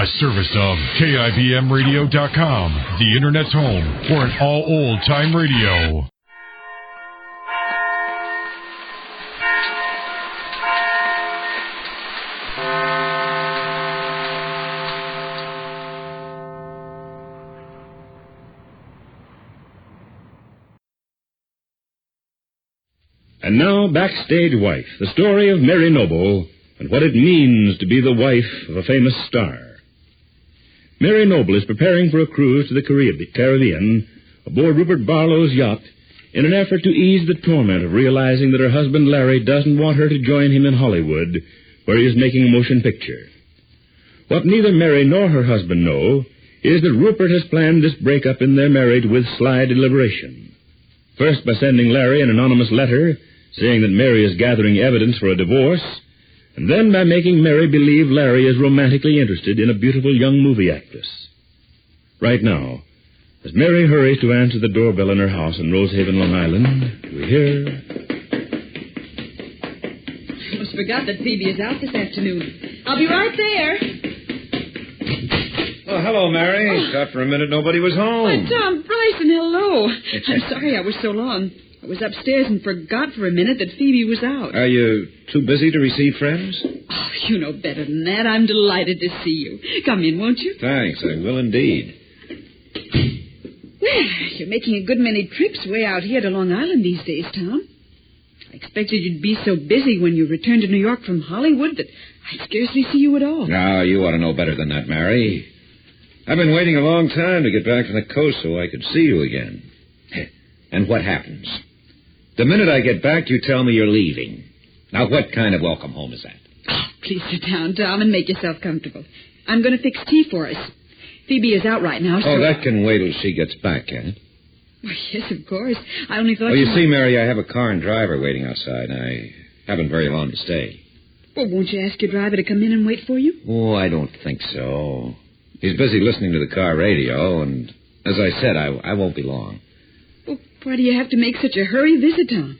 A service of KIBMradio.com, the Internet's home for an all-old-time radio. And now, Backstage Wife, the story of Mary Noble and what it means to be the wife of a famous star. Mary Noble is preparing for a cruise to the Caribbean aboard Rupert Barlow's yacht in an effort to ease the torment of realizing that her husband Larry doesn't want her to join him in Hollywood, where he is making a motion picture. What neither Mary nor her husband know is that Rupert has planned this breakup in their marriage with sly deliberation. First by sending Larry an anonymous letter saying that Mary is gathering evidence for a divorce, and then by making Mary believe Larry is romantically interested in a beautiful young movie actress. Right now, as Mary hurries to answer the doorbell in her house in Rosehaven, Long Island, we hear... I almost forgot that Phoebe is out this afternoon. I'll be right there. Oh, hello, Mary. Thought for a minute nobody was home. Oh, Tom Bryson, hello. I'm sorry I was so long. I was upstairs and forgot for a minute that Phoebe was out. Are you too busy to receive friends? Oh, you know better than that. I'm delighted to see you. Come in, won't you? Thanks, I will indeed. Well, you're making a good many trips way out here to Long Island these days, Tom. I expected you'd be so busy when you returned to New York from Hollywood that I'd scarcely see you at all. No, you ought to know better than that, Mary. I've been waiting a long time to get back from the coast so I could see you again. And what happens? The minute I get back, you tell me you're leaving. Now, what kind of welcome home is that? Oh, please sit down, Tom, and make yourself comfortable. I'm going to fix tea for us. Phoebe is out right now, so... Oh, that can wait till she gets back, can it? Well, yes, of course. I only thought... Well, you see, Mary, I have a car and driver waiting outside. I haven't very long to stay. Well, won't you ask your driver to come in and wait for you? Oh, I don't think so. He's busy listening to the car radio, and as I said, I won't be long. Well, why do you have to make such a hurry visit, Tom?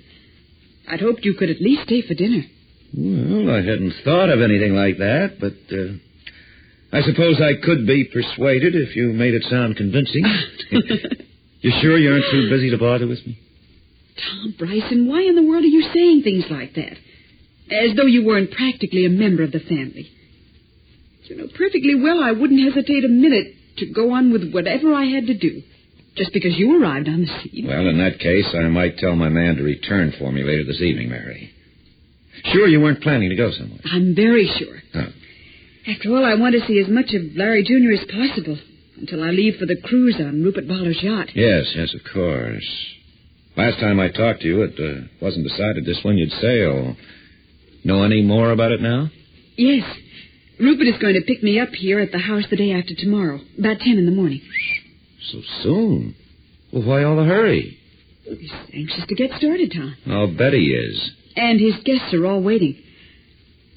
I'd hoped you could at least stay for dinner. Well, I hadn't thought of anything like that, but I suppose I could be persuaded if you made it sound convincing. You sure you aren't too busy to bother with me? Tom Bryson, why in the world are you saying things like that? As though you weren't practically a member of the family. You know perfectly well I wouldn't hesitate a minute to go on with whatever I had to do, just because you arrived on the scene. Well, in that case, I might tell my man to return for me later this evening, Mary. Sure you weren't planning to go somewhere? I'm very sure. Oh. After all, I want to see as much of Larry Jr. as possible until I leave for the cruise on Rupert Barlow's yacht. Yes, of course. Last time I talked to you, it wasn't decided this one you'd sail. Know any more about it now? Yes. Rupert is going to pick me up here at the house the day after tomorrow, about 10 in the morning. So soon? Well, why all the hurry? He's anxious to get started, Tom. I'll bet he is. And his guests are all waiting.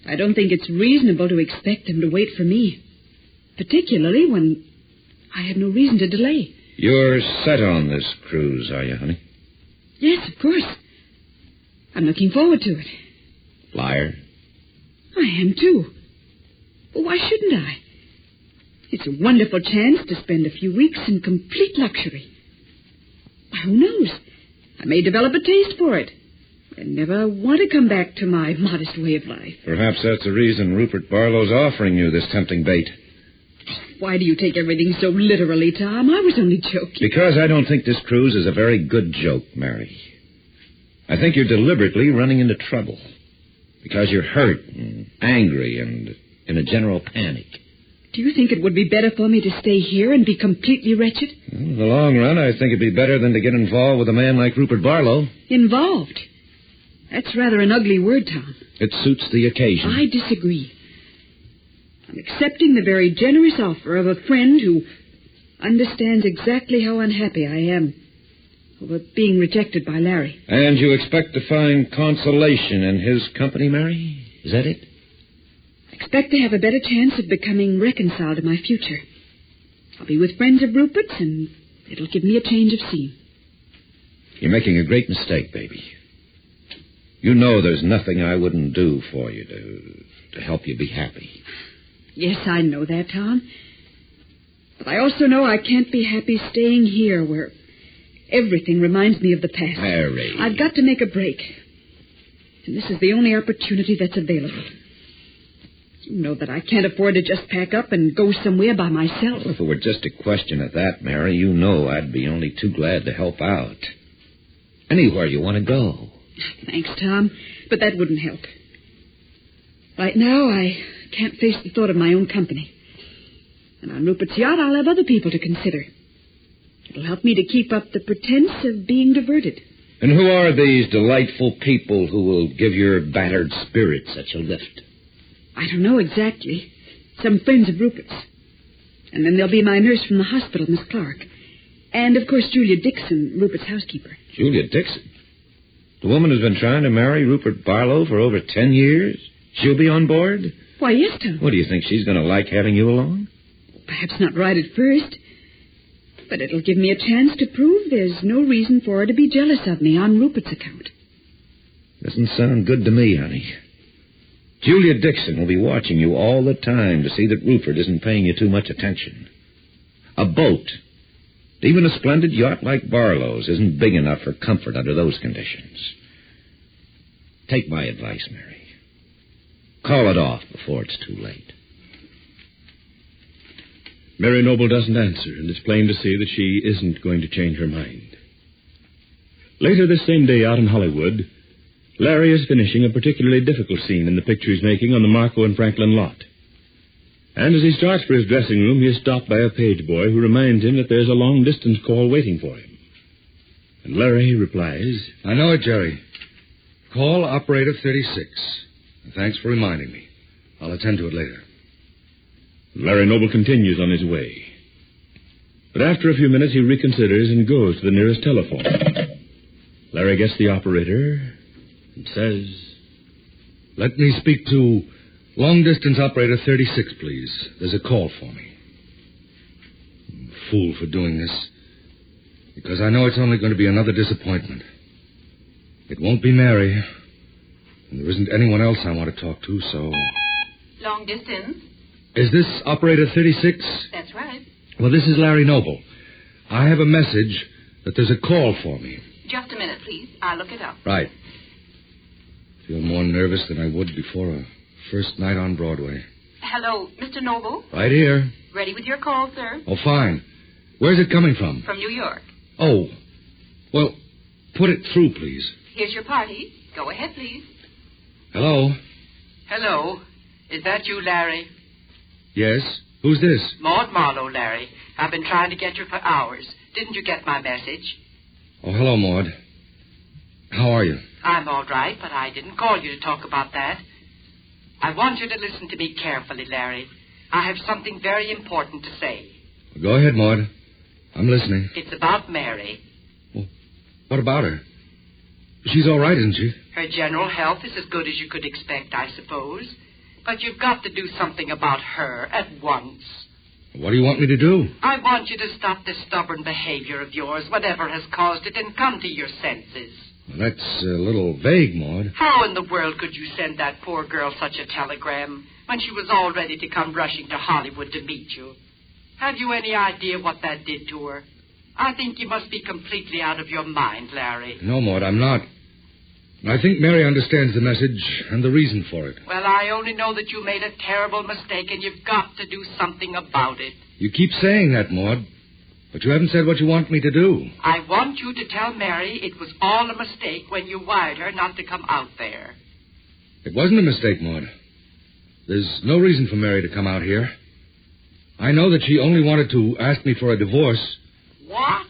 I don't think it's reasonable to expect them to wait for me, particularly when I have no reason to delay. You're set on this cruise, are you, honey? Yes, of course. I'm looking forward to it. Liar. I am, too. Well, why shouldn't I? It's a wonderful chance to spend a few weeks in complete luxury. Who knows? I may develop a taste for it and never want to come back to my modest way of life. Perhaps that's the reason Rupert Barlow's offering you this tempting bait. Why do you take everything so literally, Tom? I was only joking. Because I don't think this cruise is a very good joke, Mary. I think you're deliberately running into trouble. Because you're hurt and angry and in a general panic. Do you think it would be better for me to stay here and be completely wretched? Well, in the long run, I think it'd be better than to get involved with a man like Rupert Barlow. Involved? That's rather an ugly word, Tom. It suits the occasion. I disagree. I'm accepting the very generous offer of a friend who understands exactly how unhappy I am over being rejected by Larry. And you expect to find consolation in his company, Mary? Is that it? I expect to have a better chance of becoming reconciled in my future. I'll be with friends of Rupert's, and it'll give me a change of scene. You're making a great mistake, baby. You know there's nothing I wouldn't do for you to help you be happy. Yes, I know that, Tom. But I also know I can't be happy staying here where everything reminds me of the past. Mary. I've got to make a break. And this is the only opportunity that's available. You know that I can't afford to just pack up and go somewhere by myself. Well, if it were just a question of that, Mary, you know I'd be only too glad to help out. Anywhere you want to go. Thanks, Tom, but that wouldn't help. Right now, I can't face the thought of my own company. And on Rupert's yacht, I'll have other people to consider. It'll help me to keep up the pretense of being diverted. And who are these delightful people who will give your battered spirit such a lift? I don't know exactly. Some friends of Rupert's. And then there'll be my nurse from the hospital, Miss Clark. And, of course, Julia Dixon, Rupert's housekeeper. Julia Dixon? The woman who's been trying to marry Rupert Barlow for over 10 years? She'll be on board? Why, yes, Tom. What, do you think she's going to like having you along? Perhaps not right at first. But it'll give me a chance to prove there's no reason for her to be jealous of me on Rupert's account. Doesn't sound good to me, honey. Julia Dixon will be watching you all the time to see that Rupert isn't paying you too much attention. A boat, even a splendid yacht like Barlow's, isn't big enough for comfort under those conditions. Take my advice, Mary. Call it off before it's too late. Mary Noble doesn't answer, and it's plain to see that she isn't going to change her mind. Later this same day out in Hollywood, Larry is finishing a particularly difficult scene in the picture he's making on the Marco and Franklin lot. And as he starts for his dressing room, he is stopped by a page boy who reminds him that there's a long-distance call waiting for him. And Larry replies, I know it, Jerry. Call operator 36. Thanks for reminding me. I'll attend to it later. Larry Noble continues on his way. But after a few minutes, he reconsiders and goes to the nearest telephone. Larry gets the operator and says, Let me speak to long-distance operator 36, please. There's a call for me. I'm a fool for doing this, because I know it's only going to be another disappointment. It won't be Mary, and there isn't anyone else I want to talk to, so... Long distance? Is this operator 36? That's right. Well, this is Larry Noble. I have a message that there's a call for me. Just a minute, please. I'll look it up. Right. Feel more nervous than I would before a first night on Broadway. Hello, Mr. Noble? Right here. Ready with your call, sir? Oh, fine. Where's it coming from? From New York. Oh. Well, put it through, please. Here's your party. Go ahead, please. Hello? Hello. Is that you, Larry? Yes? Who's this? Maud Marlowe, Larry. I've been trying to get you for hours. Didn't you get my message? Oh, hello, Maud. How are you? I'm all right, but I didn't call you to talk about that. I want you to listen to me carefully, Larry. I have something very important to say. Well, go ahead, Maud. I'm listening. It's about Mary. Well, what about her? She's all right, isn't she? Her general health is as good as you could expect, I suppose. But you've got to do something about her at once. What do you want me to do? I want you to stop this stubborn behavior of yours, whatever has caused it, and come to your senses. Well, that's a little vague, Maud. How in the world could you send that poor girl such a telegram when she was all ready to come rushing to Hollywood to meet you? Have you any idea what that did to her? I think you must be completely out of your mind, Larry. No, Maud, I'm not. I think Mary understands the message and the reason for it. Well, I only know that you made a terrible mistake, and you've got to do something about it. You keep saying that, Maud, but you haven't said what you want me to do. I want you to tell Mary it was all a mistake when you wired her not to come out there. It wasn't a mistake, Maud. There's no reason for Mary to come out here. I know that she only wanted to ask me for a divorce. What?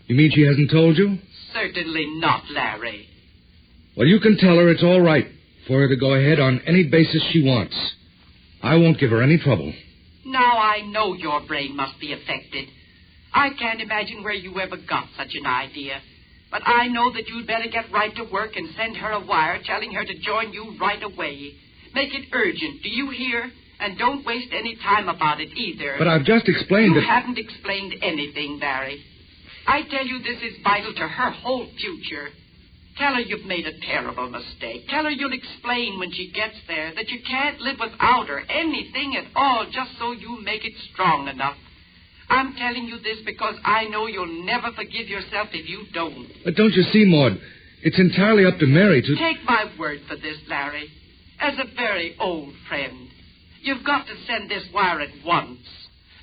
You mean she hasn't told you? Certainly not, Larry. Well, you can tell her it's all right for her to go ahead on any basis she wants. I won't give her any trouble. Now I know your brain must be affected. I can't imagine where you ever got such an idea. But I know that you'd better get right to work and send her a wire telling her to join you right away. Make it urgent, do you hear? And don't waste any time about it either. But I've just explained You that... haven't explained anything, Barry. I tell you this is vital to her whole future. Tell her you've made a terrible mistake. Tell her you'll explain when she gets there that you can't live without her, anything at all, just so you make it strong enough. I'm telling you this because I know you'll never forgive yourself if you don't. But don't you see, Maud? It's entirely up to Mary to... Take my word for this, Larry. As a very old friend, you've got to send this wire at once.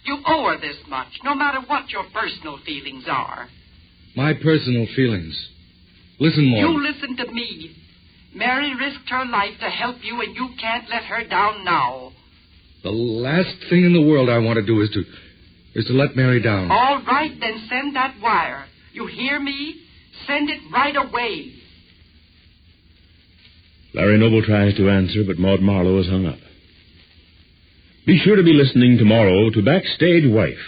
You owe her this much, no matter what your personal feelings are. My personal feelings. Listen, Maud. You listen to me. Mary risked her life to help you, and you can't let her down now. The last thing in the world I want to do is to let Mary down. All right, then send that wire. You hear me? Send it right away. Larry Noble tries to answer, but Maud Marlowe has hung up. Be sure to be listening tomorrow to Backstage Wife,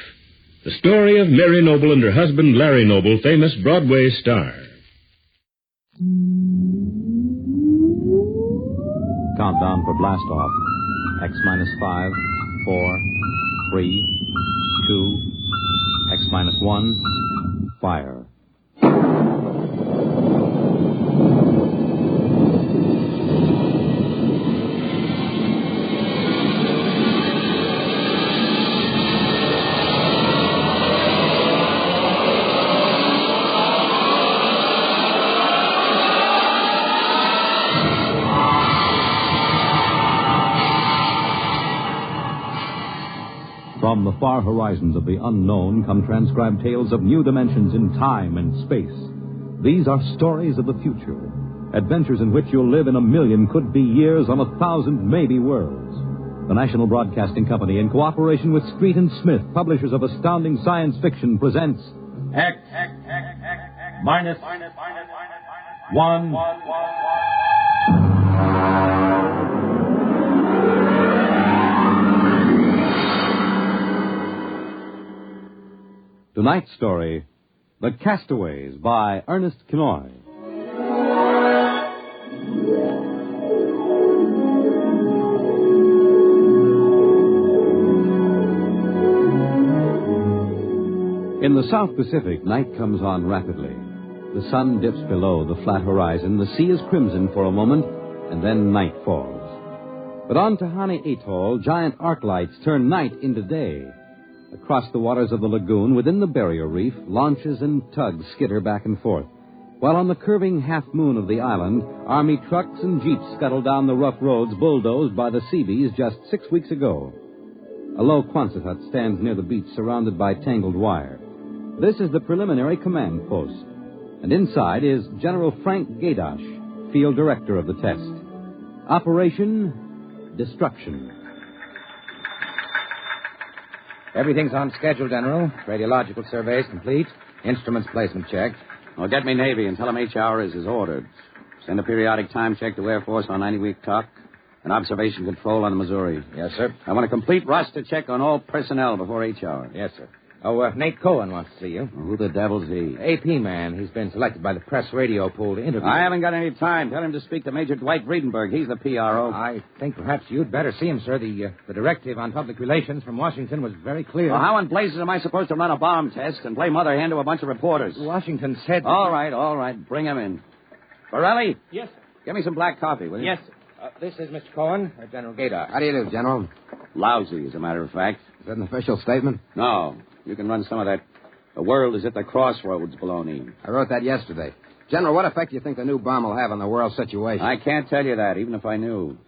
the story of Mary Noble and her husband, Larry Noble, famous Broadway star. Countdown for blast off. X minus 5, 4, 3, 2, X minus 1, fire. From the far horizons of the unknown come transcribed tales of new dimensions in time and space. These are stories of the future, adventures in which you'll live in 1,000,000 could-be years on 1,000 maybe worlds. The National Broadcasting Company, in cooperation with Street and Smith, publishers of astounding science fiction, presents X minus 1. Tonight's story, The Castaways, by Ernest Kinoy. In the South Pacific, night comes on rapidly. The sun dips below the flat horizon, the sea is crimson for a moment, and then night falls. But on Tahani Atoll, giant arc lights turn night into day. Across the waters of the lagoon, within the barrier reef, launches and tugs skitter back and forth, while on the curving half-moon of the island, Army trucks and jeeps scuttle down the rough roads bulldozed by the Seabees just 6 weeks ago. A low Quonset hut stands near the beach, surrounded by tangled wire. This is the preliminary command post, and inside is General Frank Gaydosh, field director of the test. Operation Destruction. Everything's on schedule, General. Radiological surveys complete. Instruments placement checked. Well, get me Navy and tell them HR is as ordered. Send a periodic time check to Air Force on 90-week talk and observation control on the Missouri. Yes, sir. I want a complete roster check on all personnel before HR. Yes, sir. Oh, Nate Cohen wants to see you. Well, who the devil's he? AP man. He's been selected by the press radio pool to interview. I haven't got any time. Tell him to speak to Major Dwight Friedenberg. He's the PRO. I think perhaps you'd better see him, sir. The directive on public relations from Washington was very clear. Well, how in blazes am I supposed to run a bomb test and play mother hen to a bunch of reporters? Washington said... All right. Bring him in. Borelli? Yes, sir. Give me some black coffee, will you? Yes, sir. This is Mr. Cohen, General Gaydosh. How do you do, General? Lousy, as a matter of fact. Is that an official statement? No. You can run some of that "the world is at the crossroads" baloney. I wrote that yesterday. General, what effect do you think the new bomb will have on the world situation? I can't tell you that, even if I knew.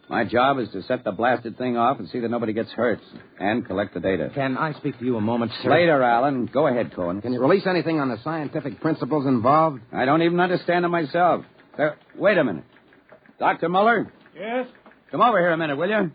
My job is to set the blasted thing off and see that nobody gets hurt, and collect the data. Can I speak to you a moment, sir? Later, Alan. Go ahead, Cohen. Can you release anything on the scientific principles involved? I don't even understand them myself. Wait a minute. Dr. Muller? Yes? Come over here a minute, will you?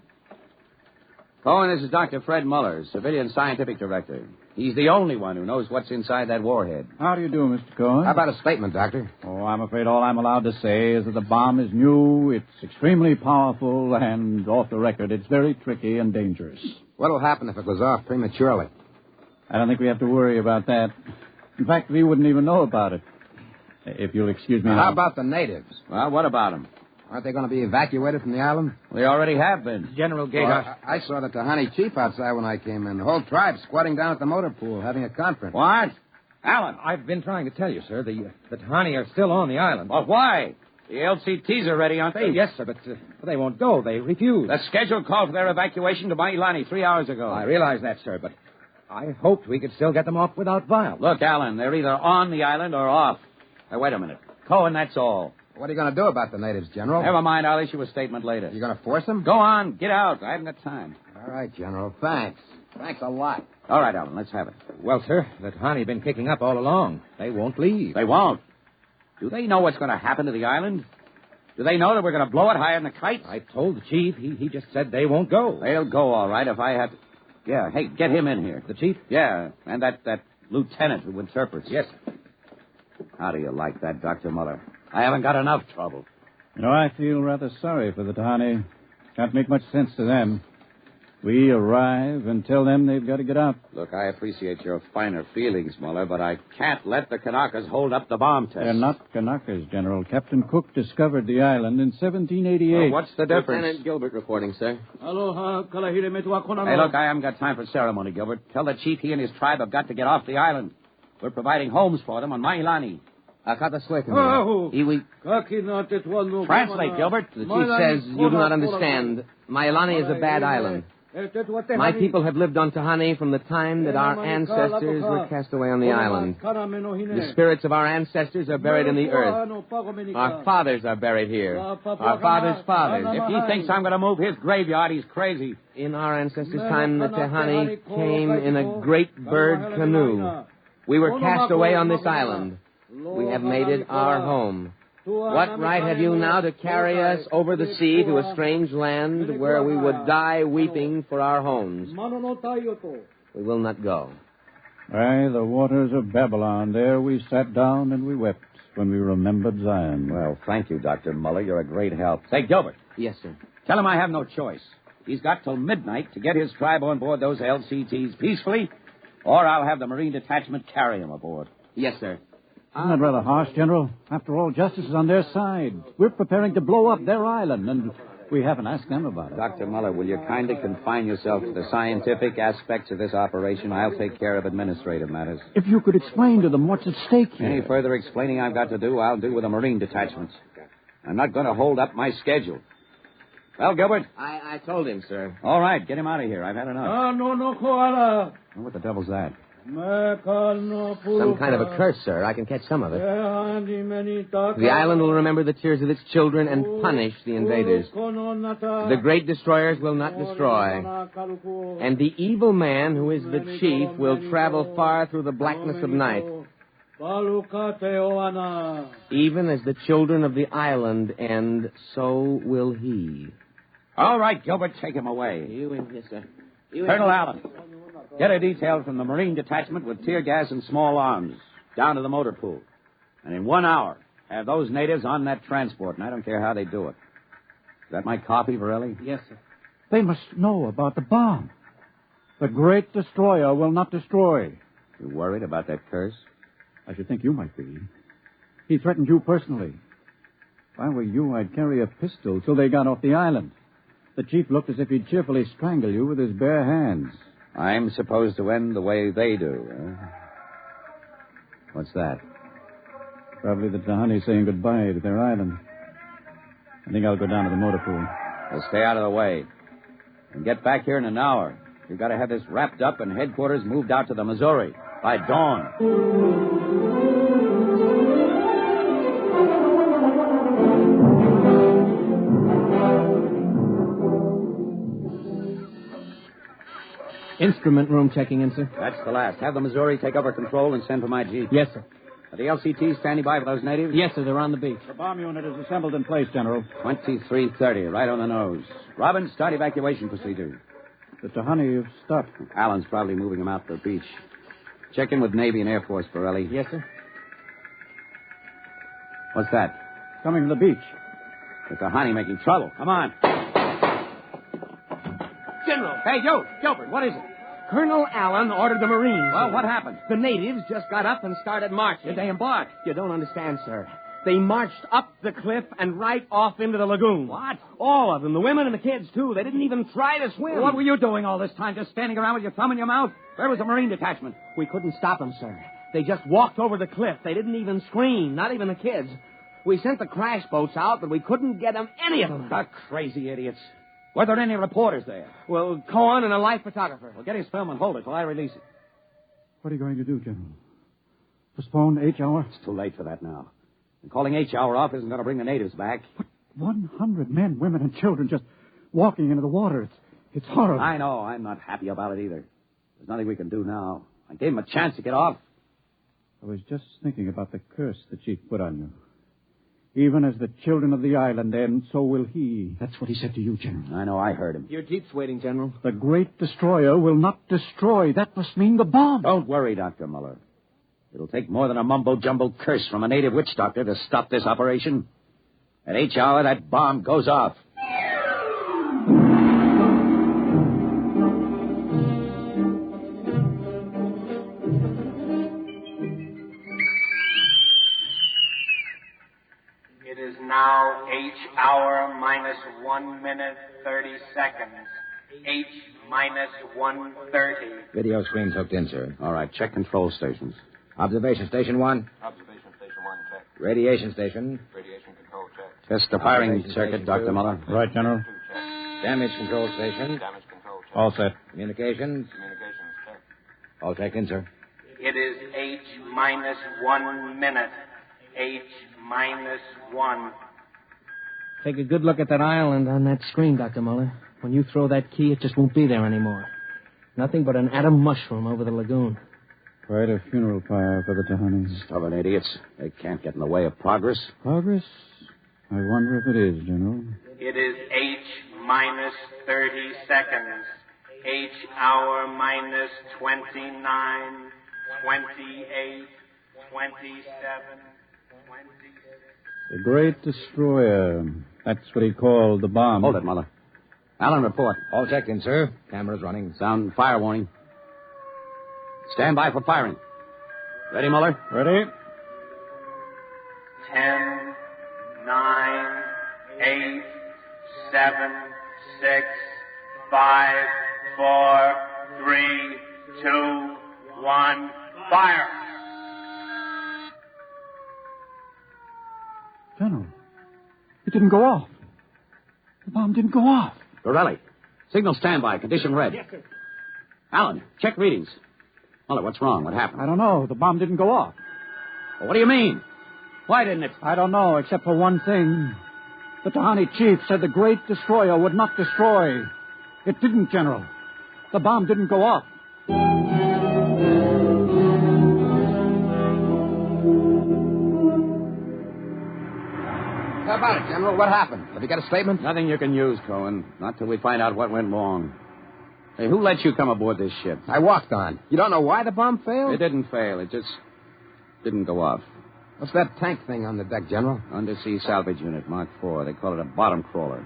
Cohen, this is Dr. Fred Muller, Civilian Scientific Director. He's the only one who knows what's inside that warhead. How do you do, Mr. Cohen? How about a statement, Doctor? Oh, I'm afraid all I'm allowed to say is that the bomb is new, it's extremely powerful, and off the record, it's very tricky and dangerous. What'll happen if it goes off prematurely? I don't think we have to worry about that. In fact, we wouldn't even know about it. If you'll excuse me now. How about the natives? Well, what about them? Aren't they going to be evacuated from the island? We already have been. General Gaydosh. Well, I saw the Tahani chief outside when I came in. The whole tribe squatting down at the motor pool having a conference. What? Alan. I've been trying to tell you, sir. The Tahani are still on the island. Well, why? The LCTs are ready, aren't they? Yes, sir, but they won't go. They refuse. The schedule called for their evacuation to Mailani 3 hours ago. I realize that, sir, but I hoped we could still get them off without violence. Look, Alan, they're either on the island or off. Hey, wait a minute. Cohen, that's all. What are you going to do about the natives, General? Never mind. I'll issue a statement later. You going to force them? Go on. Get out. I haven't got time. All right, General. Thanks. Thanks a lot. All right, Alan. Let's have it. Well, sir, the Tahani have been kicking up all along. They won't leave. They won't. Do they know what's going to happen to the island? Do they know that we're going to blow it higher than the kites? I told the chief. He just said they won't go. They'll go, all right, if I have to... Yeah, hey, get him in here. The chief? Yeah, and that lieutenant who interprets. Yes, sir. How do you like that, Dr. Muller? I haven't got enough trouble. You know, I feel rather sorry for the Tahani. Can't make much sense to them. We arrive and tell them they've got to get out. Look, I appreciate your finer feelings, Muller, but I can't let the Kanakas hold up the bomb test. They're not Kanakas, General. Captain Cook discovered the island in 1788. Well, what's the difference? Lieutenant Gilbert reporting, sir. Hey, look, I haven't got time for ceremony, Gilbert. Tell the chief he and his tribe have got to get off the island. We're providing homes for them on Mailani. Translate, Gilbert. The chief says you do not understand. Mailani is a bad island. My people have lived on Tahani from the time that our ancestors were cast away on the island. The spirits of our ancestors are buried in the earth. Our fathers are buried here. Our fathers' fathers. If he thinks I'm going to move his graveyard, he's crazy. In our ancestors' time, the Tahani came in a great bird canoe. We were cast away on this island. We have made it our home. What right have you now to carry us over the sea to a strange land where we would die weeping for our homes? We will not go. By the waters of Babylon, there we sat down and we wept when we remembered Zion. Well, thank you, Dr. Muller. You're a great help. Say, Gilbert. Yes, sir. Tell him I have no choice. He's got till midnight to get his tribe on board those LCTs peacefully, or I'll have the Marine Detachment carry him aboard. Yes, sir. Isn't that rather harsh, General? After all, justice is on their side. We're preparing to blow up their island, and we haven't asked them about it. Dr. Muller, will you kindly confine yourself to the scientific aspects of this operation? I'll take care of administrative matters. If you could explain to them what's at stake here. Any further explaining I've got to do, I'll do with the Marine detachments. I'm not going to hold up my schedule. Well, Gilbert? I told him, sir. All right, get him out of here. I've had enough. What the devil's that? Some kind of a curse, sir. I can catch some of it. The island will remember the tears of its children and punish the invaders. The great destroyers will not destroy. And the evil man, who is the chief, will travel far through the blackness of night. Even as the children of the island end, so will he. All right, Gilbert, take him away. You in here, sir. Colonel Allen, get a detail from the Marine Detachment with tear gas and small arms down to the motor pool. And in 1 hour, have those natives on that transport, and I don't care how they do it. Is that my copy, Peril? Yes, sir. They must know about the bomb. The great destroyer will not destroy. You worried about that curse? I should think you might be. He threatened you personally. If I were you, I'd carry a pistol till they got off the island. The chief looked as if he'd cheerfully strangle you with his bare hands. I'm supposed to end the way they do, huh? What's that? Probably the Tahani saying goodbye to their island. I think I'll go down to the motor pool. Well, stay out of the way. And get back here in an hour. You've got to have this wrapped up and headquarters moved out to the Missouri by dawn. Instrument room checking in, sir. That's the last. Have the Missouri take over control and send for my jeep. Yes, sir. Are the LCTs standing by for those natives? Yes, sir. They're on the beach. The bomb unit is assembled in place, General. 2330, right on the nose. Robin, start evacuation procedure. The Tahani have stopped. Allen's probably moving them out to the beach. Check in with Navy and Air Force, Peril. Yes, sir. What's that? Coming to the beach. The Tahani making trouble. Come on. General. Hey, Gilbert, what is it? Colonel Allen ordered the Marines. Well, what happened? The natives just got up and started marching. Did they embark? You don't understand, sir. They marched up the cliff and right off into the lagoon. What? All of them, the women and the kids, too. They didn't even try to swim. What were you doing all this time, just standing around with your thumb in your mouth? Where was the Marine Detachment? We couldn't stop them, sir. They just walked over the cliff. They didn't even scream, not even the kids. We sent the crash boats out, but we couldn't get them, any of them. The crazy idiots. Were there any reporters there? Well, Cohen and a life photographer. Well, get his film and hold it till I release it. What are you going to do, General? Postpone H hour? It's too late for that now. And calling H hour off isn't going to bring the natives back. But 100 men, women, and children just walking into the water. It's horrible. I know. I'm not happy about it either. There's nothing we can do now. I gave him a chance to get off. I was just thinking about the curse the chief put on you. Even as the children of the island end, so will he. That's what he said to you, General. I know. I heard him. Your jeep's waiting, General. The great destroyer will not destroy. That must mean the bomb. Don't worry, Dr. Muller. It'll take more than a mumbo-jumbo curse from a native witch doctor to stop this operation. At H hour, that bomb goes off. It is now H hour minus 1 minute 30 seconds. H minus 1:30. Video screen's hooked in, sir. All right, check control stations. Observation station 1. Observation station 1, check. Radiation station. Radiation control, check. Test the firing Observation circuit, station Dr. 2. Muller. Right, General. Damage control station. Damage control, check. All set. Communications. Communications, check. All checked in, sir. It is H minus 1 minute. H minus 1. Take a good look at that island on that screen, Dr. Muller. When you throw that key, it just won't be there anymore. Nothing but an atom mushroom over the lagoon. Quite a funeral pyre for the Tahanis. Stubborn idiots. They can't get in the way of progress. Progress? I wonder if it is, General. It is H minus 30 seconds. H hour minus 29, 28, 27, 26. The great destroyer. That's what he called the bomb. Hold it, Muller. Allen, report. All checked in, sir. Cameras running. Sound fire warning. Stand by for firing. Ready, Muller? Ready? 10, 9, 8, 7, 6, 5, 4, 3, 2, 1, fire! General, it didn't go off. The bomb didn't go off. Borelli. Signal standby. Condition red. Yes, sir. Allen, check readings. Muller, what's wrong? What happened? I don't know. The bomb didn't go off. Well, what do you mean? Why didn't it? I don't know, except for one thing. The Tahani chief said the great destroyer would not destroy. It didn't, General. The bomb didn't go off. How about it, General? What happened? Have you got a statement? Nothing you can use, Cohen. Not till we find out what went wrong. Hey, who let you come aboard this ship? I walked on. You don't know why the bomb failed? It didn't fail. It just didn't go off. What's that tank thing on the deck, General? Undersea salvage unit, Mark IV. They call it a bottom crawler.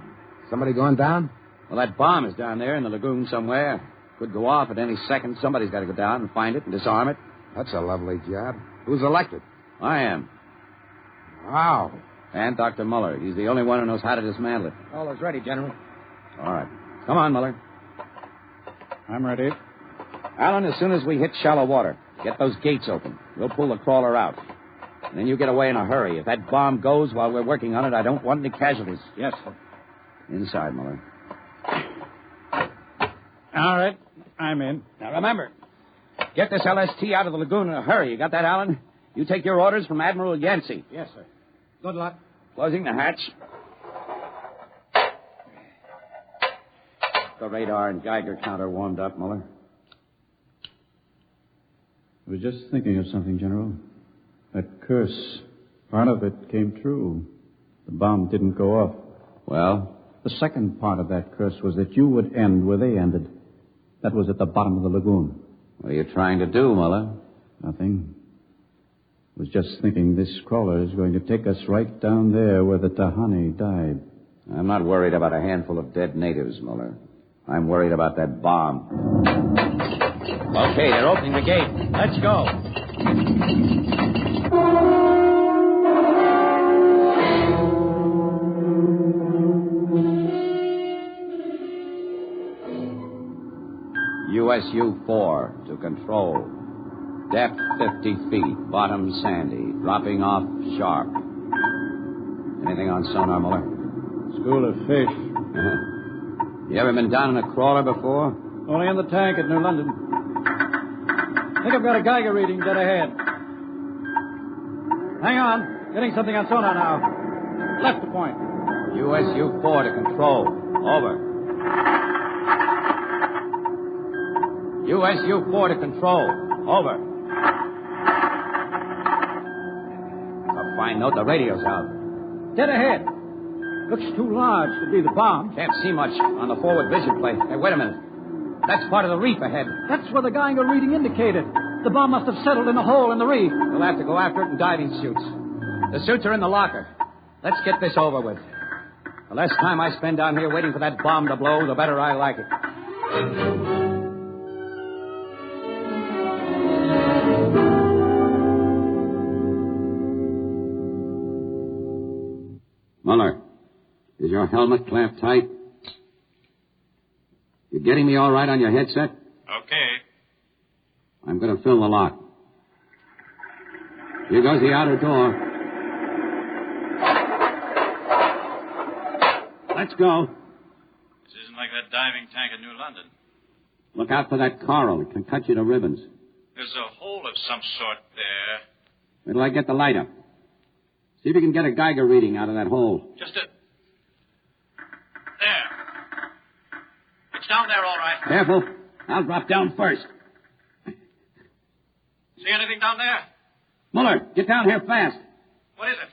Somebody going down? Well, that bomb is down there in the lagoon somewhere. Could go off at any second. Somebody's got to go down and find it and disarm it. That's a lovely job. Who's elected? I am. Wow. And Dr. Muller. He's the only one who knows how to dismantle it. All is ready, General. All right. Come on, Muller. I'm ready. Allen, as soon as we hit shallow water, get those gates open. We'll pull the crawler out. And then you get away in a hurry. If that bomb goes while we're working on it, I don't want any casualties. Yes, sir. Inside, Muller. All right. I'm in. Now, remember, get this LST out of the lagoon in a hurry. You got that, Allen? You take your orders from Admiral Yancey. Yes, sir. Good luck. Closing the hatch. The radar and Geiger counter warmed up, Muller. I was just thinking of something, General. That curse, part of it came true. The bomb didn't go off. Well? The second part of that curse was that you would end where they ended. That was at the bottom of the lagoon. What are you trying to do, Muller? Nothing. I was just thinking this crawler is going to take us right down there where the Tahani died. I'm not worried about a handful of dead natives, Muller. I'm worried about that bomb. Okay, they're opening the gate. Let's go. USU-4 to control. Depth 50 feet. Bottom sandy. Dropping off sharp. Anything on sonar, Muller? School of fish. You ever been down in a crawler before? Only in the tank at New London. Think I've got a Geiger reading dead ahead. Hang on. Getting something on sonar now. Left to point. USU-4 to control. Over. USU-4 to control. Over. A fine note. The radio's out. Dead ahead. Looks too large to be the bomb. Can't see much on the forward vision plate. Hey, wait a minute. That's part of the reef ahead. That's where the Geiger reading indicated. The bomb must have settled in a hole in the reef. We'll have to go after it in diving suits. The suits are in the locker. Let's get this over with. The less time I spend down here waiting for that bomb to blow, the better I like it. Muller, is your helmet clamped tight? You getting me all right on your headset? Okay. I'm going to fill the lock. Here goes the outer door. Let's go. This isn't like that diving tank in New London. Look out for that coral. It can cut you to ribbons. There's a hole of some sort there. Wait till I get the light up. See if you can get a Geiger reading out of that hole. Just a... There. It's down there, all right. Careful. I'll drop down first. See anything down there? Muller, get down here fast. What is it?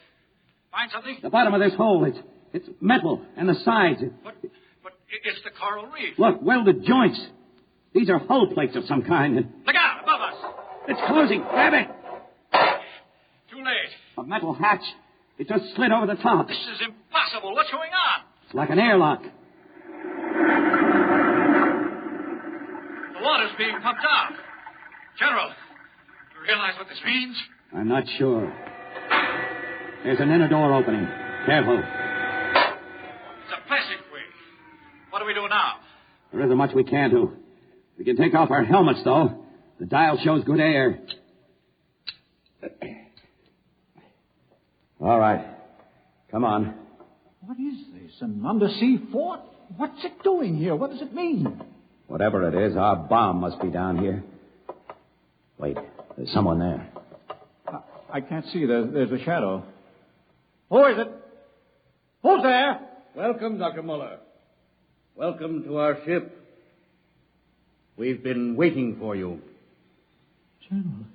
Find something? The bottom of this hole. It's metal, and the sides. But it's the coral reef. Look, welded joints. These are hull plates of some kind. Look out, above us. It's closing. Grab it. Too late. A metal hatch. It just slid over the top. This is impossible. What's going on? It's like an airlock. The water's being pumped out. General, do you realize what this means? I'm not sure. There's an inner door opening. Careful. It's a passageway. What do we do now? There isn't much we can do. We can take off our helmets, though. The dial shows good air. All right. Come on. What is this? An undersea fort? What's it doing here? What does it mean? Whatever it is, our bomb must be down here. Wait, there's someone there. I can't see. There's a shadow. Who is it? Who's there? Welcome, Dr. Muller. Welcome to our ship. We've been waiting for you. General,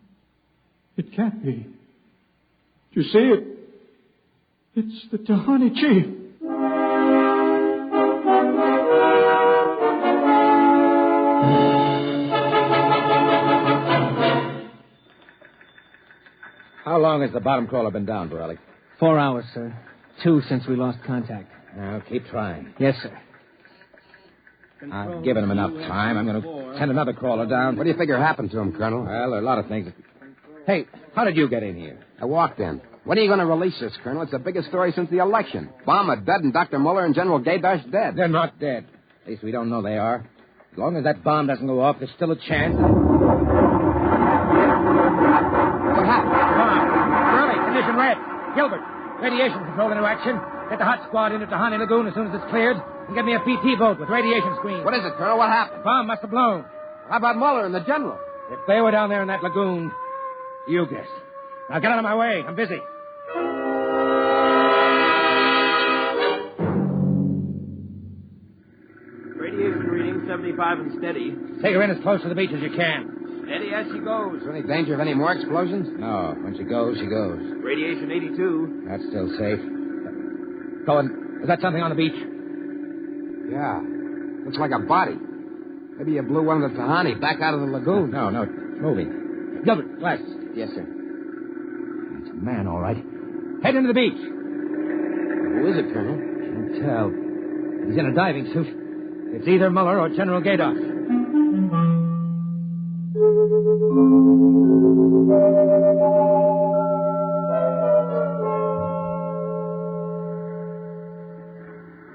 it can't be. Do you see it? It's the Tahani chief. How long has the bottom crawler been down, Peril? 4 hours, sir. 2 since we lost contact. Now, keep trying. Yes, sir. I've given him enough time. I'm going to send another crawler down. What do you figure happened to him, Colonel? Well, there are a lot of things. Hey, how did you get in here? I walked in. When are you going to release this, Colonel? It's the biggest story since the election. Bomber dead and Dr. Muller and General Gaydash dead. They're not dead. At least we don't know they are. As long as that bomb doesn't go off, there's still a chance. What happened? Bomb. Early, condition red. Gilbert, radiation control into action. Get the hot squad into Tahani Lagoon as soon as it's cleared. And get me a PT boat with radiation screens. What is it, Colonel? What happened? The bomb must have blown. How about Muller and the General? If they were down there in that lagoon, you guess. Now get out of my way. I'm busy. Radiation reading 75 and steady. Take her in as close to the beach as you can. Steady as she goes. Is there any danger of any more explosions? No. When she goes, she goes. Radiation 82. That's still safe. Cohen, is that something on the beach? Yeah. Looks like a body. Maybe you blew one of the Tahani back out of the lagoon. No, it's moving. Gilbert, glasses. Yes, sir. It's a man, all right. Head into the beach. Who is it, Colonel? Can't tell. He's in a diving suit. It's either Muller or General Gaydash.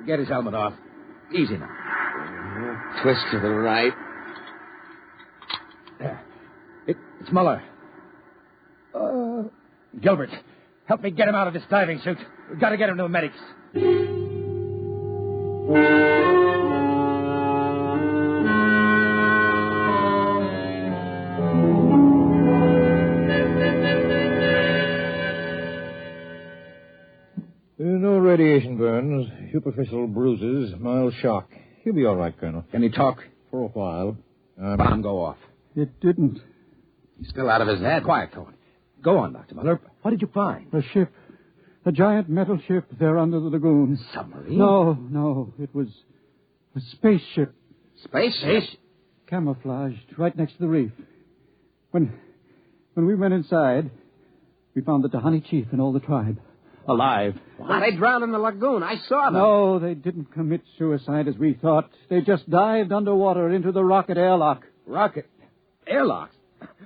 Get his helmet off. Easy now. Twist to the right. There. It's Muller. Gilbert, help me get him out of this diving suit. We've got to get him to the medics. No radiation burns, superficial bruises, mild shock. He'll be all right, Colonel. Can he talk? For a while. Bomb go off. It didn't. He's still out of his head. Quiet, Cohen. Go on, Dr. Muller. What did you find? A ship. A giant metal ship there under the lagoon. Submarine? No. It was a spaceship. Spaceship? Camouflaged right next to the reef. When we went inside, we found the Tahani chief and all the tribe. Alive. What? They drowned in the lagoon. I saw them. No, they didn't commit suicide as we thought. They just dived underwater into the rocket airlock. Rocket? Airlocks?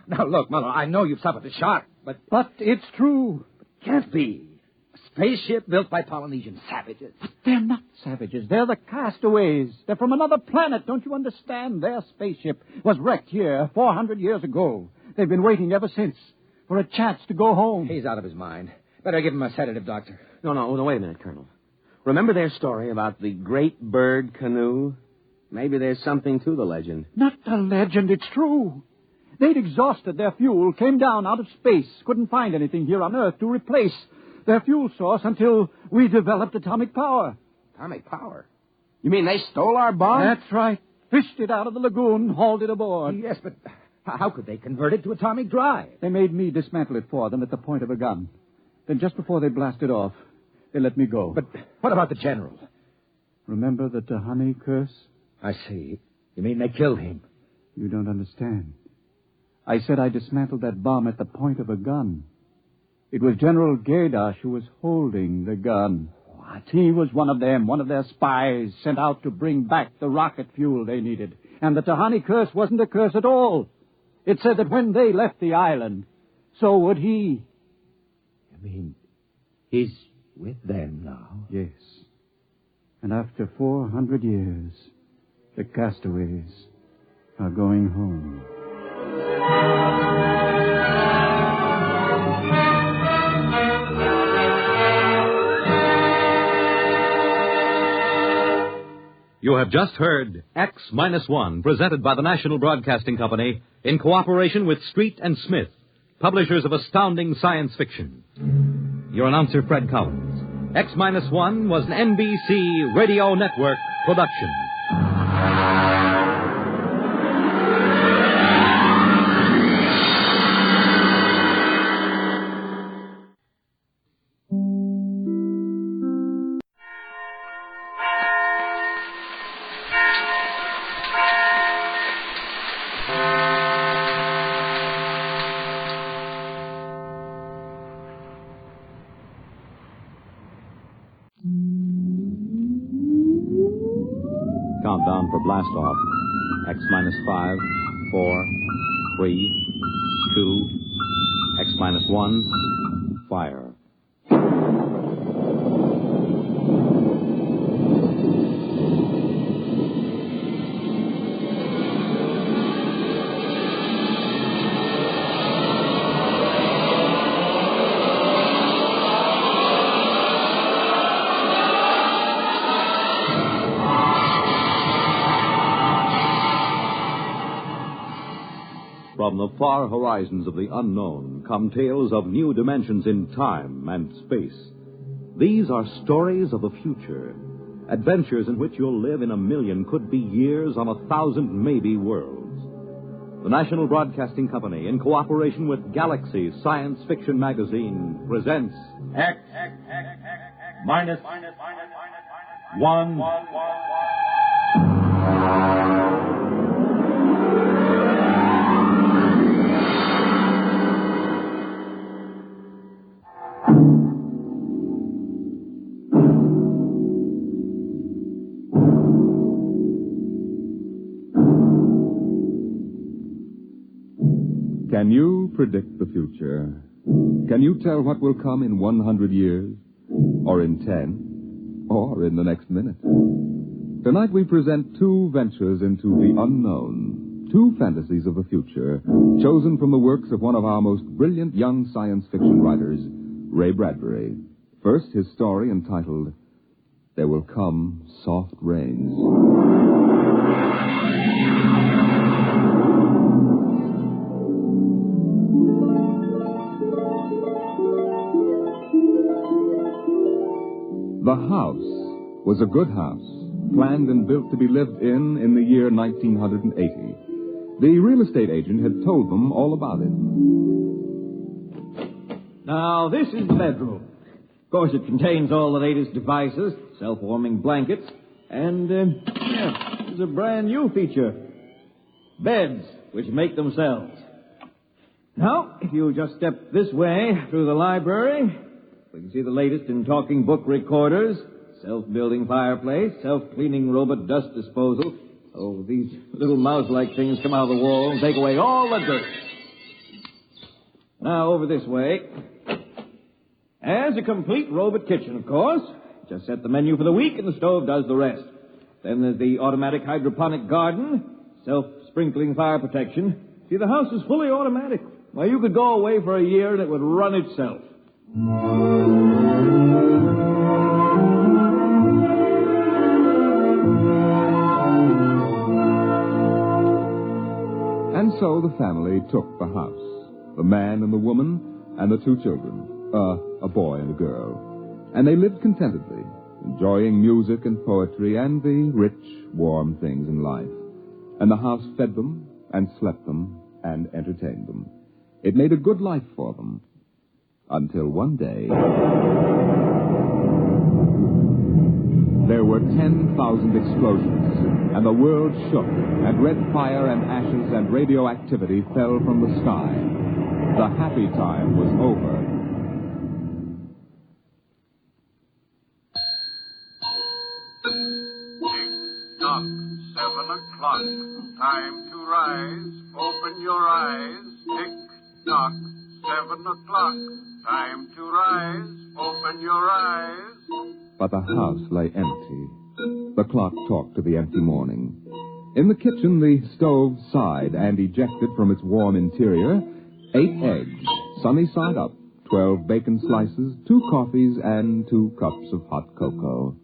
Now, look, Muller, I know you've suffered a shock, but... But it's true. It can't be. A spaceship built by Polynesian savages. But they're not savages. They're the castaways. They're from another planet. Don't you understand? Their spaceship was wrecked here 400 years ago. They've been waiting ever since for a chance to go home. He's out of his mind. Better give him a sedative, Doctor. No, wait a minute, Colonel. Remember their story about the great bird canoe? Maybe there's something to the legend. Not a legend, it's true. They'd exhausted their fuel, came down out of space, couldn't find anything here on Earth to replace their fuel source until we developed atomic power. Atomic power? You mean they stole our bomb? That's right. Fished it out of the lagoon, hauled it aboard. Yes, but how could they convert it to atomic drive? They made me dismantle it for them at the point of a gun. Then just before they blasted off, they let me go. But what about the general? Remember the Tahani curse? I see. You mean they killed him? You don't understand. I said I dismantled that bomb at the point of a gun. It was General Gaidash who was holding the gun. What? He was one of them, one of their spies sent out to bring back the rocket fuel they needed. And the Tahani curse wasn't a curse at all. It said that when they left the island, so would he. I mean, he's with them now? Yes. And after 400 years, the castaways are going home. You have just heard X-1, presented by the National Broadcasting Company in cooperation with Street and Smith, publishers of astounding science fiction. Your announcer, Fred Collins. X-1 was an NBC Radio Network production. Countdown for blast off. X-5, 4, 3, 2, X-1, fire. From the far horizons of the unknown come tales of new dimensions in time and space. These are stories of the future, adventures in which you'll live in a million, could be years, on 1,000 maybe worlds. The National Broadcasting Company, in cooperation with Galaxy Science Fiction Magazine, presents X-1. Can you predict the future? Can you tell what will come in 100 years? Or in 10? Or in the next minute? Tonight we present two ventures into the unknown. two fantasies of the future, chosen from the works of one of our most brilliant young science fiction writers, Ray Bradbury. First, his story entitled, There Will Come Soft Rains. The house was a good house, planned and built to be lived in the year 1980. The real estate agent had told them all about it. Now, this is the bedroom. Of course, it contains all the latest devices, self-warming blankets, and, there's a brand new feature. Beds, which make themselves. Now, if you just step this way through the library, we can see the latest in talking book recorders, self-building fireplace, self-cleaning robot dust disposal. Oh, these little mouse-like things come out of the wall and take away all the dirt. Now, over this way. As a complete robot kitchen, of course. Just set the menu for the week and the stove does the rest. Then there's the automatic hydroponic garden, self-sprinkling fire protection. See, the house is fully automatic. Why, you could go away for a year and it would run itself. And so the family took the house. The man and the woman and the two children. A boy and a girl. And they lived contentedly, enjoying music and poetry and the rich, warm things in life. And the house fed them and slept them and entertained them. It made a good life for them. Until one day, there were 10,000 explosions, and the world shook, and red fire and ashes and radioactivity fell from the sky. The happy time was over. Tick-tock, 7 o'clock, time to rise, open your eyes. Tick-tock, 7 o'clock, time to rise, open your eyes. But the house lay empty. The clock talked to the empty morning. In the kitchen, the stove sighed and ejected from its warm interior 8 eggs, sunny side up, 12 bacon slices, 2 coffees, and 2 cups of hot cocoa.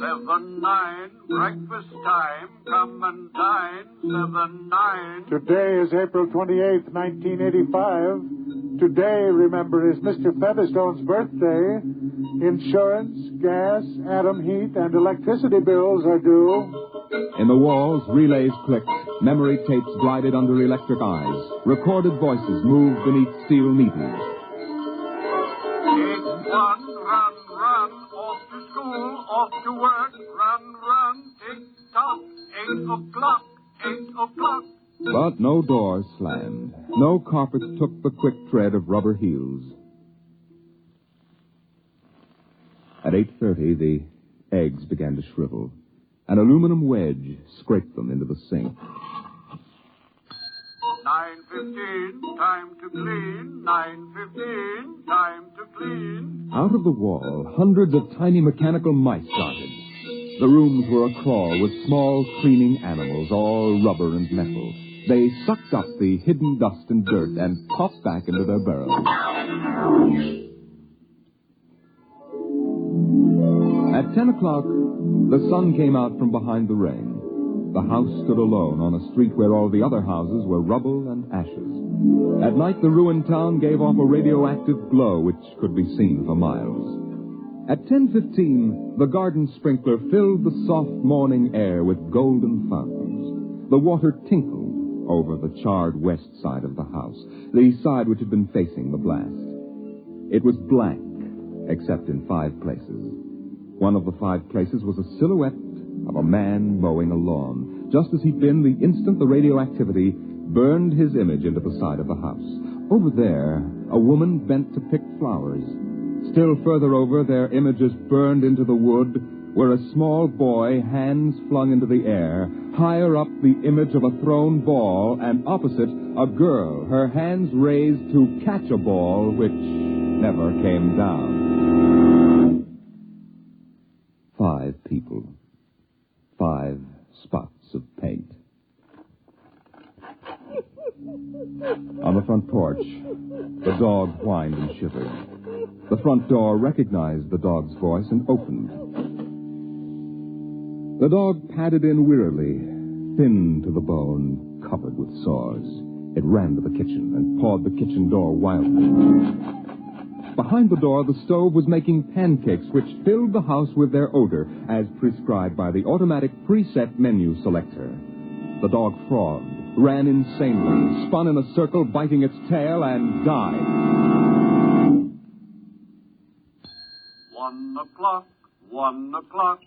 7-9, breakfast time, come and dine. 7-9. Today is April 28th, 1985. Today, remember, is Mr. Featherstone's birthday. Insurance, gas, atom heat, and electricity bills are due. In the walls, relays clicked, memory tapes glided under electric eyes. Recorded voices moved beneath steel needles. 8-1, run, run, off to school, off to work, run, run, tick-tock, 8 o'clock, 8 o'clock. But no doors slammed. No carpets took the quick tread of rubber heels. At 8:30, the eggs began to shrivel. An aluminum wedge scraped them into the sink. 9:15, time to clean. 9:15, time to clean. Out of the wall, hundreds of tiny mechanical mice darted. The rooms were acrawl with small, cleaning animals, all rubber and metal. They sucked up the hidden dust and dirt and popped back into their burrows. At 10 o'clock, the sun came out from behind the rain. The house stood alone on a street where all the other houses were rubble and ashes. At night, the ruined town gave off a radioactive glow which could be seen for miles. At 10:15, the garden sprinkler filled the soft morning air with golden fountains. The water tinkled over the charred west side of the house, the side which had been facing the blast. It was blank, except in 5 places. One of the 5 places was a silhouette of a man mowing a lawn, just as he'd been the instant the radioactivity burned his image into the side of the house. Over there, a woman bent to pick flowers. Still further over, their images burned into the wood, where a small boy, hands flung into the air. Higher up, the image of a thrown ball, and opposite, a girl, her hands raised to catch a ball which never came down. 5 people. 5 spots of paint. On the front porch, the dog whined and shivered. The front door recognized the dog's voice and opened. The dog padded in wearily, thin to the bone, covered with sores. It ran to the kitchen and pawed the kitchen door wildly. Behind the door, the stove was making pancakes which filled the house with their odor, as prescribed by the automatic preset menu selector. The dog frothed, ran insanely, spun in a circle, biting its tail, and died. 1 o'clock, 1 o'clock.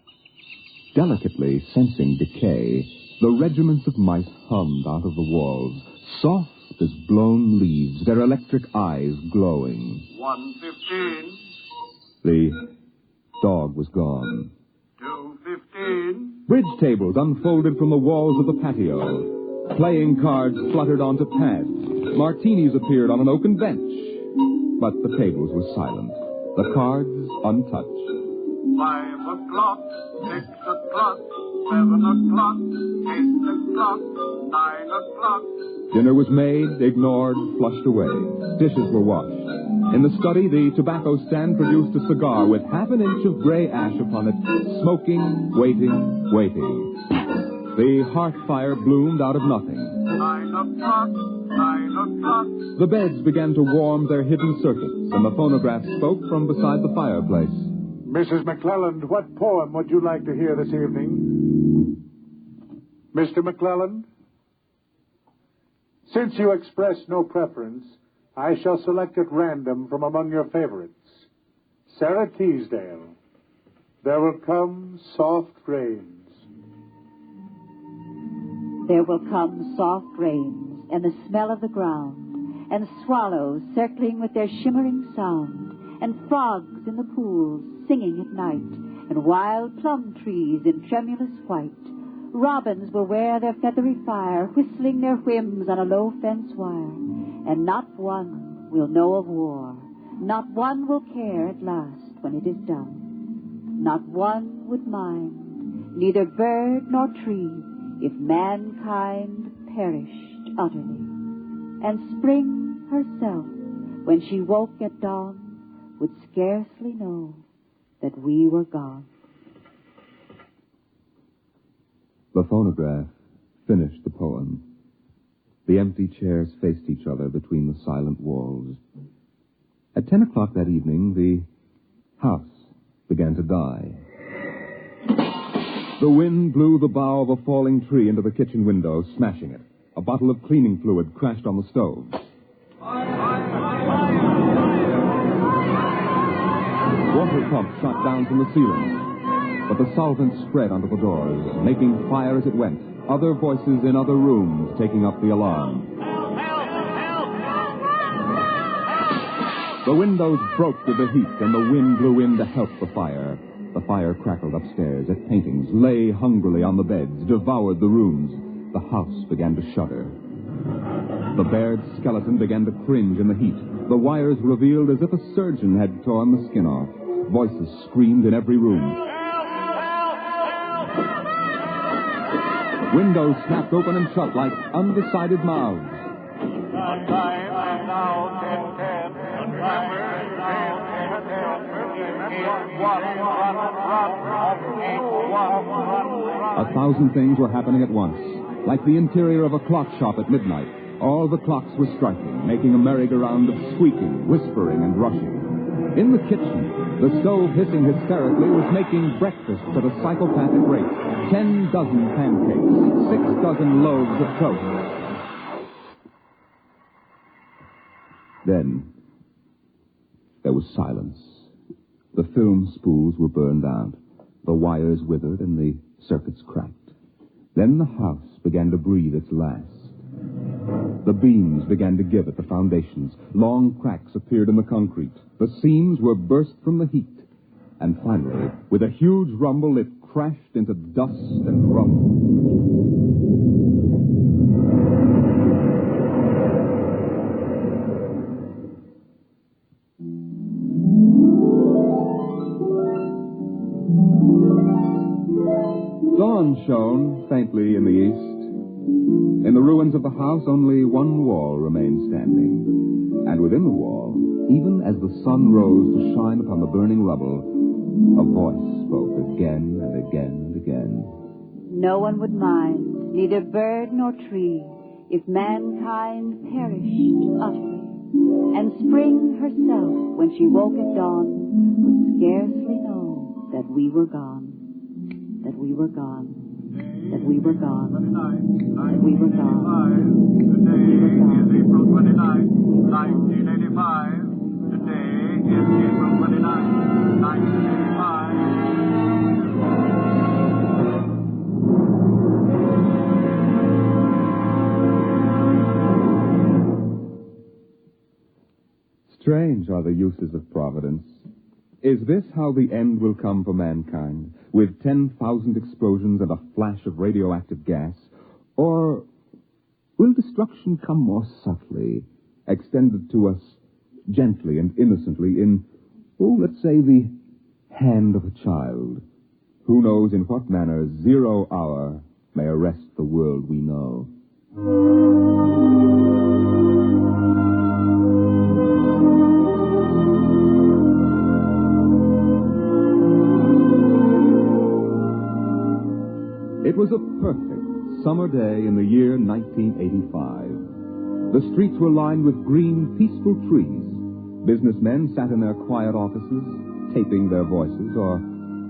Delicately sensing decay, the regiments of mice hummed out of the walls, soft as blown leaves, their electric eyes glowing. 1:15. The dog was gone. 2:15. Bridge tables unfolded from the walls of the patio. Playing cards fluttered onto pads. Martinis appeared on an oaken bench. But the tables were silent, the cards untouched. 5 o'clock, 6 o'clock, 7 o'clock, 8 o'clock, 9 o'clock. Dinner was made, ignored, flushed away. Dishes were washed. In the study, the tobacco stand produced a cigar with half an inch of gray ash upon it, smoking, waiting, waiting. The hearth fire bloomed out of nothing. 9 o'clock, 9 o'clock. The beds began to warm their hidden circuits, and the phonograph spoke from beside the fireplace. Mrs. McClelland, what poem would you like to hear this evening? Mr. McClelland? Since you express no preference, I shall select at random from among your favorites. Sarah Teasdale, There Will Come Soft Rains. There will come soft rains, and the smell of the ground, and swallows circling with their shimmering sound, and frogs in the pools singing at night, and wild plum trees in tremulous white. Robins will wear their feathery fire, whistling their whims on a low fence wire, and not one will know of war. Not one will care at last when it is done. Not one would mind, neither bird nor tree, if mankind perished utterly. And spring herself, when she woke at dawn, would scarcely know that we were gone. The phonograph finished the poem. The empty chairs faced each other between the silent walls. At 10 o'clock that evening, the house began to die. The wind blew the bough of a falling tree into the kitchen window, smashing it. A bottle of cleaning fluid crashed on the stove. Water pumps shot down from the ceiling. But the solvent spread onto the doors, making fire as it went. Other voices in other rooms taking up the alarm. The windows broke with the heat, and the wind blew in to help the fire. The fire crackled upstairs at paintings, lay hungrily on the beds, devoured the rooms. The house began to shudder. The bared skeleton began to cringe in the heat. The wires revealed as if a surgeon had torn the skin off. Voices screamed in every room. Windows snapped open and shut like undecided mouths. A thousand things were happening at once, like the interior of a clock shop at midnight. All the clocks were striking, making a merry-go-round of squeaking, whispering, and rushing. In the kitchen, the stove hissing hysterically was making breakfast at a psychopathic rate. 10 dozen pancakes, 6 dozen loaves of toast. Then, there was silence. The film spools were burned out. The wires withered and the circuits cracked. Then the house began to breathe its last. The beams began to give at the foundations. Long cracks appeared in the concrete. The seams were burst from the heat. And finally, with a huge rumble, it crashed into dust and rumble. Dawn shone faintly in the east. In the the ruins of the house, only one wall remained standing. And within the wall, even as the sun rose to shine upon the burning rubble, a voice spoke again and again and again. No one would mind, neither bird nor tree, if mankind perished utterly. And spring herself, when she woke at dawn, would scarcely know that we were gone, that we were gone, that we were gone, that we were gone. Today is April 29th, 1985. Today is April 29th, 1985. Strange are the uses of Providence. Is this how the end will come for mankind, with 10,000 explosions and a flash of radioactive gas? Or will destruction come more subtly, extended to us gently and innocently in, let's say, the hand of a child? Who knows in what manner 0 hour may arrest the world we know? It was a perfect summer day in the year 1985. The streets were lined with green, peaceful trees. Businessmen sat in their quiet offices, taping their voices or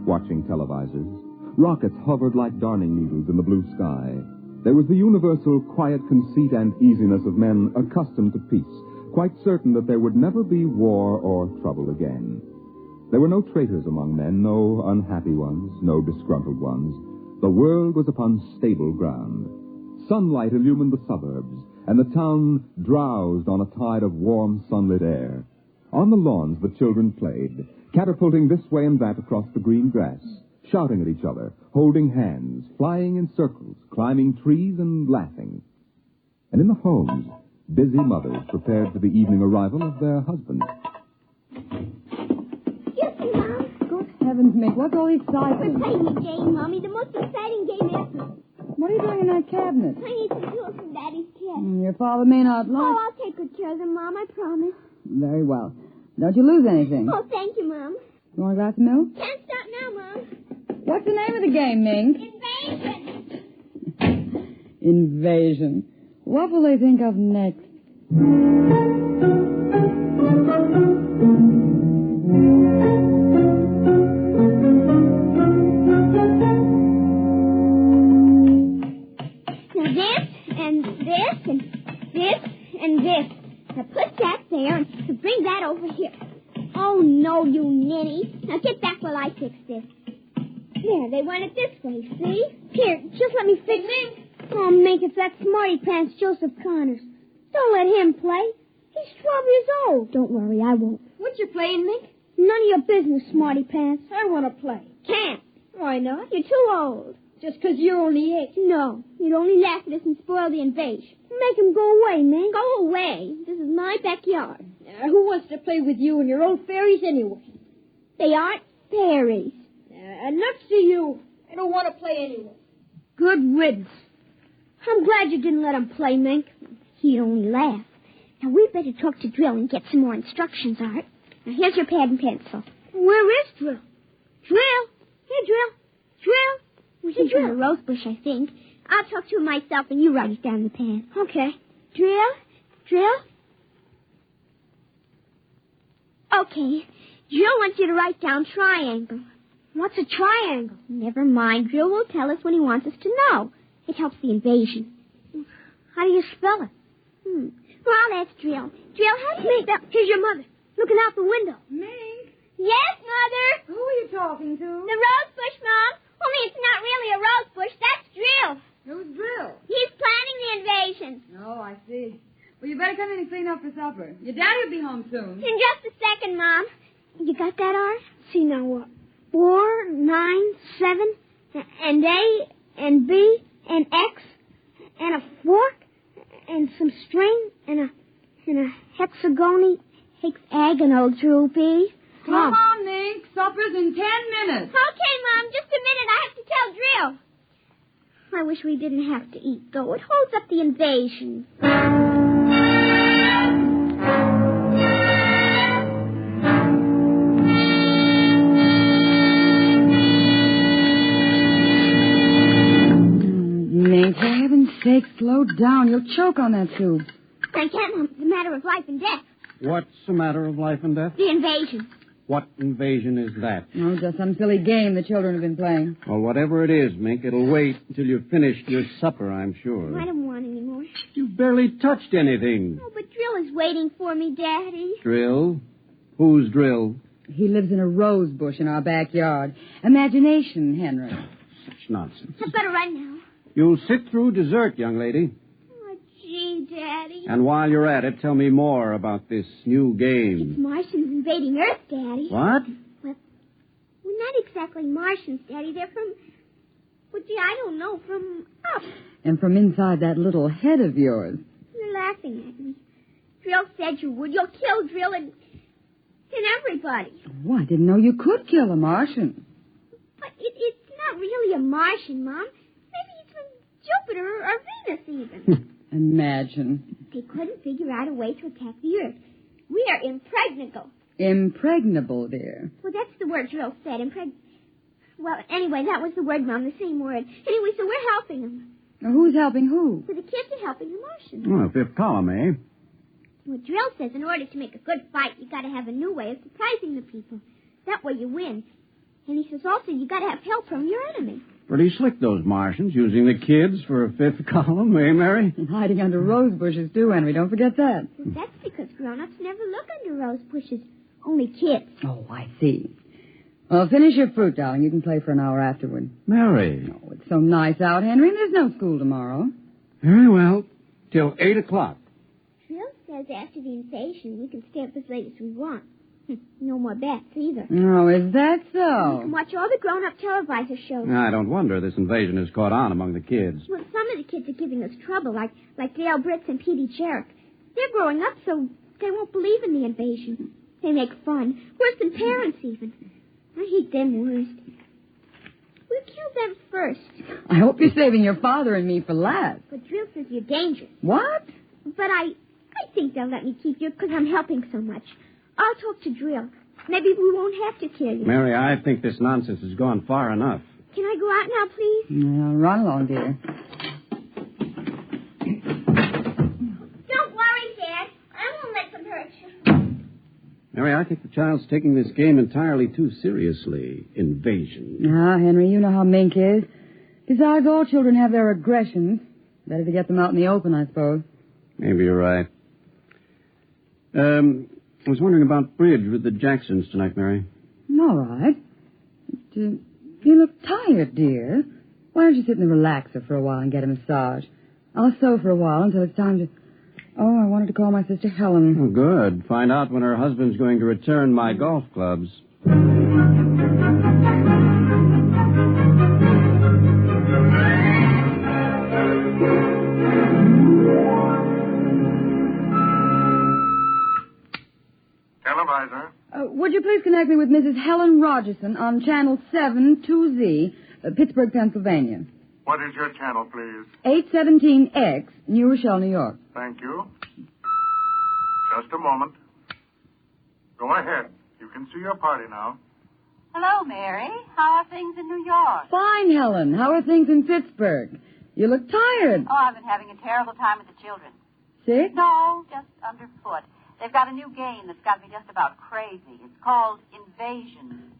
watching televisors. Rockets hovered like darning needles in the blue sky. There was the universal quiet conceit and easiness of men accustomed to peace, quite certain that there would never be war or trouble again. There were no traitors among men, no unhappy ones, no disgruntled ones. The world was upon stable ground. Sunlight illumined the suburbs, and the town drowsed on a tide of warm, sunlit air. On the lawns, the children played, catapulting this way and that across the green grass, shouting at each other, holding hands, flying in circles, climbing trees and laughing. And in the homes, busy mothers prepared for the evening arrival of their husbands. Heavens, Mick, what's all this excitement? We're playing a game, Mommy. The most exciting game ever. What are you doing in that cabinet? I need some tools from Daddy's kit. Your father may not like... Oh, I'll take good care of them, Mom. I promise. Very well. Don't you lose anything. Oh, thank you, Mom. You want a glass of milk? Can't stop now, Mom. What's the name of the game, Mink? Invasion. Invasion. What will they think of next? Now put that there and bring that over here. Oh, no, you ninny. Now get back while I fix this. There, they want it this way, see? Here, just let me fix it. Oh, Mink, it's that smarty pants Joseph Connors. Don't let him play. He's 12 years old. Don't worry, I won't. What you playing, Mink? None of your business, smarty pants. I want to play. Can't. Why not? You're too old. Just 'cause you're only 8. No, you'd only laugh at us and spoil the invasion. Make him go away, man. Go away. This is my backyard. Who wants to play with you and your old fairies anyway? They aren't fairies. Nuts to you. I don't want to play anyway. Good riddance. I'm glad you didn't let him play, Mink. He'd only laugh. Now, we better talk to Drill and get some more instructions, Art. Now, here's your pad and pencil. Where is Drill? Drill? Here, Drill. Drill? He's in the rose bush, I think. I'll talk to him myself, and you write it down in the pad. Okay. Drill? Drill? Okay. Drill wants you to write down triangle. What's a triangle? Never mind. Drill will tell us when he wants us to know. It helps the invasion. How do you spell it? Well, I'll ask Drill. Drill, how do you make that... Here's your mother, looking out the window. Mink? Yes, Mother? Who are you talking to? The rose bush, Mom. Only it's not really a rose bush. That's Drill. Who's Drill? He's planning the invasion. Oh, I see. Well, you better come in and clean up for supper. Your daddy will be home soon. In just a second, Mom. You got that, Art? See, now what? 4, 9, 7, and A, and B, and X, and a fork, and some string, and a hexagonal droopy. Come on, Mink. Supper's in 10 minutes. Okay, Mom. Just a minute. I have to tell Drill. I wish we didn't have to eat, though. It holds up the invasion. Nate, for heaven's sake, slow down. You'll choke on that soup. I can't, Mom. It's a matter of life and death. What's a matter of life and death? The invasion. What invasion is that? Oh, just some silly game the children have been playing. Well, whatever it is, Mink, it'll wait until you've finished your supper, I'm sure. I don't want any more. You've barely touched anything. Oh, but Drill is waiting for me, Daddy. Drill? Who's Drill? He lives in a rose bush in our backyard. Imagination, Henry. Such nonsense. I'd better run now. You'll sit through dessert, young lady. Oh, gee, Daddy. And while you're at it, tell me more about this new game. It's Martians invading Earth, Daddy. What? Well, not exactly Martians, Daddy. They're from... Well, gee, I don't know. From up. And from inside that little head of yours. You're laughing at me. Drill said you would. You'll kill Drill and everybody. Oh, I didn't know you could kill a Martian. But it's not really a Martian, Mom. Maybe it's from Jupiter or Venus, even. Imagine. They couldn't figure out a way to attack the Earth. We are impregnable. Impregnable, dear. Well, that's the word Drill said, Well, anyway, that was the word, Mom, the same word. Anyway, so we're helping them. Now, who's helping who? So the kids are helping the Martians. Well, fifth column, eh? Well, Drill says in order to make a good fight, you got to have a new way of surprising the people. That way you win. And he says also you got to have help from your enemy. Pretty slick, those Martians, using the kids for a fifth column, eh, Mary? And hiding under rose bushes, too, Henry. Don't forget that. Well, that's because grown-ups never look under rose bushes. Only kids. Oh, I see. Well, finish your fruit, darling. You can play for an hour afterward. Mary. Oh, it's so nice out, Henry. There's no school tomorrow. Very well. Till 8 o'clock. Drill says after the invasion, we can stay up as late as we want. No more bets, either. Oh, is that so? We can watch all the grown-up televisor shows. I don't wonder this invasion has caught on among the kids. Well, some of the kids are giving us trouble, like Dale Britz and Petey Jarrett. They're growing up so they won't believe in the invasion. They make fun. Worse than parents, even. I hate them worst. We'll kill them first. I hope you're saving your father and me for last. But Drill says you're dangerous. What? But I think they'll let me keep you because I'm helping so much. I'll talk to Drill. Maybe we won't have to kill you. Mary, I think this nonsense has gone far enough. Can I go out now, please? Yeah, run along, dear. Don't worry, Dad. I won't let them hurt you. Mary, I think the child's taking this game entirely too seriously. Invasion. Ah, Henry, you know how Mink is. Besides, all children have their aggressions. Better to get them out in the open, I suppose. Maybe you're right. I was wondering about bridge with the Jacksons tonight, Mary. All right. But, you look tired, dear. Why don't you sit in the relaxer for a while and get a massage? I'll sew for a while until it's time to... Oh, I wanted to call my sister Helen. Oh, good. Find out when her husband's going to return my golf clubs. Televisor. Would you please connect me with Mrs. Helen Rogerson on Channel 7-2Z, Pittsburgh, Pennsylvania. What is your channel, please? 817X, New Rochelle, New York. Thank you. Just a moment. Go ahead. You can see your party now. Hello, Mary. How are things in New York? Fine, Helen. How are things in Pittsburgh? You look tired. Oh, I've been having a terrible time with the children. Sick? No, just underfoot. They've got a new game that's got me just about crazy. It's called Invasion.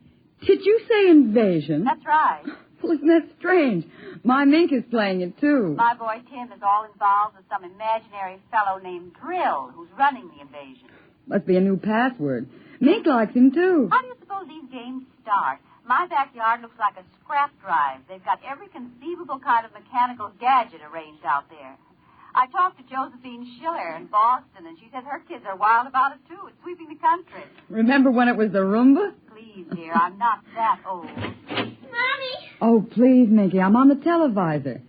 Did you say invasion? That's right. Well, isn't that strange? My Mink is playing it, too. My boy Tim is all involved with some imaginary fellow named Drill who's running the invasion. Must be a new password. Mink likes him, too. How do you suppose these games start? My backyard looks like a scrap drive. They've got every conceivable kind of mechanical gadget arranged out there. I talked to Josephine Schiller in Boston, and she says her kids are wild about it, too. It's sweeping the country. Remember when it was the Roomba? Please, dear, I'm not that old. Mommy! Oh, please, Minky, I'm on the televisor.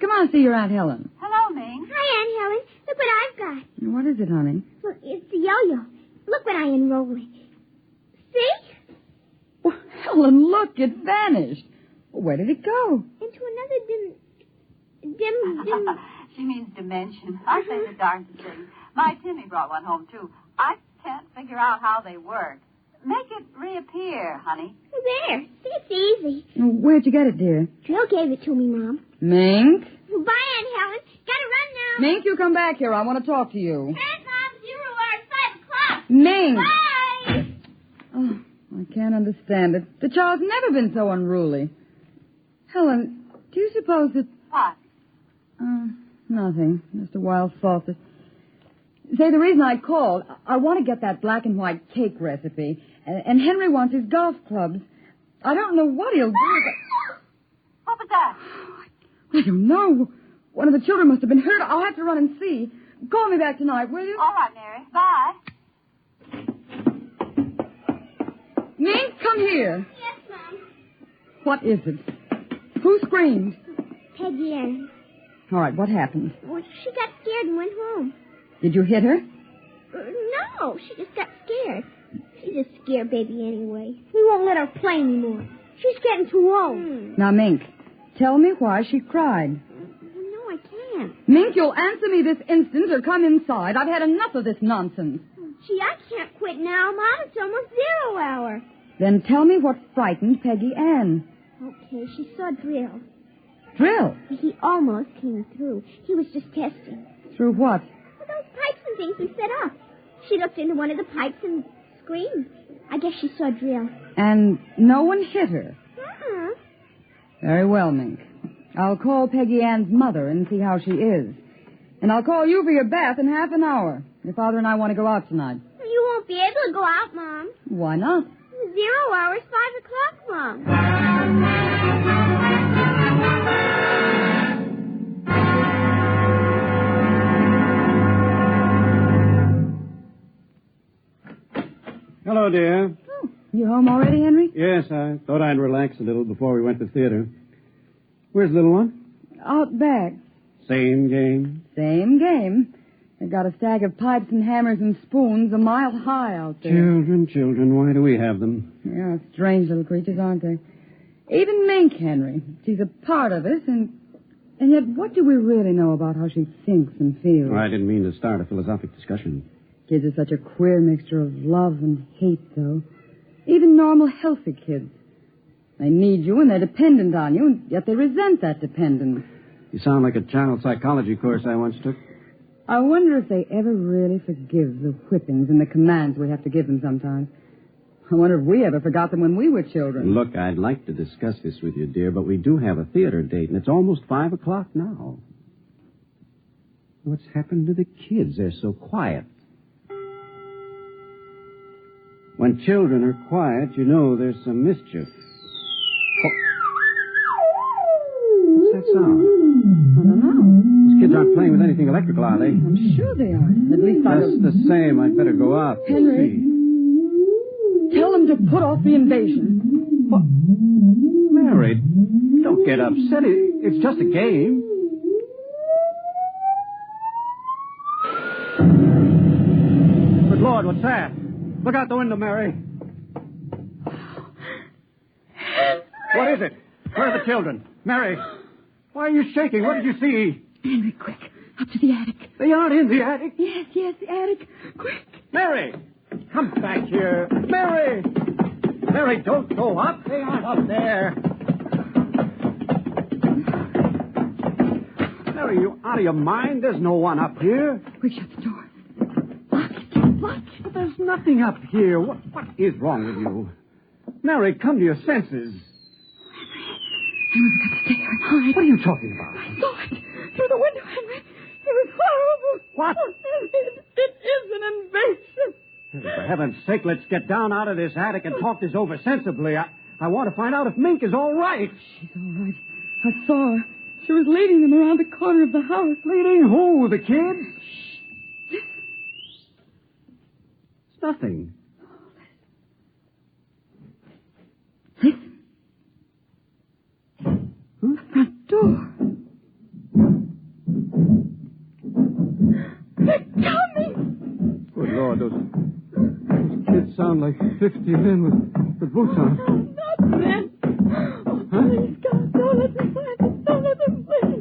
Come on, see your Aunt Helen. Hello, Ming. Hi, Aunt Helen. Look what I've got. What is it, honey? Look, it's the yo-yo. Look what I enrolled in. See? Well, Helen, look, it vanished. Where did it go? Into another She means dimension. I say the darndest thing. My Timmy brought one home, too. I can't figure out how they work. Make it reappear, honey. There. See, it's easy. Where'd you get it, dear? Jill gave it to me, Mom. Mink? Bye, Aunt Helen. Gotta run now. Mink, you come back here. I want to talk to you. Yes, Mom. 0 hours, 5 o'clock. Mink! Bye! Oh, I can't understand it. The child's never been so unruly. Helen, do you suppose that... What? Nothing. Just a wild thought that... Say, the reason I called, I want to get that black and white cake recipe, and Henry wants his golf clubs. I don't know what he'll do, but... What was that? I don't know. One of the children must have been hurt. I'll have to run and see. Call me back tonight, will you? All right, Mary. Bye. Mink, come here. Yes, Mom. What is it? Who screamed? Peggy Ann. All right, what happened? Well, she got scared and went home. Did you hit her? No, she just got scared. She's a scare baby anyway. We won't let her play anymore. She's getting too old. Now, Mink, tell me why she cried. No, I can't. Mink, you'll answer me this instant or come inside. I've had enough of this nonsense. Gee, I can't quit now, Mom. It's almost 0 hour. Then tell me what frightened Peggy Ann. Okay, she saw Drill. Drill? He almost came through. He was just testing. Through what? Well, those pipes and things he set up. She looked into one of the pipes and screamed. I guess she saw Drill. And no one hit her? Uh-huh. Very well, Mink. I'll call Peggy Ann's mother and see how she is. And I'll call you for your bath in half an hour. Your father and I want to go out tonight. You won't be able to go out, Mom. Why not? 0 hours, 5 o'clock, Mom. Hello, dear. Oh, you home already, Henry? Yes, I thought I'd relax a little before we went to theater. Where's the little one? Out back. Same game? Same game. They've got a stack of pipes and hammers and spoons a mile high out there. Children, why do we have them? Yeah, strange little creatures, aren't they? Even Mink, Henry. She's a part of us, and yet what do we really know about how she thinks and feels? Oh, I didn't mean to start a philosophic discussion. Kids are such a queer mixture of love and hate, though. Even normal, healthy kids. They need you and they're dependent on you, and yet they resent that dependence. You sound like a child psychology course I once took. I wonder if they ever really forgive the whippings and the commands we have to give them sometimes. I wonder if we ever forgot them when we were children. Look, I'd like to discuss this with you, dear, but we do have a theater date, and it's almost 5 o'clock now. What's happened to the kids? They're so quiet. When children are quiet, you know there's some mischief. What's that sound? I don't know. Those kids aren't playing with anything electrical, are they? I'm sure they are. At least I Just the same. I'd better go out. Henry, tell them to put off the invasion. What? Mary, don't get upset. It's just a game. Good Lord, what's that? Look out the window, Mary. What is it? Where are the children? Mary, why are you shaking? What did you see? Henry, quick. Up to the attic. They aren't in the attic. Yes, the attic. Quick. Mary, come back here. Mary! Mary, don't go up. They aren't up there. Mary, you out of your mind? There's no one up here. Quick, shut the door. What? But there's nothing up here. What is wrong with you? Mary, come to your senses. Henry's got to stay here and hide. What are you talking about? I saw it through the window, Henry. It was horrible. What? It is an invasion. For heaven's sake, let's get down out of this attic and talk this over sensibly. I want to find out if Mink is all right. She's all right. I saw her. She was leading them around the corner of the house. Leading who? The kids? It's nothing. Listen. The front door. They're coming. Good Lord, those kids sound like 50 men with boots on. Not men. Oh, please, God, don't let them find us. Don't let them find us.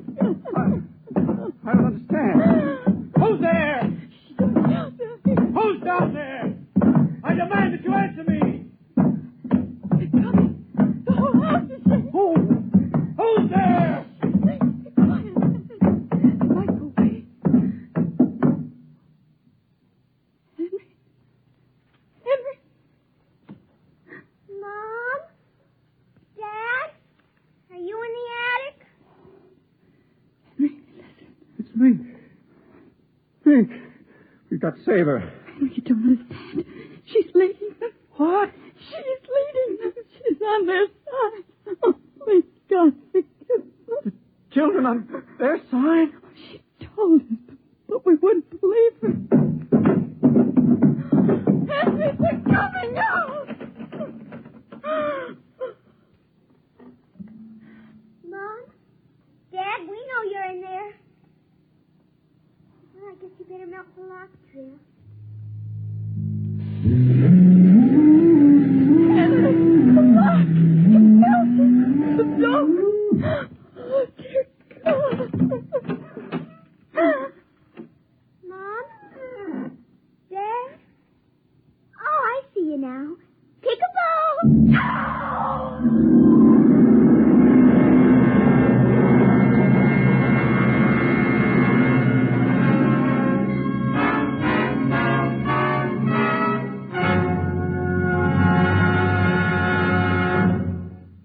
Think. We've got to save her. You don't understand. She's leading them. What? She's leading them. She's on their side. Oh, my God. The children on their side? She told us, but we wouldn't believe her. Henry, they're coming out. Mom? Dad, we know you're in there. Well, I guess you better milk the lock, Trill. Henry, the lock. It melted. The door. Oh, dear God. Mom? Dad? Oh, I see you now. Peek-a-boo!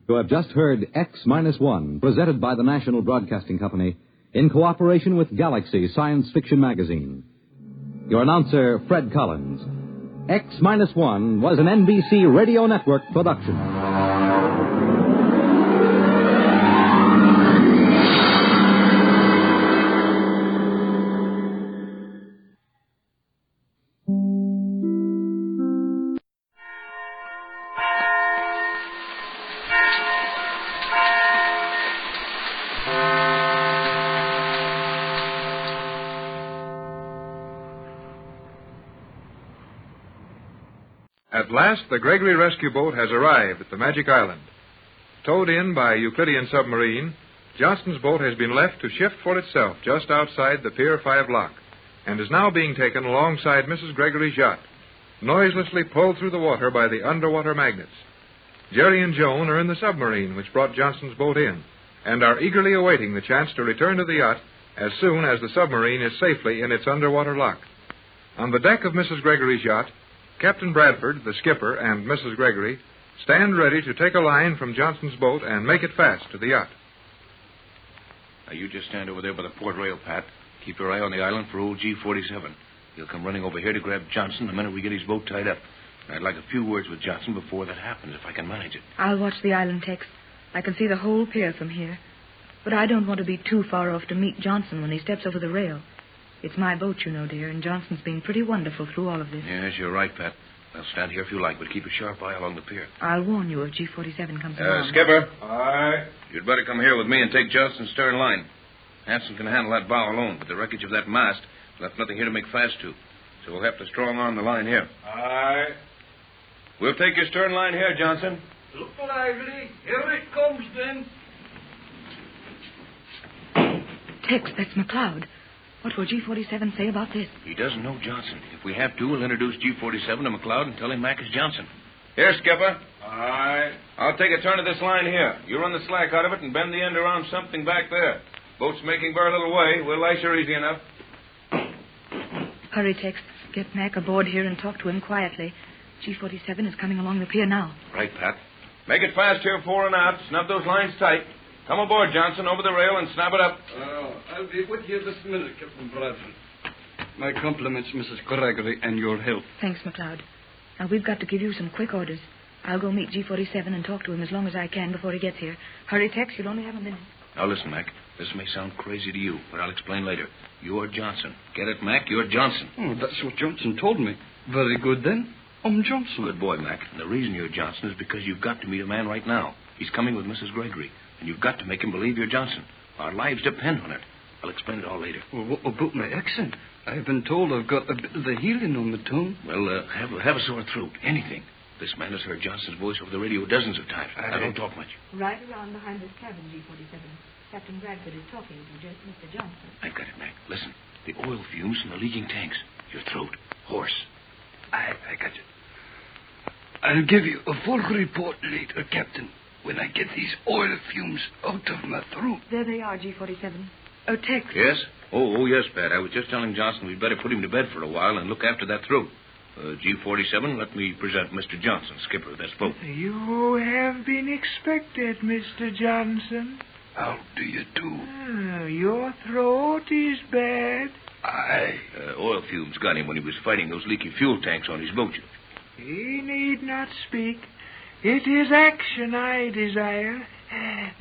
You have just heard X-1, presented by the National Broadcasting Company in cooperation with Galaxy Science Fiction Magazine. Your announcer, Fred Collins. X-1 was an NBC Radio Network production. At last, the Gregory rescue boat has arrived at the Magic Island. Towed in by a Euclidean submarine, Johnston's boat has been left to shift for itself just outside the Pier 5 lock and is now being taken alongside Mrs. Gregory's yacht, noiselessly pulled through the water by the underwater magnets. Jerry and Joan are in the submarine which brought Johnston's boat in and are eagerly awaiting the chance to return to the yacht as soon as the submarine is safely in its underwater lock. On the deck of Mrs. Gregory's yacht, Captain Bradford, the skipper, and Mrs. Gregory stand ready to take a line from Johnston's boat and make it fast to the yacht. Now, you just stand over there by the port rail, Pat. Keep your eye on the island for old G-47. He'll come running over here to grab Johnson the minute we get his boat tied up. I'd like a few words with Johnson before that happens, if I can manage it. I'll watch the island, Tex. I can see the whole pier from here. But I don't want to be too far off to meet Johnson when he steps over the rail. It's my boat, you know, dear, and Johnson's been pretty wonderful through all of this. Yes, you're right, Pat. I'll stand here if you like, but keep a sharp eye along the pier. I'll warn you if G-47 comes along. Skipper. Aye. You'd better come here with me and take Johnston's stern line. Hanson can handle that bow alone, but the wreckage of that mast left nothing here to make fast to. So we'll have to strong arm the line here. Aye. We'll take your stern line here, Johnson. Look lively. Here it comes, then. Tex, that's McLeod. What will G-47 say about this? He doesn't know Johnson. If we have to, we'll introduce G-47 to McLeod and tell him Mac is Johnson. Here, Skipper. Aye. I'll take a turn of this line here. You run the slack out of it and bend the end around something back there. Boat's making very little way. We'll lash her easy enough. Hurry, Tex. Get Mac aboard here and talk to him quietly. G-47 is coming along the pier now. Right, Pat. Make it fast here, fore and out. Snub those lines tight. Come aboard, Johnson, over the rail and snap it up. I'll be with you this minute, Captain Bradford. My compliments, Mrs. Gregory, and your help. Thanks, McLeod. Now, we've got to give you some quick orders. I'll go meet G-47 and talk to him as long as I can before he gets here. Hurry, Tex. You'll only have a minute. Now, listen, Mac. This may sound crazy to you, but I'll explain later. You're Johnson. Get it, Mac? You're Johnson. Oh, that's what Johnson told me. Very good, then. I'm Johnson. Good boy, Mac. And the reason you're Johnson is because you've got to meet a man right now. He's coming with Mrs. Gregory. And you've got to make him believe you're Johnson. Our lives depend on it. I'll explain it all later. Well, what about my accent? I've been told I've got a bit of the healing on the tongue. Well, have a sore throat. Anything. This man has heard Johnson's voice over the radio dozens of times. I don't talk much. Right around behind this cabin, G-47. Captain Bradford is talking to Mr. Johnson. I've got it, Mac. Listen. The oil fumes from the leaking tanks. Your throat. Hoarse. I got it. I'll give you a full report later, Captain, when I get these oil fumes out of my throat. There they are, G-47. Oh, Tex. Yes? Oh, yes, Pat. I was just telling Johnson we'd better put him to bed for a while and look after that throat. G-47, let me present Mr. Johnson, skipper of this boat. You have been expected, Mr. Johnson. How do you do? Your throat is bad. Aye. oil fumes got him when he was fighting those leaky fuel tanks on his boat. He need not speak. It is action I desire.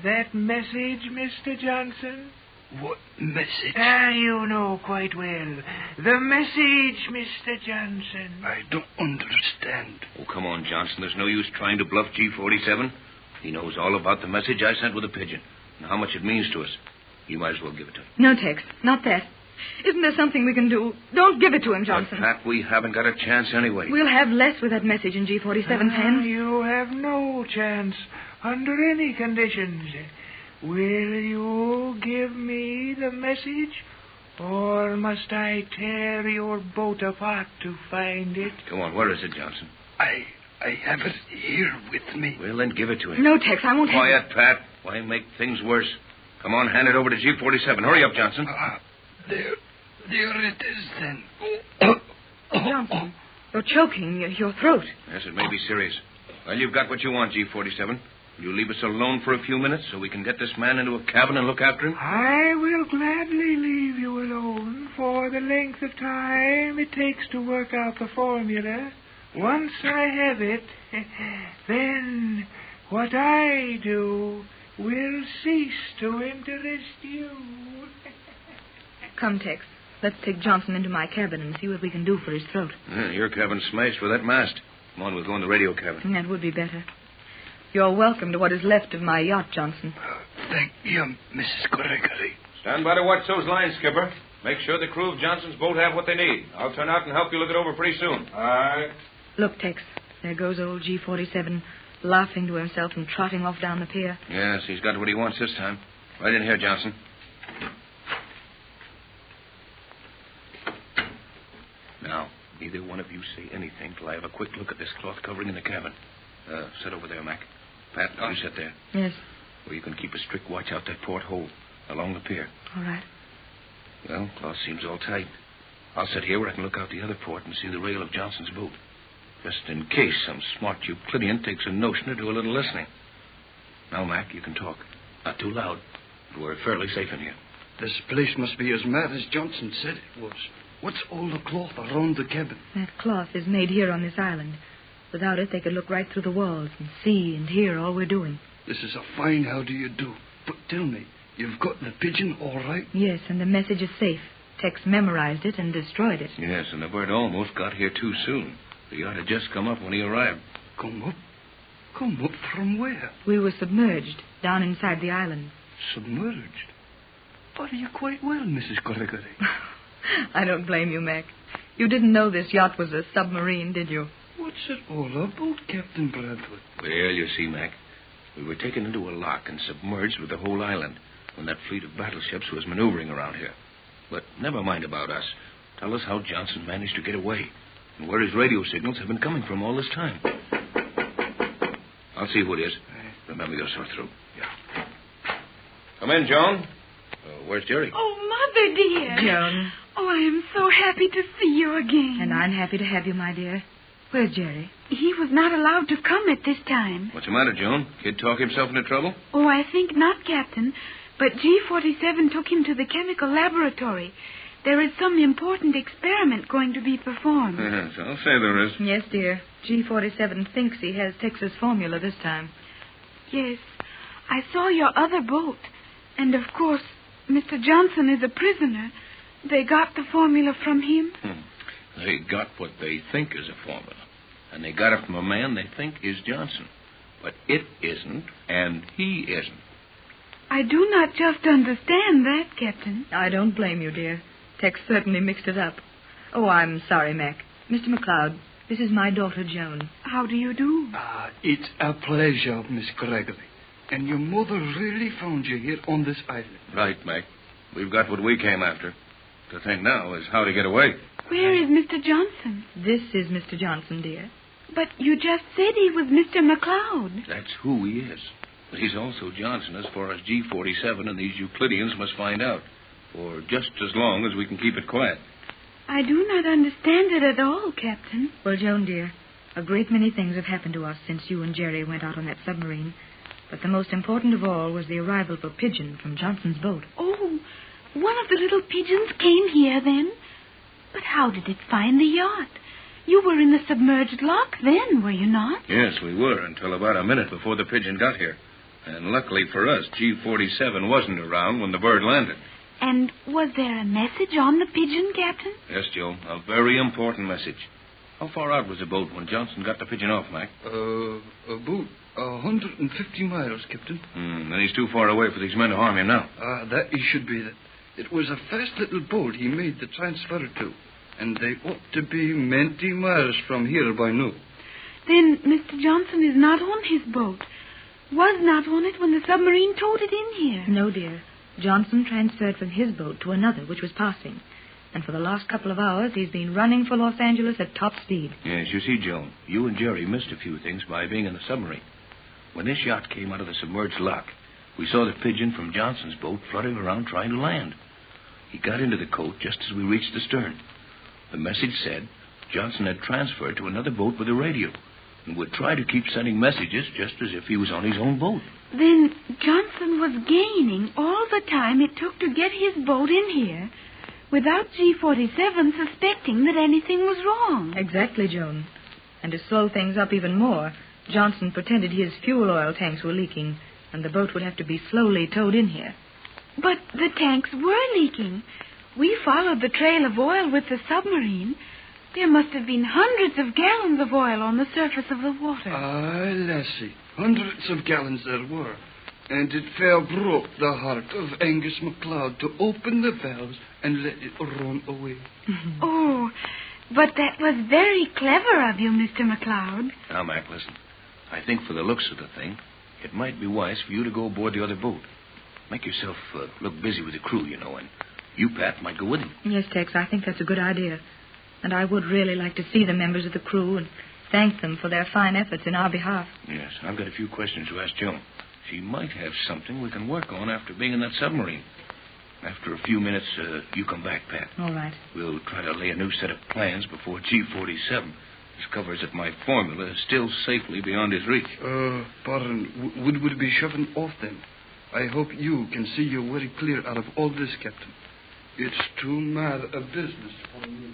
That message, Mr. Johnson? What message? You know quite well. The message, Mr. Johnson. I don't understand. Oh, come on, Johnson. There's no use trying to bluff G47. He knows all about the message I sent with a pigeon and how much it means to us. You might as well give it to him. No, Tex, not that. Isn't there something we can do? Don't give it to him, Johnson. But, Pat, we haven't got a chance anyway. We'll have less with that message in G47's hands. You have no chance under any conditions. Will you give me the message, or must I tear your boat apart to find it? Come on, where is it, Johnson? I have it here with me. Well, then give it to him. No, Tex, I won't Quiet, have it. Pat. Why make things worse? Come on, hand it over to G47. Hurry up, Johnson. There it is, then. Johnson, you're choking your throat. Yes, it may be serious. Well, you've got what you want, G47. Will you leave us alone for a few minutes so we can get this man into a cabin and look after him? I will gladly leave you alone for the length of time it takes to work out the formula. Once I have it, then what I do will cease to interest you. Come, Tex. Let's take Johnson into my cabin and see what we can do for his throat. Your cabin's smashed with that mast. Come on, we'll go in the radio cabin. That would be better. You're welcome to what is left of my yacht, Johnson. Thank you, Mrs. Gregory. Stand by to watch those lines, Skipper. Make sure the crew of Johnson's boat have what they need. I'll turn out and help you look it over pretty soon. All right. Look, Tex. There goes old G47, laughing to himself and trotting off down the pier. Yes, he's got what he wants this time. Right in here, Johnson. Now, neither one of you say anything till I have a quick look at this cloth covering in the cabin. Sit over there, Mac. Pat, you sit there. Yes. Where you can keep a strict watch out that port hole along the pier. All right. Well, cloth seems all tight. I'll sit here where I can look out the other port and see the rail of Johnson's boat. Just in case some smart Euclidean takes a notion to do a little listening. Now, Mac, you can talk. Not too loud. But we're fairly safe in here. This place must be as mad as Johnson said it was. What's all the cloth around the cabin? That cloth is made here on this island. Without it, they could look right through the walls and see and hear all we're doing. This is a fine how do you do. But tell me, you've got the pigeon all right? Yes, and the message is safe. Tex memorized it and destroyed it. Yes, and the bird almost got here too soon. The yacht had just come up when he arrived. Come up? Come up from where? We were submerged, down inside the island. Submerged? Are you quite well, Mrs. Gregory? I don't blame you, Mac. You didn't know this yacht was a submarine, did you? What's it all about, Captain Bradford? Well, you see, Mac, we were taken into a lock and submerged with the whole island when that fleet of battleships was maneuvering around here. But never mind about us. Tell us how Johnson managed to get away and where his radio signals have been coming from all this time. I'll see who it is. Remember your sore throat. Yeah. Come in, Joan. Where's Jerry? Oh, Mother, dear. Joan. Oh, I am so happy to see you again. And I'm happy to have you, my dear. Where's Jerry? He was not allowed to come at this time. What's the matter, Joan? Kid talk himself into trouble? Oh, I think not, Captain. But G47 took him to the chemical laboratory. There is some important experiment going to be performed. Yes, I'll say there is. Yes, dear. G47 thinks he has Texas formula this time. Yes. I saw your other boat. And, of course, Mr. Johnson is a prisoner. They got the formula from him? They got what they think is a formula. And they got it from a man they think is Johnson. But it isn't, and he isn't. I do not just understand that, Captain. I don't blame you, dear. Tex certainly mixed it up. Oh, I'm sorry, Mac. Mr. McLeod, this is my daughter, Joan. How do you do? It's a pleasure, Miss Gregory. And your mother really found you here on this island. Right, Mac. We've got what we came after. The thing now is how to get away. Where is Mr. Johnson? This is Mr. Johnson, dear. But you just said he was Mr. McLeod. That's who he is. But he's also Johnson as far as G47 and these Euclideans must find out. For just as long as we can keep it quiet. I do not understand it at all, Captain. Well, Joan, dear, a great many things have happened to us since you and Jerry went out on that submarine. But the most important of all was the arrival of a pigeon from Johnson's boat. Oh, one of the little pigeons came here then? But how did it find the yacht? You were in the submerged lock then, were you not? Yes, we were, until about a minute before the pigeon got here. And luckily for us, G-47 wasn't around when the bird landed. And was there a message on the pigeon, Captain? Yes, Joe, a very important message. How far out was the boat when Johnson got the pigeon off, Mac? About 150 miles, Captain. Then he's too far away for these men to harm him now. That he should be. It was a fast little boat he made the transfer to. And they ought to be many miles from here by now. Then Mr. Johnson is not on his boat. Was not on it when the submarine towed it in here. No, dear. Johnson transferred from his boat to another, which was passing. And for the last couple of hours, he's been running for Los Angeles at top speed. Yes, you see, Joan, you and Jerry missed a few things by being in the submarine. When this yacht came out of the submerged lock, we saw the pigeon from Johnson's boat fluttering around trying to land. He got into the coat just as we reached the stern. The message said Johnson had transferred to another boat with a radio and would try to keep sending messages just as if he was on his own boat. Then Johnson was gaining all the time it took to get his boat in here without G-47 suspecting that anything was wrong. Exactly, Joan. And to slow things up even more, Johnson pretended his fuel oil tanks were leaking and the boat would have to be slowly towed in here. But the tanks were leaking. We followed the trail of oil with the submarine. There must have been hundreds of gallons of oil on the surface of the water. Aye, lassie. Hundreds of gallons there were. And it fair broke the heart of Angus McLeod to open the valves and let it run away. Oh, but that was very clever of you, Mr. McLeod. Now, Mac, listen. I think for the looks of the thing, it might be wise for you to go aboard the other boat. Make yourself look busy with the crew, you know, and you, Pat, might go with him. Yes, Tex, I think that's a good idea. And I would really like to see the members of the crew and thank them for their fine efforts in our behalf. Yes, I've got a few questions to ask Joan. She might have something we can work on after being in that submarine. After a few minutes, you come back, Pat. All right. We'll try to lay a new set of plans before G-47 discovers that my formula is still safely beyond his reach. Pardon, would we be shoving off then? I hope you can see you very clear out of all this, Captain. It's too mad a business for me.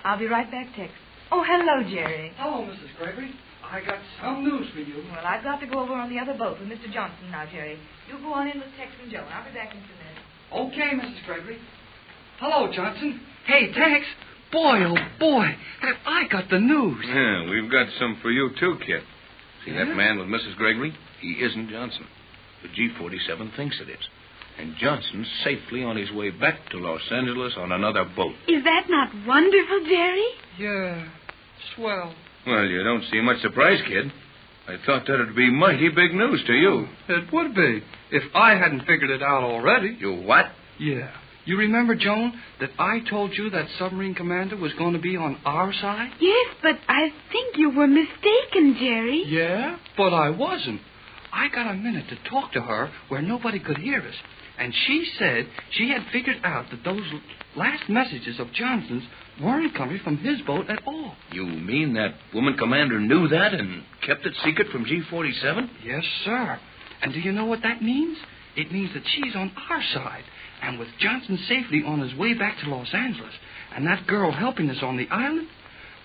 I'll be right back, Tex. Oh, hello, Jerry. Hello, Mrs. Gregory. I got some news for you. Well, I've got to go over on the other boat with Mr. Johnson now, Jerry. You go on in with Tex and Joan. I'll be back in 2 minutes. Okay, Mrs. Gregory. Hello, Johnson. Hey, Tex. Boy, oh, boy, have I got the news. Yeah, we've got some for you, too, kid. See that man with Mrs. Gregory? He isn't Johnson. The G-47 thinks it is. And Johnson's safely on his way back to Los Angeles on another boat. Is that not wonderful, Jerry? Yeah, swell. Well, you don't seem much surprised, kid. I thought that'd be mighty big news to you. It would be, if I hadn't figured it out already. You what? Yeah. You remember, Joan, that I told you that submarine commander was going to be on our side? Yes, but I think you were mistaken, Jerry. Yeah, but I wasn't. I got a minute to talk to her where nobody could hear us. And she said she had figured out that those last messages of Johnson's weren't coming from his boat at all. You mean that woman commander knew that and kept it secret from G-47? Yes, sir. And do you know what that means? It means that she's on our side. And with Johnson safely on his way back to Los Angeles, and that girl helping us on the island,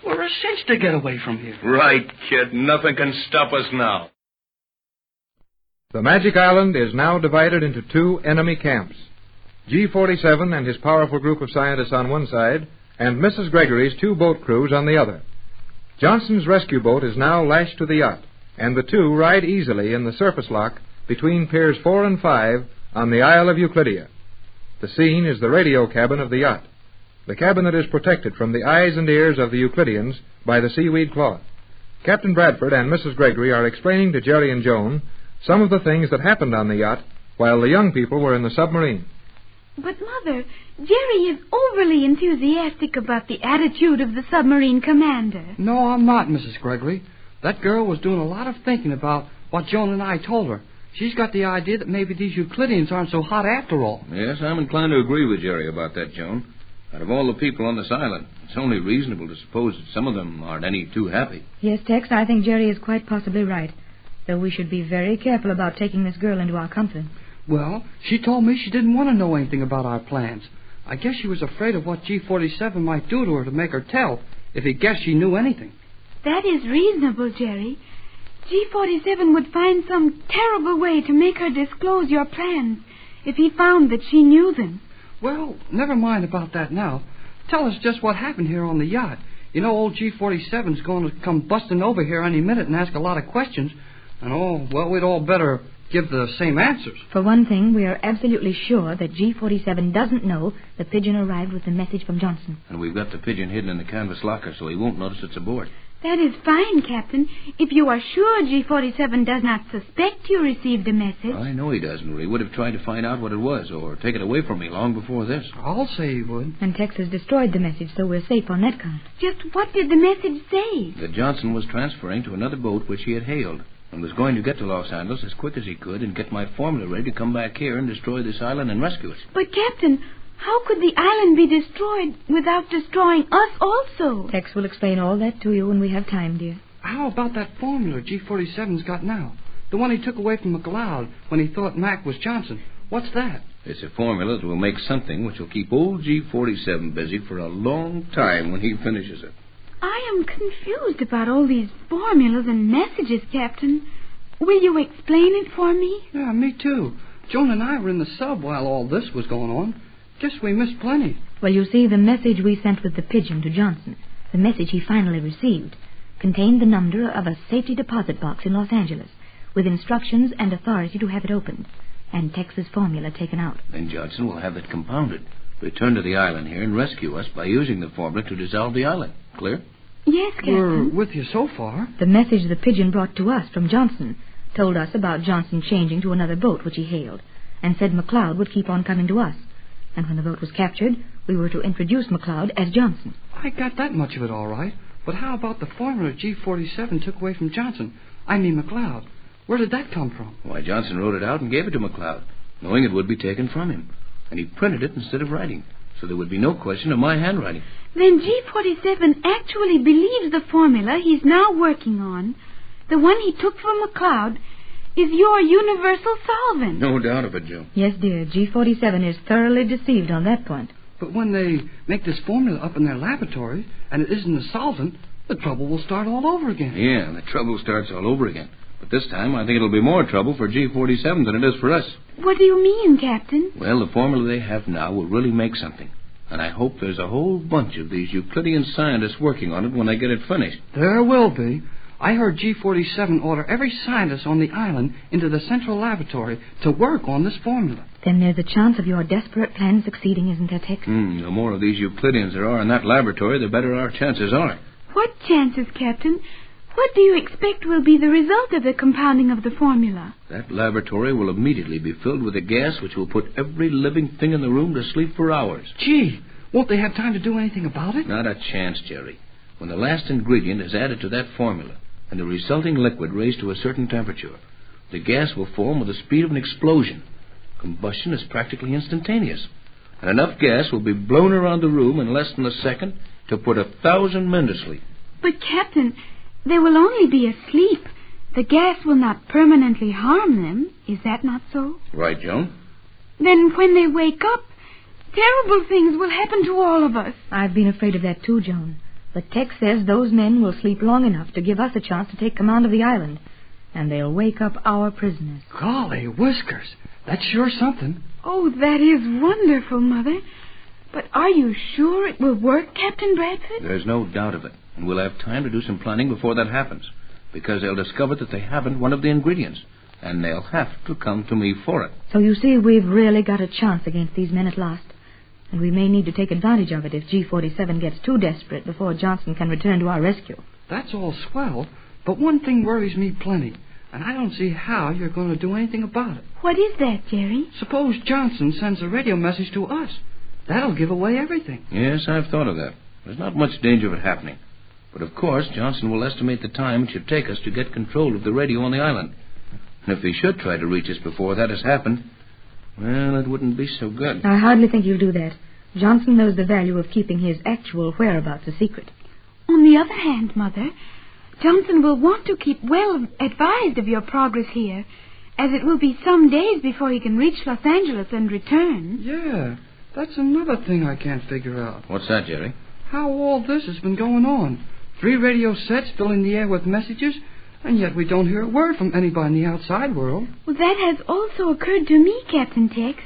we're a cinch to get away from here. Right, kid. Nothing can stop us now. The Magic Island is now divided into two enemy camps. G-47 and his powerful group of scientists on one side, and Mrs. Gregory's two boat crews on the other. Johnson's rescue boat is now lashed to the yacht, and the two ride easily in the surface lock between Piers 4 and 5 on the Isle of Euclidia. The scene is the radio cabin of the yacht, the cabin that is protected from the eyes and ears of the Euclideans by the seaweed cloth. Captain Bradford and Mrs. Gregory are explaining to Jerry and Joan some of the things that happened on the yacht while the young people were in the submarine. But, Mother, Jerry is overly enthusiastic about the attitude of the submarine commander. No, I'm not, Mrs. Gregory. That girl was doing a lot of thinking about what Joan and I told her. She's got the idea that maybe these Euclideans aren't so hot after all. Yes, I'm inclined to agree with Jerry about that, Joan. Out of all the people on this island, it's only reasonable to suppose that some of them aren't any too happy. Yes, Tex, I think Jerry is quite possibly right. Though we should be very careful about taking this girl into our confidence. Well, she told me she didn't want to know anything about our plans. I guess she was afraid of what G47 might do to her to make her tell, if he guessed she knew anything. That is reasonable, Jerry. G47 would find some terrible way to make her disclose your plans if he found that she knew them. Well, never mind about that now. Tell us just what happened here on the yacht. You know, old G47's going to come busting over here any minute and ask a lot of questions. And, we'd all better give the same answers. For one thing, we are absolutely sure that G47 doesn't know the pigeon arrived with the message from Johnson. And we've got the pigeon hidden in the canvas locker, so he won't notice it's aboard. That is fine, Captain. If you are sure G47 does not suspect you received a message. I know he doesn't, or he would have tried to find out what it was, or take it away from me long before this. I'll say he would. And Tex has destroyed the message, so we're safe on that count. Just what did the message say? That Johnson was transferring to another boat which he had hailed, and was going to get to Los Angeles as quick as he could and get my formula ready to come back here and destroy this island and rescue us. But, Captain, how could the island be destroyed without destroying us also? Tex will explain all that to you when we have time, dear. How about that formula G47's got now? The one he took away from McLeod when he thought Mac was Johnson. What's that? It's a formula that will make something which will keep old G47 busy for a long time when he finishes it. I am confused about all these formulas and messages, Captain. Will you explain it for me? Yeah, me too. Joan and I were in the sub while all this was going on. Guess we missed plenty. Well, you see, the message we sent with the pigeon to Johnson, the message he finally received, contained the number of a safety deposit box in Los Angeles, with instructions and authority to have it opened, and Tex's formula taken out. Then Johnson will have it compounded, return to the island here, and rescue us by using the formula to dissolve the island. Clear? Yes, Captain. We're with you so far. The message the pigeon brought to us from Johnson told us about Johnson changing to another boat which he hailed, and said McLeod would keep on coming to us. And when the boat was captured, we were to introduce McLeod as Johnson. I got that much of it all right. But how about the formula G47 took away from Johnson? I mean McLeod. Where did that come from? Why, Johnson wrote it out and gave it to McLeod, knowing it would be taken from him. And he printed it instead of writing, so there would be no question of my handwriting. Then G47 actually believes the formula he's now working on, the one he took from McLeod, is your universal solvent. No doubt of it, Joe. Yes, dear. G47 is thoroughly deceived on that point. But when they make this formula up in their laboratory, and it isn't a solvent, the trouble will start all over again. Yeah, the trouble starts all over again. But this time, I think it'll be more trouble for G47 than it is for us. What do you mean, Captain? Well, the formula they have now will really make something. And I hope there's a whole bunch of these Euclidean scientists working on it when I get it finished. There will be. I heard G47 order every scientist on the island into the central laboratory to work on this formula. Then there's a chance of your desperate plan succeeding, isn't there, Tex? The more of these Euclideans there are in that laboratory, the better our chances are. What chances, Captain? What do you expect will be the result of the compounding of the formula? That laboratory will immediately be filled with a gas which will put every living thing in the room to sleep for hours. Gee, won't they have time to do anything about it? Not a chance, Jerry. When the last ingredient is added to that formula, and the resulting liquid raised to a certain temperature, the gas will form with the speed of an explosion. Combustion is practically instantaneous, and enough gas will be blown around the room in less than a second to put 1,000 men to sleep. But, Captain, they will only be asleep. The gas will not permanently harm them. Is that not so? Right, Joan. Then when they wake up, terrible things will happen to all of us. I've been afraid of that too, Joan. But Tex says those men will sleep long enough to give us a chance to take command of the island. And they'll wake up our prisoners. Golly whiskers. That's sure something. Oh, that is wonderful, Mother. But are you sure it will work, Captain Bradford? There's no doubt of it. And we'll have time to do some planning before that happens. Because they'll discover that they haven't one of the ingredients. And they'll have to come to me for it. So you see, we've really got a chance against these men at last. And we may need to take advantage of it if G47 gets too desperate before Johnson can return to our rescue. That's all swell, but one thing worries me plenty, and I don't see how you're going to do anything about it. What is that, Jerry? Suppose Johnson sends a radio message to us. That'll give away everything. Yes, I've thought of that. There's not much danger of it happening. But of course, Johnson will estimate the time it should take us to get control of the radio on the island. And if he should try to reach us before that has happened, well, it wouldn't be so good. I hardly think he'll do that. Johnson knows the value of keeping his actual whereabouts a secret. On the other hand, Mother, Johnson will want to keep well advised of your progress here, as it will be some days before he can reach Los Angeles and return. Yeah, That's another thing I can't figure out. What's that, Jerry? How all this has been going on. 3 radio sets filling the air with messages, and yet we don't hear a word from anybody in the outside world. Well, that has also occurred to me, Captain Tex.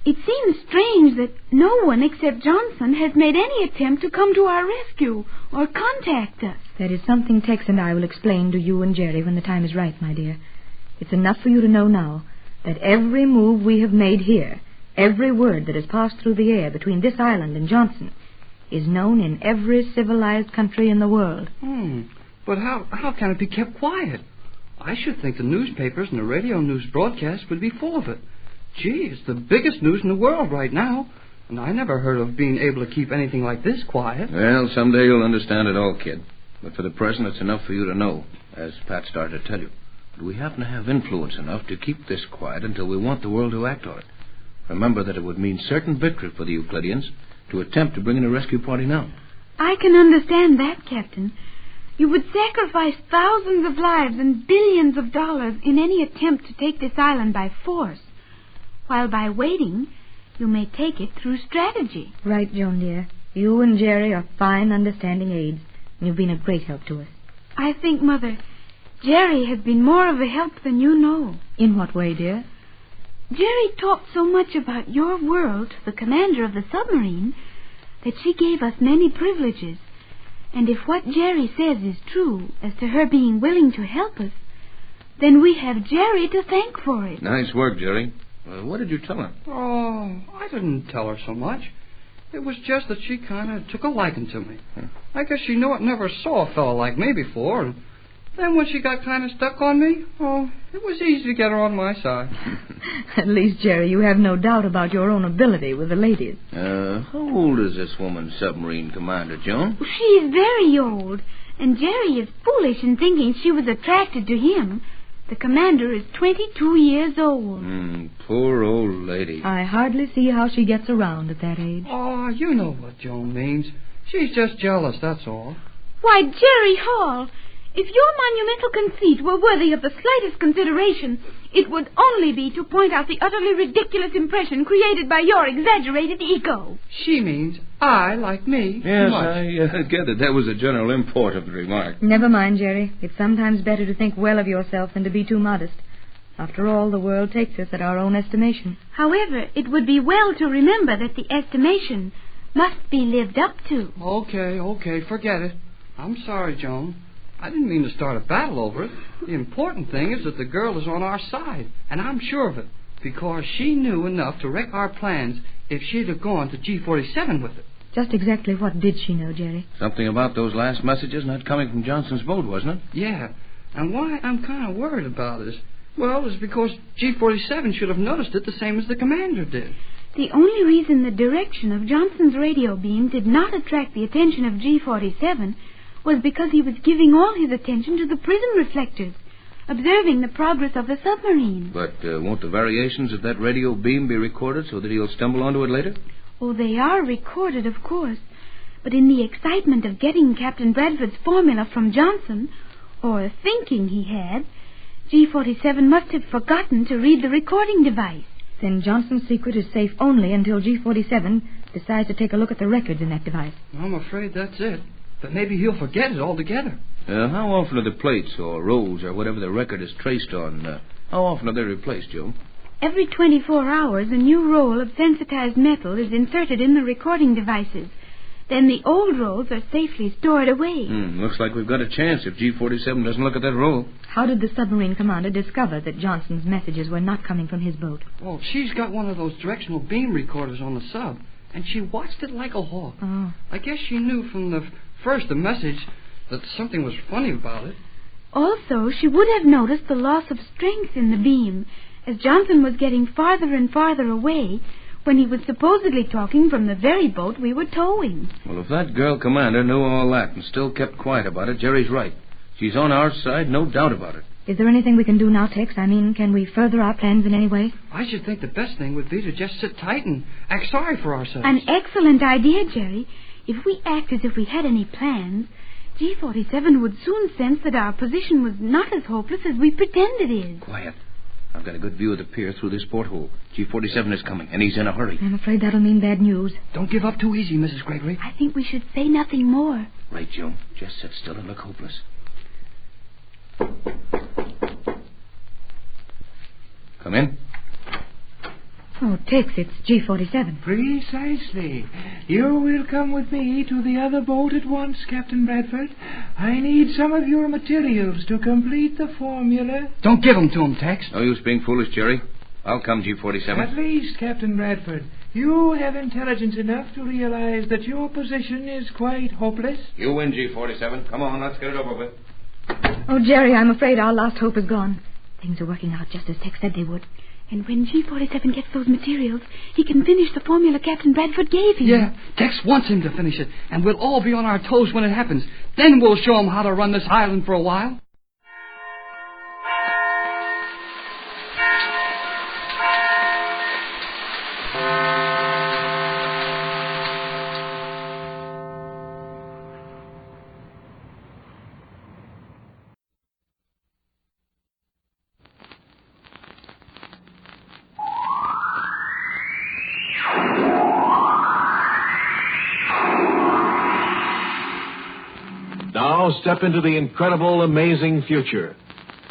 It seems strange that no one except Johnson has made any attempt to come to our rescue or contact us. That is something Tex and I will explain to you and Jerry when the time is right, my dear. It's enough for you to know now that every move we have made here, every word that has passed through the air between this island and Johnson, is known in every civilized country in the world. But how can it be kept quiet? I should think the newspapers and the radio news broadcasts would be full of it. Gee, it's the biggest news in the world right now, and I never heard of being able to keep anything like this quiet. Well, someday you'll understand it all, kid. But for the present, it's enough for you to know, as Pat started to tell you. But we happen to have influence enough to keep this quiet until we want the world to act on it. Remember that it would mean certain victory for the Euclideans to attempt to bring in a rescue party now. I can understand that, Captain. You would sacrifice thousands of lives and billions of dollars in any attempt to take this island by force, while by waiting, you may take it through strategy. Right, Joan, dear. You and Jerry are fine, understanding aides, and you've been a great help to us. I think, Mother, Jerry has been more of a help than you know. In what way, dear? Jerry talked so much about your world to the commander of the submarine that she gave us many privileges. And if what Jerry says is true as to her being willing to help us, then we have Jerry to thank for it. Nice work, Jerry. What did you tell her? Oh, I didn't tell her so much. It was just that she kind of took a liking to me. I guess she knew I never saw a fellow like me before, and then when she got kind of stuck on me, it was easy to get her on my side. At least, Jerry, you have no doubt about your own ability with the ladies. How old is this woman submarine commander, Joan? She is very old, and Jerry is foolish in thinking she was attracted to him. The commander is 22 years old. Poor old lady. I hardly see how she gets around at that age. Oh, you know what Joan means. She's just jealous, that's all. Why, Jerry Hall, if your monumental conceit were worthy of the slightest consideration, it would only be to point out the utterly ridiculous impression created by your exaggerated ego. She means I like me Yes, too much. I get it. That was the general import of the remark. Never mind, Jerry. It's sometimes better to think well of yourself than to be too modest. After all, the world takes us at our own estimation. However, it would be well to remember that the estimation must be lived up to. Okay, forget it. I'm sorry, Joan. I didn't mean to start a battle over it. The important thing is that the girl is on our side, and I'm sure of it, because she knew enough to wreck our plans if she'd have gone to G-47 with it. Just exactly what did she know, Jerry? Something about those last messages not coming from Johnson's boat, wasn't it? Yeah, and why I'm kind of worried about it is, well, it's because G-47 should have noticed it the same as the commander did. The only reason the direction of Johnson's radio beam did not attract the attention of G-47 was because he was giving all his attention to the prism reflectors, observing the progress of the submarine. But won't the variations of that radio beam be recorded so that he'll stumble onto it later? Oh, they are recorded, of course. But in the excitement of getting Captain Bradford's formula from Johnson, or thinking he had, G-47 must have forgotten to read the recording device. Then Johnson's secret is safe only until G-47 decides to take a look at the records in that device. I'm afraid that's it. But maybe he'll forget it altogether. How often are the plates or rolls or whatever the record is traced on, how often are they replaced, Joe? Every 24 hours, a new roll of sensitized metal is inserted in the recording devices. Then the old rolls are safely stored away. Looks like we've got a chance if G-47 doesn't look at that roll. How did the submarine commander discover that Johnson's messages were not coming from his boat? Well, she's got one of those directional beam recorders on the sub, and she watched it like a hawk. Oh. I guess she knew from the message that something was funny about it. Also, she would have noticed the loss of strength in the beam as Johnson was getting farther and farther away when he was supposedly talking from the very boat we were towing. Well, if that girl commander knew all that and still kept quiet about it, Jerry's right. She's on our side, no doubt about it. Is there anything we can do now, Tex? I mean, can we further our plans in any way? I should think the best thing would be to just sit tight and act sorry for ourselves. An excellent idea, Jerry. If we act as if we had any plans, G-47 would soon sense that our position was not as hopeless as we pretend it is. Quiet. I've got a good view of the pier through this porthole. G47 is coming, and he's in a hurry. I'm afraid that'll mean bad news. Don't give up too easy, Mrs. Gregory. I think we should say nothing more. Right, Joe. Just sit still and look hopeless. Come in. Oh, Tex, it's G47. Precisely. You will come with me to the other boat at once, Captain Bradford. I need some of your materials to complete the formula. Don't give them to him, Tex. No use being foolish, Jerry. I'll come, G47. At least, Captain Bradford, you have intelligence enough to realize that your position is quite hopeless. You win, G47. Come on, let's get it over with. Oh, Jerry, I'm afraid our last hope is gone. Things are working out just as Tex said they would. And when G47 gets those materials, he can finish the formula Captain Bradford gave him. Yeah, Tex wants him to finish it, and we'll all be on our toes when it happens. Then we'll show him how to run this island for a while. Now step into the incredible, amazing future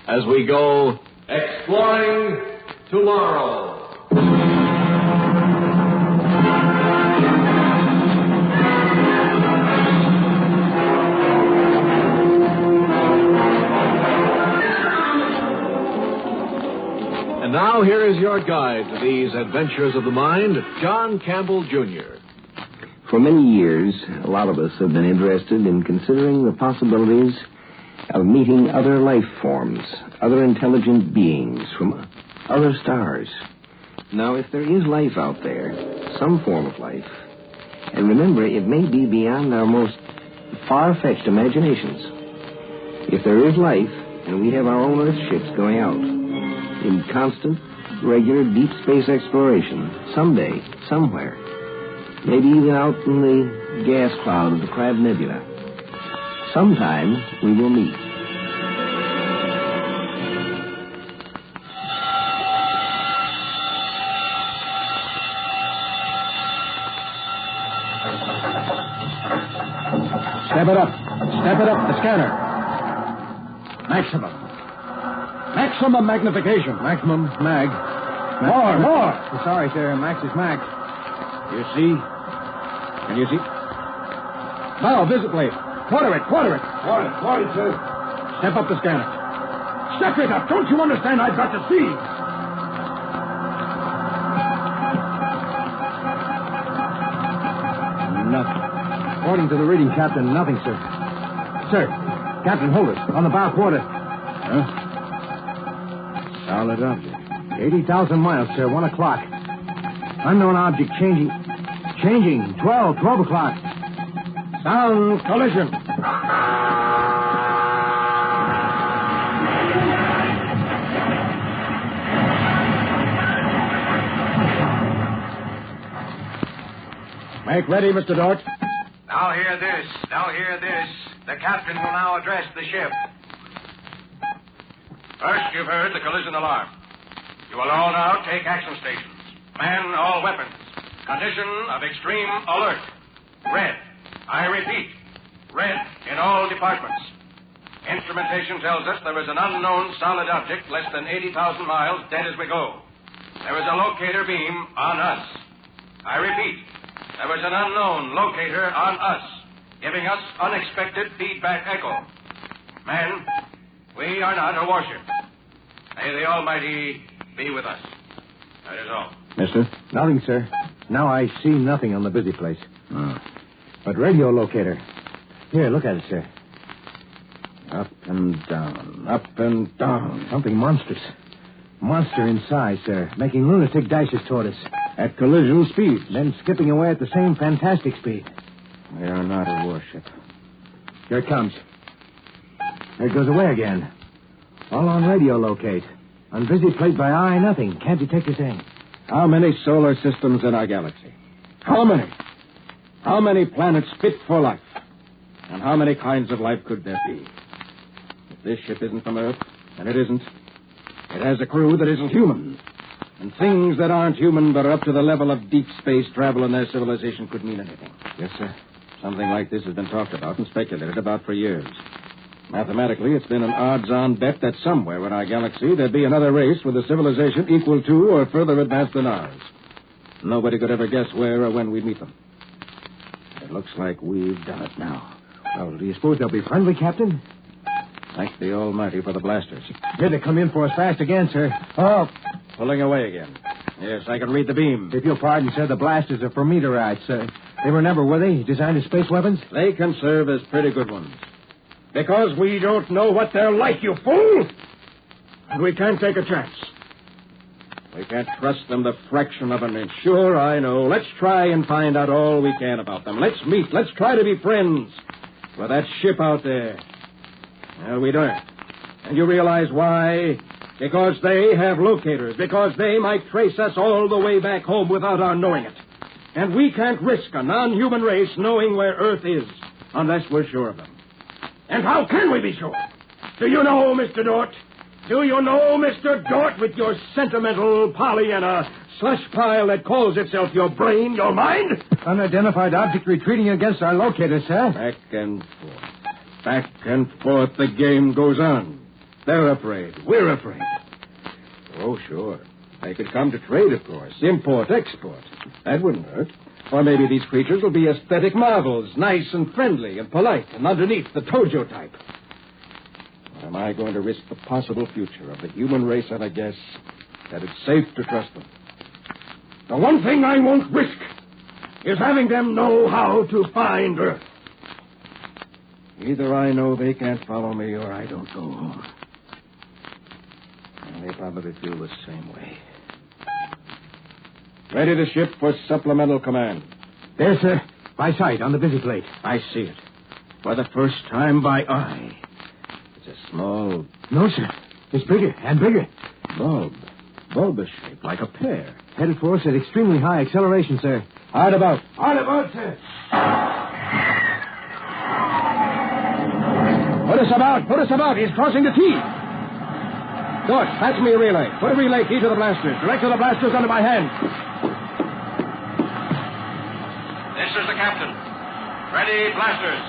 as we go exploring tomorrow. And now here is your guide to these adventures of the mind, John Campbell, Jr. For many years, a lot of us have been interested in considering the possibilities of meeting other life forms, other intelligent beings from other stars. Now, if there is life out there, some form of life, and remember, it may be beyond our most far-fetched imaginations. If there is life, and we have our own Earth ships going out in constant, regular deep space exploration, someday, somewhere, maybe even out in the gas cloud of the Crab Nebula. Sometime we will meet. Step it up. Step it up, the scanner. Maximum. Maximum magnification. Maximum mag. More. Sorry, sir. Max is max. You see? Can you see? Now, visit plate. Quarter it. Quarter, sir. Step up the scanner. Step it up. Don't you understand? I've got to see. Nothing. According to the reading, Captain, nothing, sir. Sir, Captain, hold it. On the bow quarter. Huh? Solid object. 80,000 miles, sir. 1 o'clock. Unknown object changing. 12 o'clock. Sound collision. Make ready, Mr. Dort. Now hear this. The captain will now address the ship. First, you've heard the collision alarm. You will all now take action stations. Man all weapons. Condition of extreme alert. Red. I repeat, red in all departments. Instrumentation tells us there is an unknown solid object less than 80,000 miles dead as we go. There is a locator beam on us. I repeat, there is an unknown locator on us, giving us unexpected feedback echo. Men, we are not a warship. May the Almighty be with us. That is all. Mister? Nothing, sir. Now I see nothing on the busy place. But radio locator. Here, look at it, sir. Up and down. Something monstrous. Monster in size, sir. Making lunatic dashes toward us. At collision speed. Then skipping away at the same fantastic speed. We are not a warship. Here it comes. There it goes away again. All on radio locate. On busy plate by eye, nothing. Can't detect a thing. How many solar systems in our galaxy? How many? How many planets fit for life? And how many kinds of life could there be? If this ship isn't from Earth, and it isn't, It has a crew that isn't human. And things that aren't human but are up to the level of deep space travel in their civilization could mean anything. Yes, sir. Something like this has been talked about and speculated about for years. Mathematically, it's been an odds-on bet that somewhere in our galaxy there'd be another race with a civilization equal to or further advanced than ours. Nobody could ever guess where or when we'd meet them. It looks like we've done it now. Well, do you suppose they'll be friendly, Captain? Thank the Almighty for the blasters. Here they come in for us fast again, sir. Oh, pulling away again. Yes, I can read the beam. If you'll pardon, sir, the blasters are for meteorites, sir. They were never, were they, designed as space weapons? They can serve as pretty good ones. Because we don't know what they're like, you fool! And we can't take a chance. We can't trust them the fraction of an inch. Sure, I know. Let's try and find out all we can about them. Let's meet. Let's try to be friends with that ship out there. Well, we don't. And you realize why? Because they have locators. Because they might trace us all the way back home without our knowing it. And we can't risk a non-human race knowing where Earth is unless we're sure of them. And how can we be sure? Do you know, Mr. Dort? Do you know, Mr. Dort, with your sentimental Pollyanna slush pile that calls itself your brain, your mind? Unidentified object retreating against our locators, sir. Back and forth. Back and forth, the game goes on. They're afraid. We're afraid. Oh, sure. They could come to trade, of course. Import, export. That wouldn't hurt. Or maybe these creatures will be aesthetic marvels, nice and friendly and polite, and underneath the Tojo type. Or am I going to risk the possible future of the human race on a guess that it's safe to trust them? The one thing I won't risk is having them know how to find Earth. Either I know they can't follow me or I don't go home. And they probably feel the same way. Ready to ship for supplemental command. There, sir. By sight, on the busy plate. I see it. For the first time by eye. It's a small... No, sir. It's bigger and bigger. Bulb. Bulbous shape, like a pear. Headed for us at extremely high acceleration, sir. Hard about. Hard about, sir. Put us about. Put us about. He's crossing the T. Dort, pass me a relay. Put a relay key to the blasters. Direct to the blasters under my hand. This is the captain. Ready, blasters.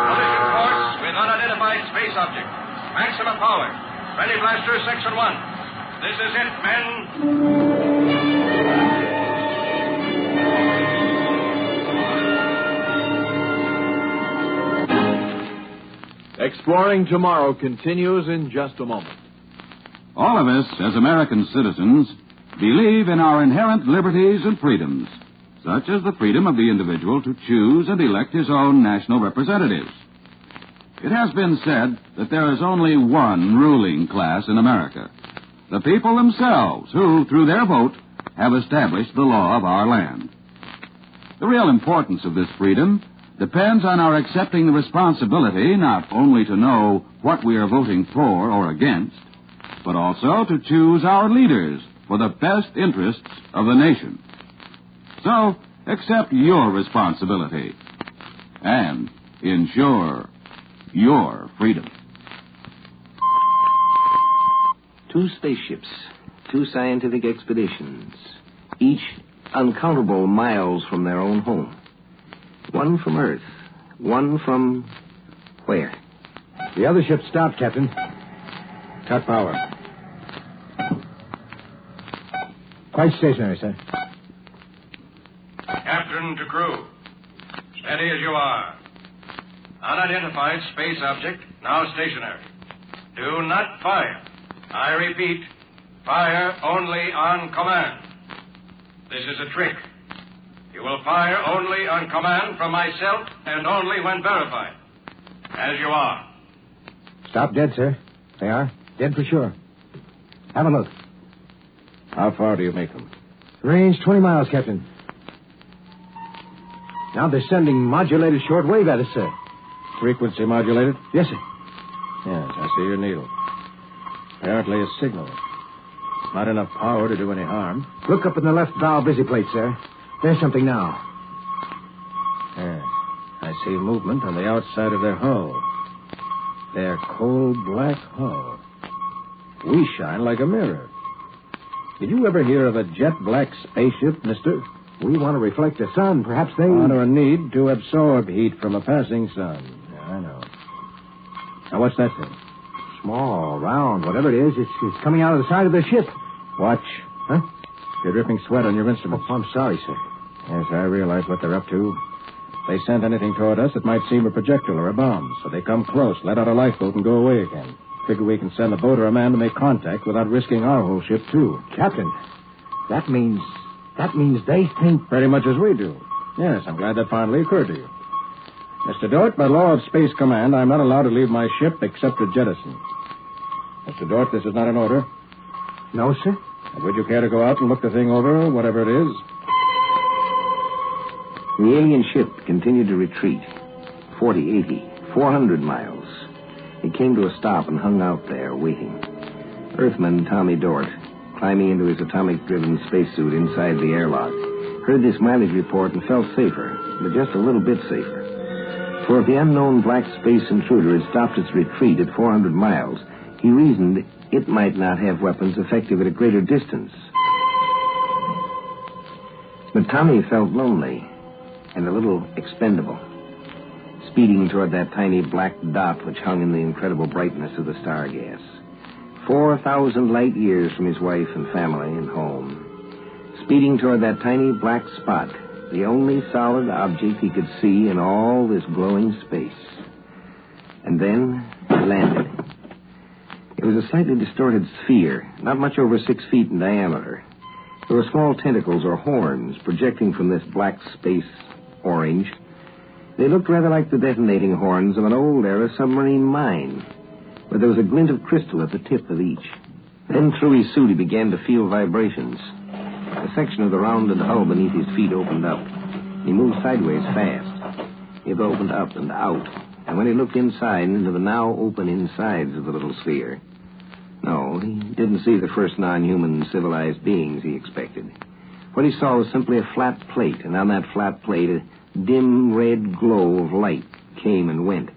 Collision course with unidentified space object. Maximum power. Ready, blasters, section 1. This is it, men. Exploring Tomorrow continues in just a moment. All of us, as American citizens, believe in our inherent liberties and freedoms, such as the freedom of the individual to choose and elect his own national representatives. It has been said that there is only one ruling class in America, the people themselves, who, through their vote, have established the law of our land. The real importance of this freedom depends on our accepting the responsibility not only to know what we are voting for or against, but also to choose our leaders for the best interests of the nation. So, accept your responsibility and ensure your freedom. 2 spaceships, 2 scientific expeditions, each uncountable miles from their own home. One from Earth, one from where? The other ship stopped, Captain. Cut power. Quite stationary, sir. Captain to crew. Steady as you are. Unidentified space object, now stationary. Do not fire. I repeat, fire only on command. This is a trick. You will fire only on command from myself and only when verified. As you are. Stop dead, sir. They are. Dead for sure. Have a look. How far do you make them? Range 20 miles, Captain. Now they're sending modulated shortwave at us, sir. Frequency modulated? Yes, sir. Yes, I see your needle. Apparently a signal. Not enough power to do any harm. Look up in the left bow busy plate, sir. There's something now. Yes, I see movement on the outside of their hull. their coal black hull. We shine like a mirror. Did you ever hear of a jet black spaceship, mister? We want to reflect the sun. Perhaps they... Honor a need to absorb heat from a passing sun. Yeah, I know. Now, what's that thing? Small, round, whatever it is, it's coming out of the side of the ship. Watch. Huh? You're dripping sweat on your instruments. Oh, I'm sorry, sir. Yes, I realize what they're up to. They sent anything toward us that might seem a projectile or a bomb. So they come close, let out a lifeboat, and go away again. Figure we can send a boat or a man to make contact without risking our whole ship, too. Captain, that means they think... Pretty much as we do. Yes, I'm glad that finally occurred to you. Mr. Dort, by law of Space Command, I'm not allowed to leave my ship except to jettison. Mr. Dort, this is not an order. No, sir. And would you care to go out and look the thing over, whatever it is? The alien ship continued to retreat. 40, 80, 400 miles. It came to a stop and hung out there, waiting. Earthman Tommy Dort, climbing into his atomic-driven spacesuit inside the airlock, heard this mileage report and felt safer, but just a little bit safer. For if the unknown black space intruder had stopped its retreat at 400 miles, he reasoned it might not have weapons effective at a greater distance. But Tommy felt lonely and a little expendable, speeding toward that tiny black dot which hung in the incredible brightness of the star gas. 4,000 light years from his wife and family and home. Speeding toward that tiny black spot, the only solid object he could see in all this glowing space. And then he landed. It was a slightly distorted sphere, not much over 6 feet in diameter. There were small tentacles or horns projecting from this black space orange. They looked rather like the detonating horns of an old-era submarine mine, but there was a glint of crystal at the tip of each. Then through his suit he began to feel vibrations. A section of the rounded hull beneath his feet opened up. He moved sideways fast. It opened up and out, and when he looked inside into the now open insides of the little sphere, no, he didn't see the first non-human civilized beings he expected. What he saw was simply a flat plate, and on that flat plate a dim red glow of light came and went.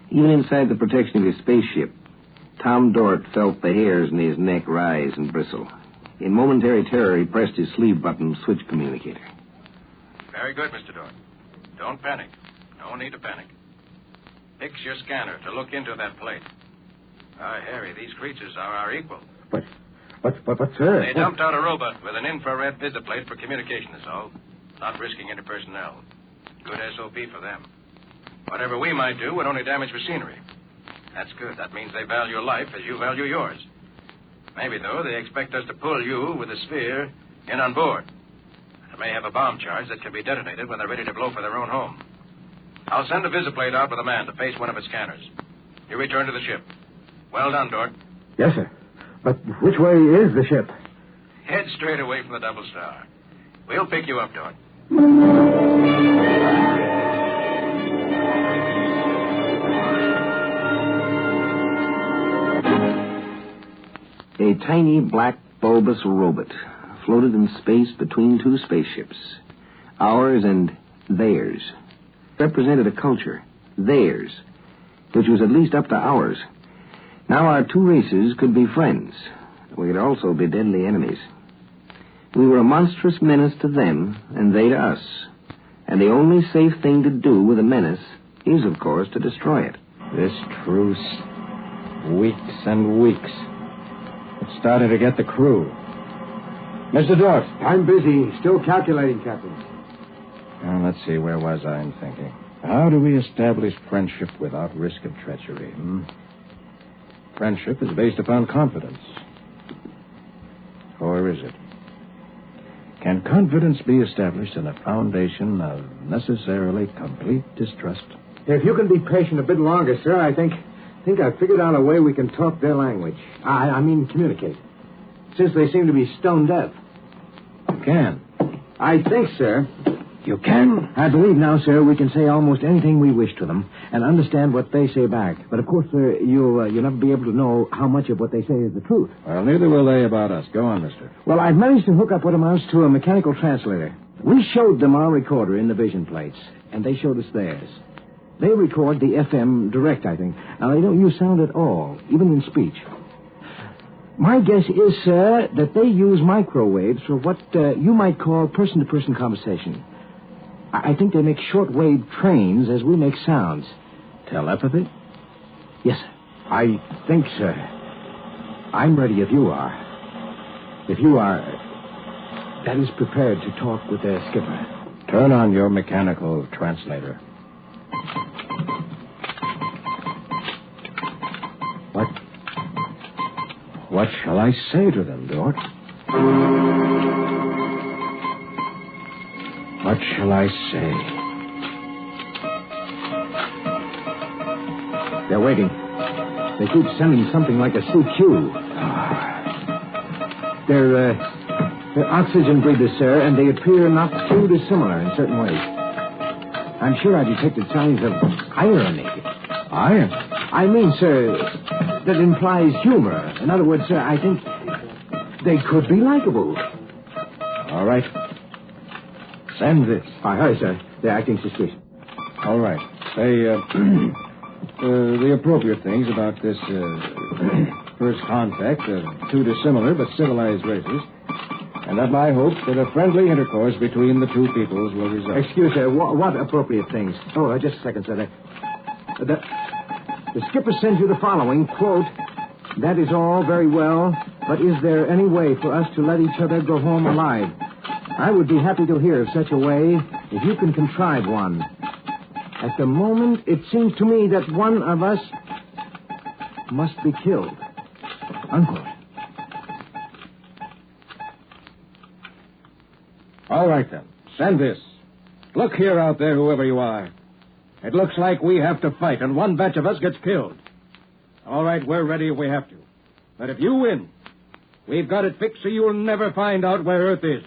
Even inside the protection of his spaceship, Tom Dort felt the hairs in his neck rise and bristle. In momentary terror, he pressed his sleeve button to switch communicator. Very good, Mr. Dort. Don't panic. No need to panic. Fix your scanner to look into that plate. Harry, these creatures are our equal. But, sir... They dumped out a robot with an infrared visiplate for communication, is all. Not risking any personnel. Good SOP for them. Whatever we might do would only damage machinery. That's good. That means they value life as you value yours. Maybe, though, they expect us to pull you with a sphere in on board. They may have a bomb charge that can be detonated when they're ready to blow for their own home. I'll send a visiplate out with a man to face one of its scanners. You return to the ship. Well done, Dort. Yes, sir. But which way is the ship? Head straight away from the Double Star. We'll pick you up, Dort. A tiny black bulbous robot floated in space between two spaceships. Ours and theirs. Represented a culture, theirs, which was at least up to ours. Now our two races could be friends. We could also be deadly enemies. We were a monstrous menace to them, and they to us. And the only safe thing to do with a menace is, of course, to destroy it. This truce, weeks and weeks. It's starting to get the crew. Mr. Dort. I'm busy. Still calculating, Captain. Now, let's see. Where was I in thinking? How do we establish friendship without risk of treachery? Friendship is based upon confidence. Or is it? Can confidence be established on a foundation of necessarily complete distrust? If you can be patient a bit longer, sir, I think I've figured out a way we can talk their language. I mean communicate. Since they seem to be stone deaf. You can? I think, sir. You can? I believe now, sir, we can say almost anything we wish to them and understand what they say back. But, of course, sir, you'll never be able to know how much of what they say is the truth. Well, neither will they about us. Go on, mister. Well, I've managed to hook up what amounts to a mechanical translator. We showed them our recorder in the vision plates, and they showed us theirs. They record the FM direct, I think. Now, they don't use sound at all, even in speech. My guess is, sir, that they use microwaves for what you might call person-to-person conversation. I think they make short-wave trains as we make sounds. Telepathy? Yes, sir. I think, sir. I'm ready if you are. If you are, that is, prepared to talk with their skipper. Turn on your mechanical translator. What shall I say to them, Dort? What shall I say? They're waiting. They keep sending something like a CQ. They're oxygen breathers, sir, and they appear not too dissimilar in certain ways. I'm sure I detected signs of irony. Irony? I mean, sir, that implies humor. In other words, sir, I think they could be likable. All right. Send this. Hi, sir. They're acting suspicious. All right. Say, the appropriate things about this first contact of two dissimilar but civilized races, and of my hope that a friendly intercourse between the two peoples will result. Excuse me, what appropriate things? Oh, just a second, sir. The skipper sends you the following, quote, "That is all very well, but is there any way for us to let each other go home alive? I would be happy to hear of such a way if you can contrive one. At the moment, it seems to me that one of us must be killed." Unquote. All right, then. Send this. Look here out there, whoever you are. It looks like we have to fight, and one batch of us gets killed. All right, we're ready if we have to. But if you win, we've got it fixed so you'll never find out where Earth is.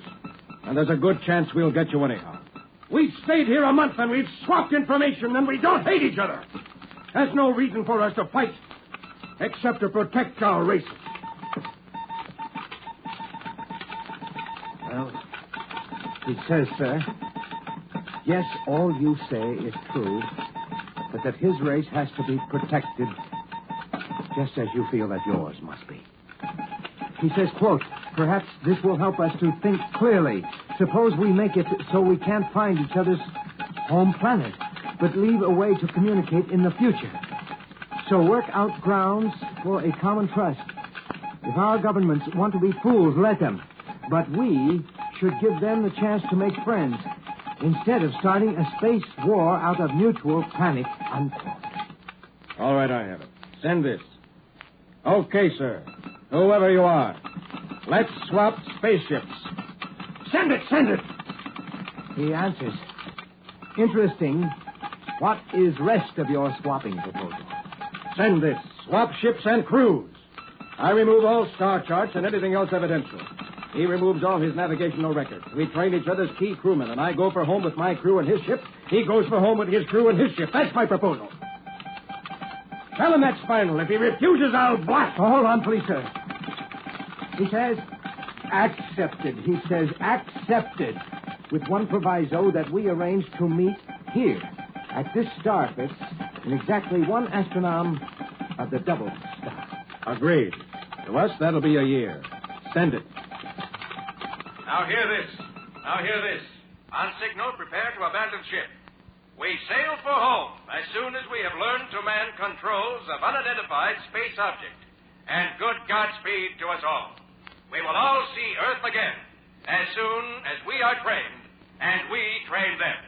And there's a good chance we'll get you anyhow. We've stayed here a month, and we've swapped information, and we don't hate each other. There's no reason for us to fight, except to protect our races. Well, it says, sir, yes, all you say is true, but that his race has to be protected just as you feel that yours must be. He says, quote, "Perhaps this will help us to think clearly. Suppose we make it so we can't find each other's home planet, but leave a way to communicate in the future. So work out grounds for a common trust. If our governments want to be fools, let them. But we should give them the chance to make friends, instead of starting a space war out of mutual panic," unquote. All right, I have it. Send this. Okay, sir. Whoever you are, let's swap spaceships. Send it, send it. He answers, "Interesting. What is rest of your swapping proposal?" Send this. Swap ships and crews. I remove all star charts and anything else evidential. He removes all his navigational records. We train each other's key crewmen, and I go for home with my crew and his ship. He goes for home with his crew and his ship. That's my proposal. Tell him that's final. If he refuses, I'll blast. Oh, hold on, please, sir. He says, accepted. He says, accepted. With one proviso that we arrange to meet here, at this starfish, in exactly one astronome of the double star. Agreed. To us, that'll be a year. Send it. Now hear this. On signal, prepare to abandon ship. We sail for home as soon as we have learned to man controls of unidentified space object. And good Godspeed to us all. We will all see Earth again as soon as we are trained and we train them.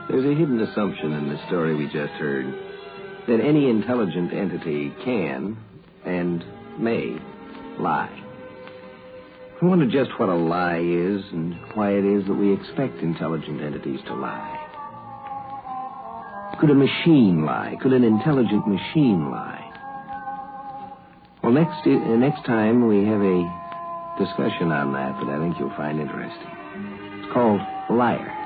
There's a hidden assumption in the story we just heard that any intelligent entity can and may lie. I wonder just what a lie is and why it is that we expect intelligent entities to lie. Could a machine lie? Could an intelligent machine lie? Well, Well, next time we have a discussion on that I think you'll find interesting. It's called Liar.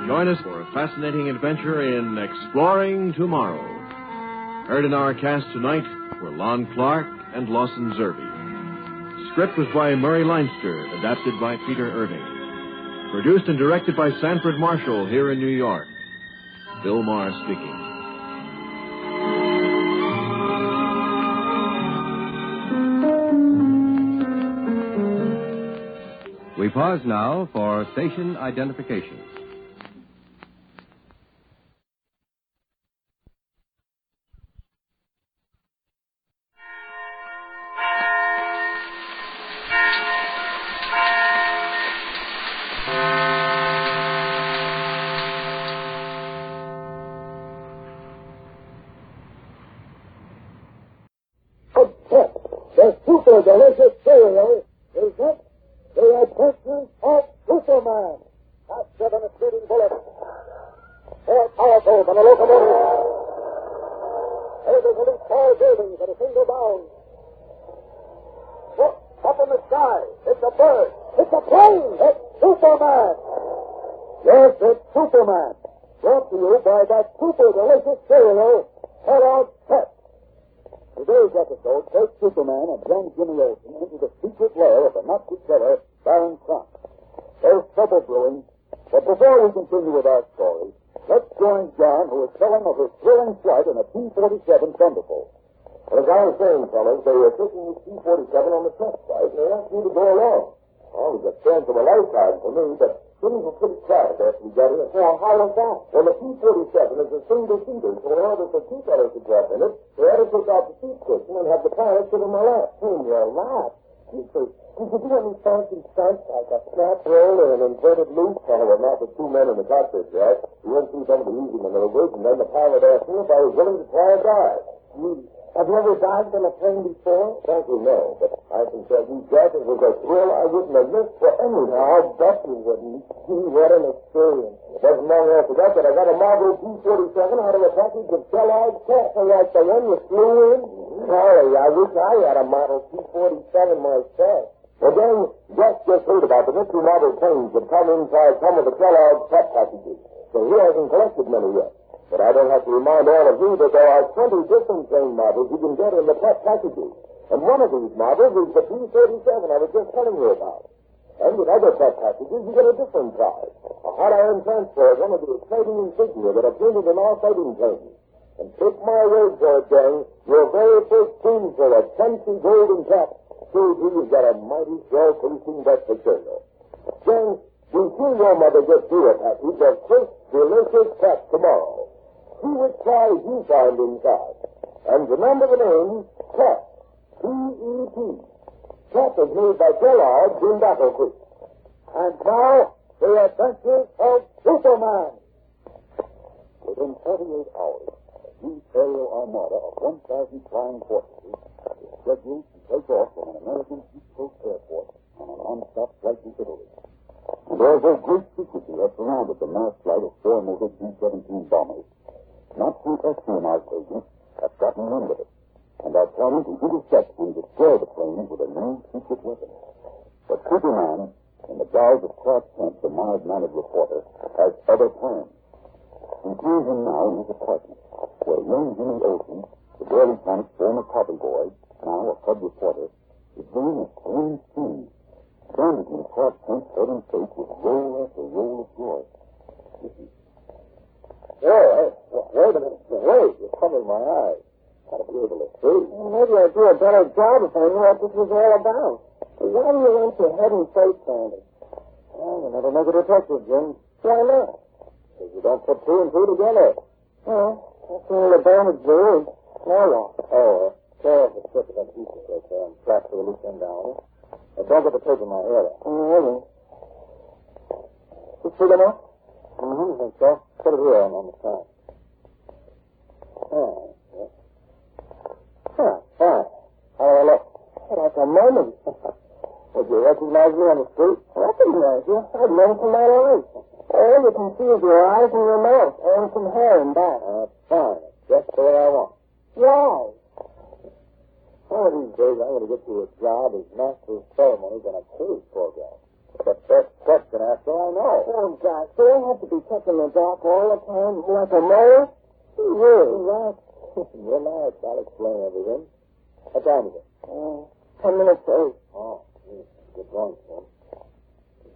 Join us for a fascinating adventure in Exploring Tomorrow. Heard in our cast tonight were Lon Clark and Lawson Zerbe. Script was by Murray Leinster, adapted by Peter Irving. Produced and directed by Sanford Marshall here in New York. Bill Maher speaking. We pause now for station identification. The super delicious cereal is next. The Adventures of Superman. Top 7 speeding bullets. More powerful than a locomotive. Able to leap tall buildings at a single bound. Look, up in the sky. It's a bird. It's a plane. It's Superman. Yes, it's Superman. Brought to you by that super delicious cereal, Kellogg's Pep. Today's episode takes Superman and young Jimmy Olsen into the secret lair of the Nazi killer, Baron Trump. There's trouble brewing, but before we continue with our story, let's join John, who is telling of his thrilling flight in a P-47 Thunderbolt. As I was saying, fellas, they were taking this P-47 on the test flight, and they asked me to go along. Well, it was a chance of a lifetime for me, but things were pretty quiet after we got here. Well, how was that? Well, the P-47 is a single-seater, so in order for two fellows to drop in it, they had to take out the seat cushion and have the pilot sit in my lap. In your lap? Did you do any fancy stunts like a snap roll or an inverted loop? Well, not with two men in the cockpit, Jack. We went through some of the easy maneuvers, and then the pilot asked me if I was willing to try a dive. Have you ever dived in a plane before? Frankly, no. But I can tell you, Jack, it was a thrill I wouldn't have missed for anything. I'll bet you wouldn't. Gee, what an experience. It wasn't long after that I got a Marvel P-47 out of a package of Kellogg's Pep, like the one you flew in. Golly, I wish I had a Model P-47 myself. Well, gang, Jack just heard about the mystery model planes that come inside some of the Kellogg's Pep packages. So he hasn't collected many yet. But I don't have to remind all of you that there are 20 different plane models you can get in the Pep packages. And one of these models is the P-37 I was just telling you about. And with other Pep packages, you get a different prize. A hot iron transfer of one of the exciting insignia that are printed in our fighting planes. And take my word for it, gang, your very first spoonful of fancy golden Pep shows you you've got a mighty swell-tasting breakfast cereal. Gang, you'll see your mother get through a package of crisp, delicious Pep tomorrow. See which prize you find inside. And remember the name, Pep. P-E-P. Pep is made by Kellogg's in Battle Creek. And now, the Adventures of Superman. Within 48 hours, a new aerial armada of 1,000 flying fortresses is scheduled to take off from an American East Coast airport on an on-stop flight to Italy. And although great secrecy has surrounded the mass flight of four motor B-17 bombers, Nazi espionage agents have gotten wind of it and are planning to intercept and destroy the plane with a new secret weapon. But Superman, in the guise of Clark Kent, the mild-mannered reporter, has other plans. We find him now in his apartment, where young Jimmy Olsen, the girl mechanic's former copy boy, now a cub reporter, is doing a strange thing. Bandaging Clark Kent's head and face with roll after roll of joy. Listen. Wait a minute. Wait, you're covering my eyes. Gotta be able to see. Maybe I'd do a better job if I knew what this was all about. Why do you want your head and face bandaged? Well, you never make a detective, Jim. Why not? Because you don't put two and two together. Well, that's all the bandage there is. Now what? Oh, tear off the strip of that piece of tape there and slap to the loose end down. Don't get the tape in my hair. Is this big enough? I think so. Put it here on the side. Oh, yeah. Huh, fine. How do I moment. Would you recognize me on the street? Recognize you? I'd never seen my life. All you can see is your eyes and your mouth, and some hair in back. Fine. Just the way I want. Why? One of these days, I'm going to get you a job as master of ceremonies on a cruise program. The best question after I know. Oh, gosh, do I have to be kept in the dark all the time like a mole? Relax. Relax. I'll explain everything. What time is it? 10 minutes to 8. Oh, good going, son.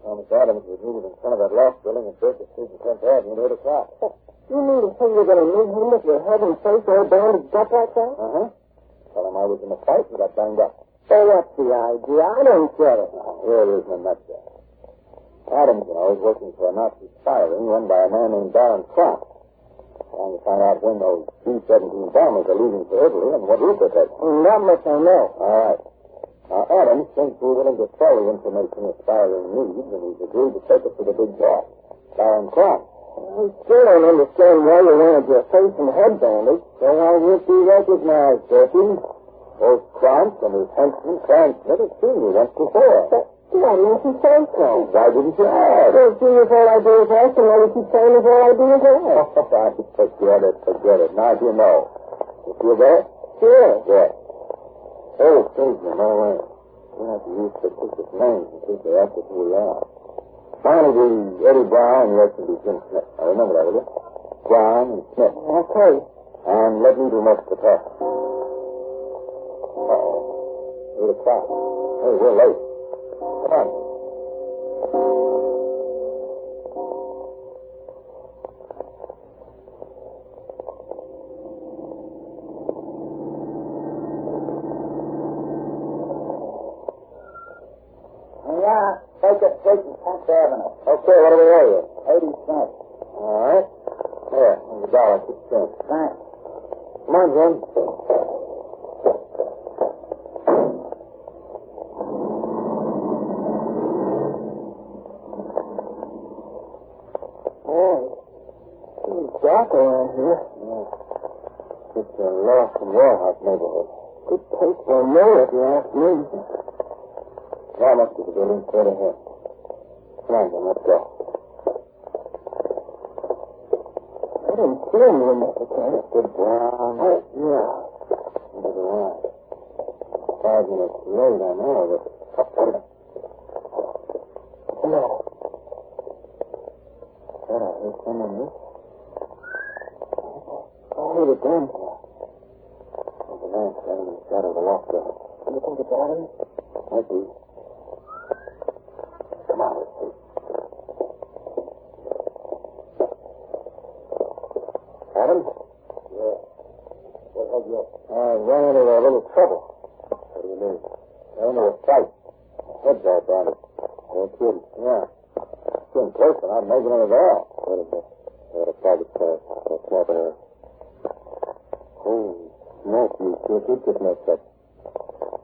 Thomas Adams was needed in front of that loft building in Church Street and 10th Avenue at 8 o'clock. You mean to say you're going to meet him with your head and face all bandaged up like that? Uh-huh. Tell him I was in a fight and got banged up. So what's the idea? I don't get it. Here it is in a nutshell. Adams, is working for a Nazi spy ring run by a man named Baron Trump. Trying to find out when those B-17 bombers are leaving for Italy and what route they're taking. Not much I know. All right. Now, Adams thinks we're willing to sell the information the spy ring needs, and he's agreed to take us to the big boss, Baron Trump. I still don't understand why you wanted your face and head bandaged. So I won't be recognized, Bertie. Both Trump and his henchman Transmit had seen you once before. Why didn't you say so? Why didn't you ask? Well, see, if all I do is ask, and all you keep saying is all I do is ask. Forget it. Now you know. You feel better? Sure. Good. Oh, excuse me, no way. We have to use fictitious names in case they ask us who we are. Mine will be Eddie Brown, and yours will be Jim Smith. Now remember that, will you? Brown and Smith. Okay. And let me do most of the talking. Uh-oh. 8 o'clock. Hey, we're late. Come on. Take a seat in 10th Avenue. Okay, what do we owe you? 80 cents. All right. Here, here's $1.16. Thanks. Come on, Jim. It's dark around here. Yeah. It's a lost and warehouse neighborhood. Good place for a mill, if you ask me. How much is the building? Straight ahead. Come on, then, let's go. I didn't see anyone at the time. Good Brown. Yeah. Into the line. 5 minutes late, I know, but... No. Thought I heard someone else. I heard it then. There's a man standing in the shadow of the loft door. Do you think it's Adams? Might be. Come on, let's see. Adams? Yeah. What had you? I ran into a little trouble. What do you mean? I ran into a fight. My head's all bandaged. No kidding. Yeah. Getting close, and I'm making it at all. What is it? I had a private car. No smoke in here. Holy smoke, you sure did get messed up.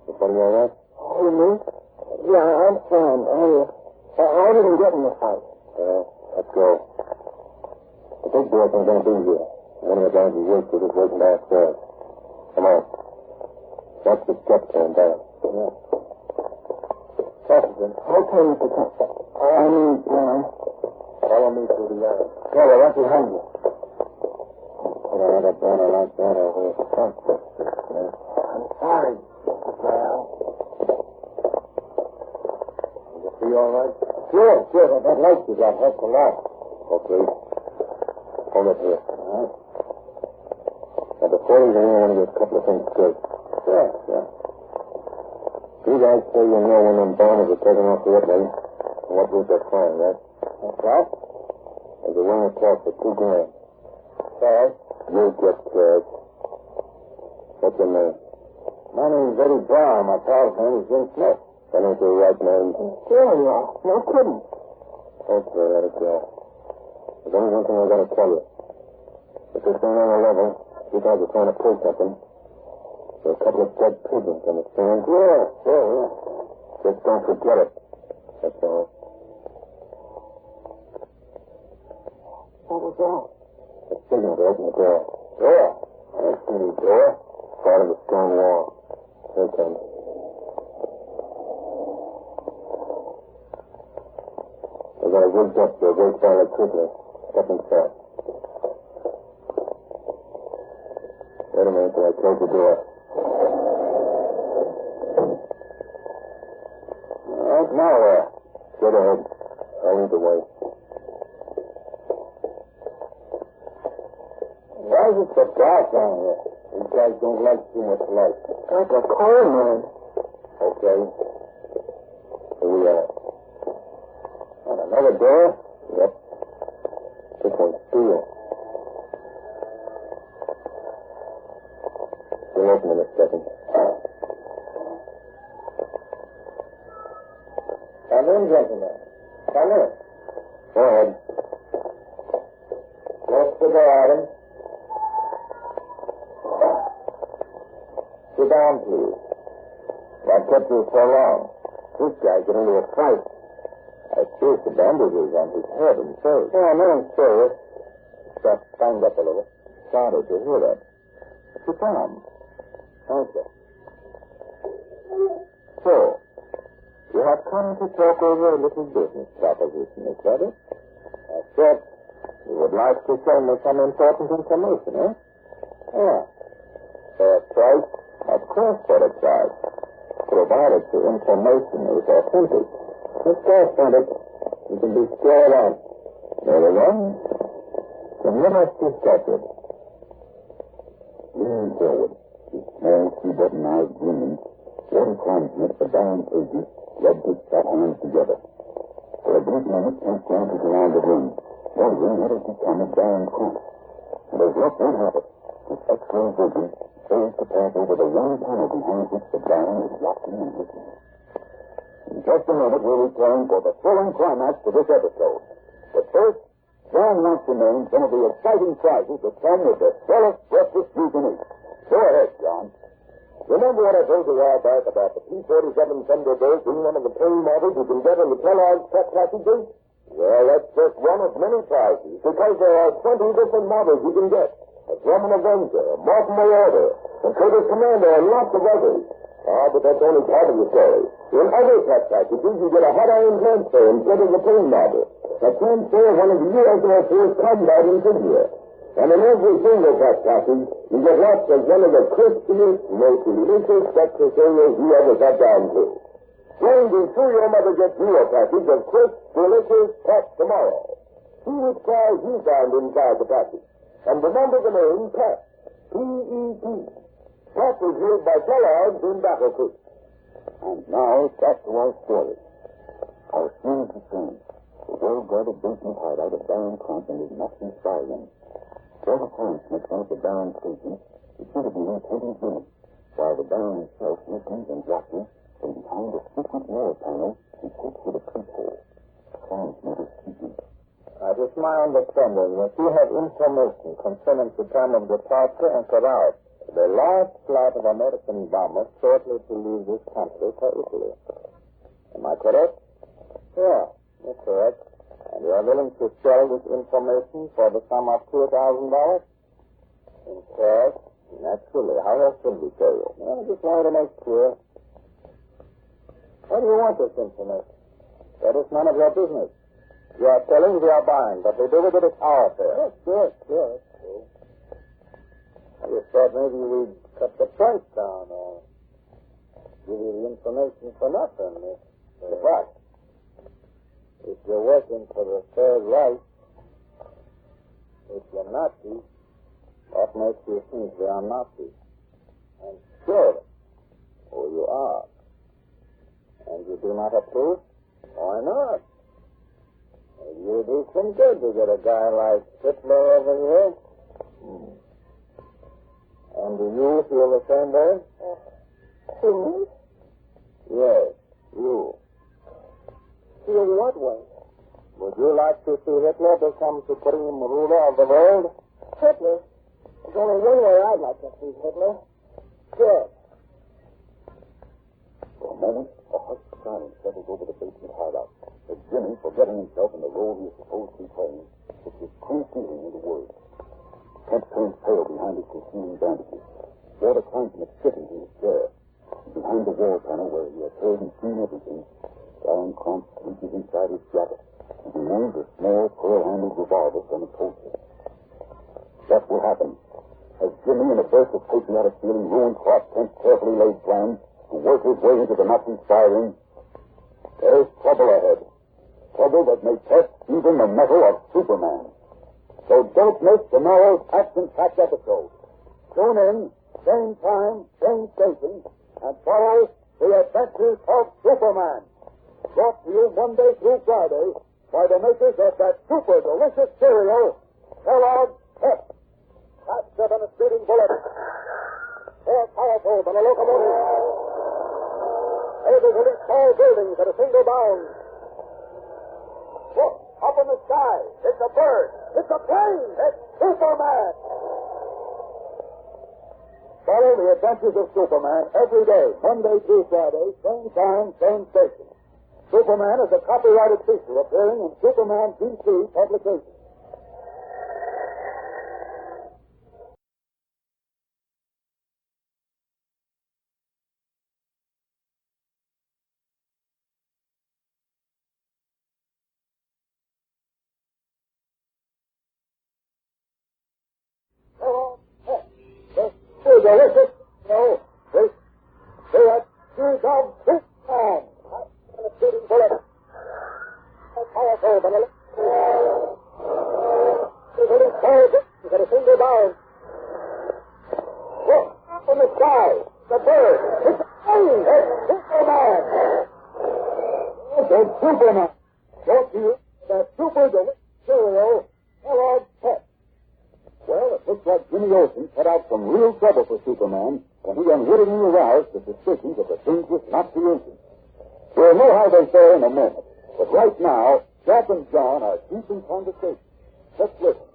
Everybody all right? Oh, me? Yeah, I'm fine. I didn't get in the fight. Let's go. The big boys ain't going to be here. One of the guys who works with is waiting downstairs. Come on. Watch the steps going down. Yeah. Officer. Okay, Mr. Corbett. I mean, follow me through the yard. Yeah, they're right behind you. I had a banner like that over at the front. Yeah. I'm sorry, Mr. Brown. You feel all right? Sure. That light you got helps a lot. Okay. Hold it here. All right. Now, before we go in, I want to get a couple of things straight. Sure. You guys say you know when them bombers are taking off to Italy and what route they're flying, right? That's right. There's a wing across for $2,000. Cash? You get cash. What's your name? My name's Eddie Brown. My pal's name is Jim Smith. That ain't your right name. Sure, yeah. No kidding. Okay, let it go. There's only one thing I gotta tell you. If this ain't on a level, you guys are trying to pull something. There are a couple of dead pigeons, understand? Yeah. Just don't forget it. That's all. What was that? A signal to open the door. Door? I don't see any door. Part of the stone wall. Here it comes. we'll get you. Wait fairly quickly. Step inside. Wait a minute till I close the door. All right, now where? Get ahead. I'll lead the way. Why is it so dark down here? These guys don't like too much light. Like a coal mine. Okay. Here we are. And another door? Yep. This one's steel. We'll open in a second. Come in, gentlemen. Come in. Go ahead. Close the door, Adam. Sit down, please. What kept you so long? This guy got into a fight. I pierced the bandages on his head and face. Oh, nothing serious. Just stand up a little. Sorry to hear that. Sit down. Thank you. So, you have come to talk over a little business proposition, is that it? That's it. You would like to show me some important information, eh? Yeah. For a price? Of course, for a price. Provided the information is authentic. Of course, Corbett. You can be scared out. Very well. Then let us discuss it. Leaning forward, his small two-button eyes gleaming, one clansman at the down pages rubbed his fat hands together. For a brief moment, Kent glances around the room, wondering what has become of Baron Crump. And as luck would have it, his X-ray vision fails to pass over the one panel behind which the Baron is watching and listening. In just a minute, we'll return for the full climax to this episode. But first, John wants to name some of the exciting prizes that come with the swellest breakfast you can eat. Go ahead, John. Remember what I told you a while back about the P47 Thunderbird being one of the Peril models you can get in the Kellogg's pet packages? Well, that's just one of many prizes, because there are 20 different models you can get. A German Avenger, a Martin Marauder, a Curtis Commander, and lots of others. But that's only part of the story. In other pet packages, you get a hot iron transfer instead of the Peril model. A transfer of one of the U.S. Air Force combat insignia. And in every single pet package, you get lots of one of the crispiest, most delicious breakfast cereals you ever sat down to. Soon be sure your mother gets you a package of crisp, delicious Pet tomorrow. See which prize you found inside the package. And remember the name Pet. P-E-P. Pet is made by Kellogg's in Battle Creek. And now, back to our story. Our scene is the same. The well-guarded basement hideout of Baron Crump and his Nazi spy ring. Several times makes one of the Baron's stations, repeatedly rotating units, while the Baron himself listens and watches from behind a secret wall panel he takes with a peephole. Transmitter speaking. It is my understanding that you have information concerning the time of departure and arrival of the last flight of American bombers shortly to leave this country for Italy. Am I correct? Yeah, you're correct. And you are willing to sell this information for the sum of $2,000? In cash? Naturally. How else should we pay you? I just wanted to make sure. Why do you want this information? That is none of your business. You are selling, we are buying. But we do with it, it's our affair. Sure. I just thought maybe we'd cut the price down or give you the information for nothing. The fact. If you're working for the Third Reich, if you're Nazi, what makes you think they are Nazis? And sure, you are. And you do not approve? Why not? You do some good to get a guy like Hitler over here. And do you feel the same way? Me? Yes, you. Feel what way? Would you like to see Hitler become supreme ruler of the world? Hitler? There's only one way I'd like to see Hitler. Sure. For a moment, a hushed silence settled over the basement hideout. As Jimmy, forgetting himself in the role he was supposed to be playing, took his true feeling into words. Kent turned pale behind his concealing bandages. Saw the clansman sitting in his chair. Behind the wall panel where he had heard and seen everything, Baron Crump reaches inside his jacket He removed a small pearl-handled revolver from his holster. Just what happened. As Jimmy, in a burst of patriotic feeling, ruined Clark Kent's carefully laid plans to work his way into the Nazi spy-ring, there's trouble ahead. Trouble that may test even the mettle of Superman. So don't miss tomorrow's action-packed episode. Tune in, same time, same station, and follow The Adventures of Superman. Brought to you Monday through Friday by the makers of that super delicious cereal, Kellogg's Pep. Faster than a speeding bullet. More powerful than a locomotive. Able to leap tall buildings at a single bound. Look, up in the sky. It's a bird. It's a plane. It's Superman. Follow The Adventures of Superman every day, Monday through Friday, same time, same station. Superman is a copyrighted feature appearing in Superman DC publications. Delicious. No, they are tears of Superman. And a shooting bullet. More powerful than a at a single bound. Look, up in the sky. The bird. It's a plane. It's Superman. It's Superman. Brought to you that super delicious cereal, Kellogg's Pep. Well, it looks like Jimmy Olsen cut out some real trouble for Superman when he unwittingly aroused the suspicions of the dangerous Nazi agent. We'll know how they fare in a moment, but right now, Jack and John are deep in conversation. Let's listen.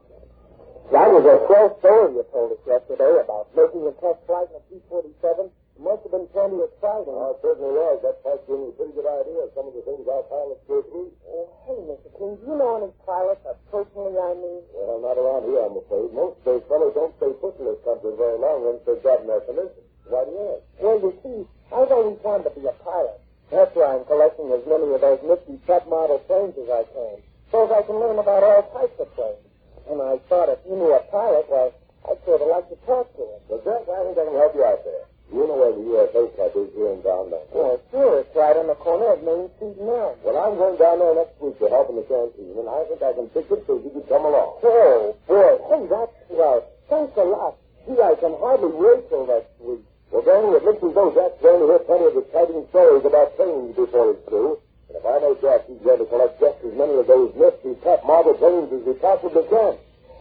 That was a swell story you told us yesterday about making a test flight in a P-47. It must have been plenty exciting. Oh, it certainly was. That flight gave me a pretty good idea of some of the things our pilots go through. Oh, hey, Mr. King, do you know any pilots, personally, I mean? Well, not around here, I'm afraid. Most of those fellows don't stay put in this country very long once they've gotten their commission. Why do you ask? Well, you see, I've always wanted to be a pilot. That's why I'm collecting as many of those nifty Pep model planes as I can, so I can learn about all types of planes. And I thought if you knew a pilot, well, I'd sort of like to talk to him. But Jack, I think I can help you out there. You know where the USA Club is here in town, don't you? Well, sure. It's right on the corner of Main Street and Elm. Well, I'm going down there next week to help in the canteen, and I think I can fix it so you can come along. Oh, boy. Hey, that's swell. Thanks a lot. Gee, I can hardly wait till next week. Well, Danny, it looks as though Jack's going to hear plenty of exciting stories about planes before he's through. And if I know Jack, he's going to collect just as many of those nifty Pep model planes as he possibly can.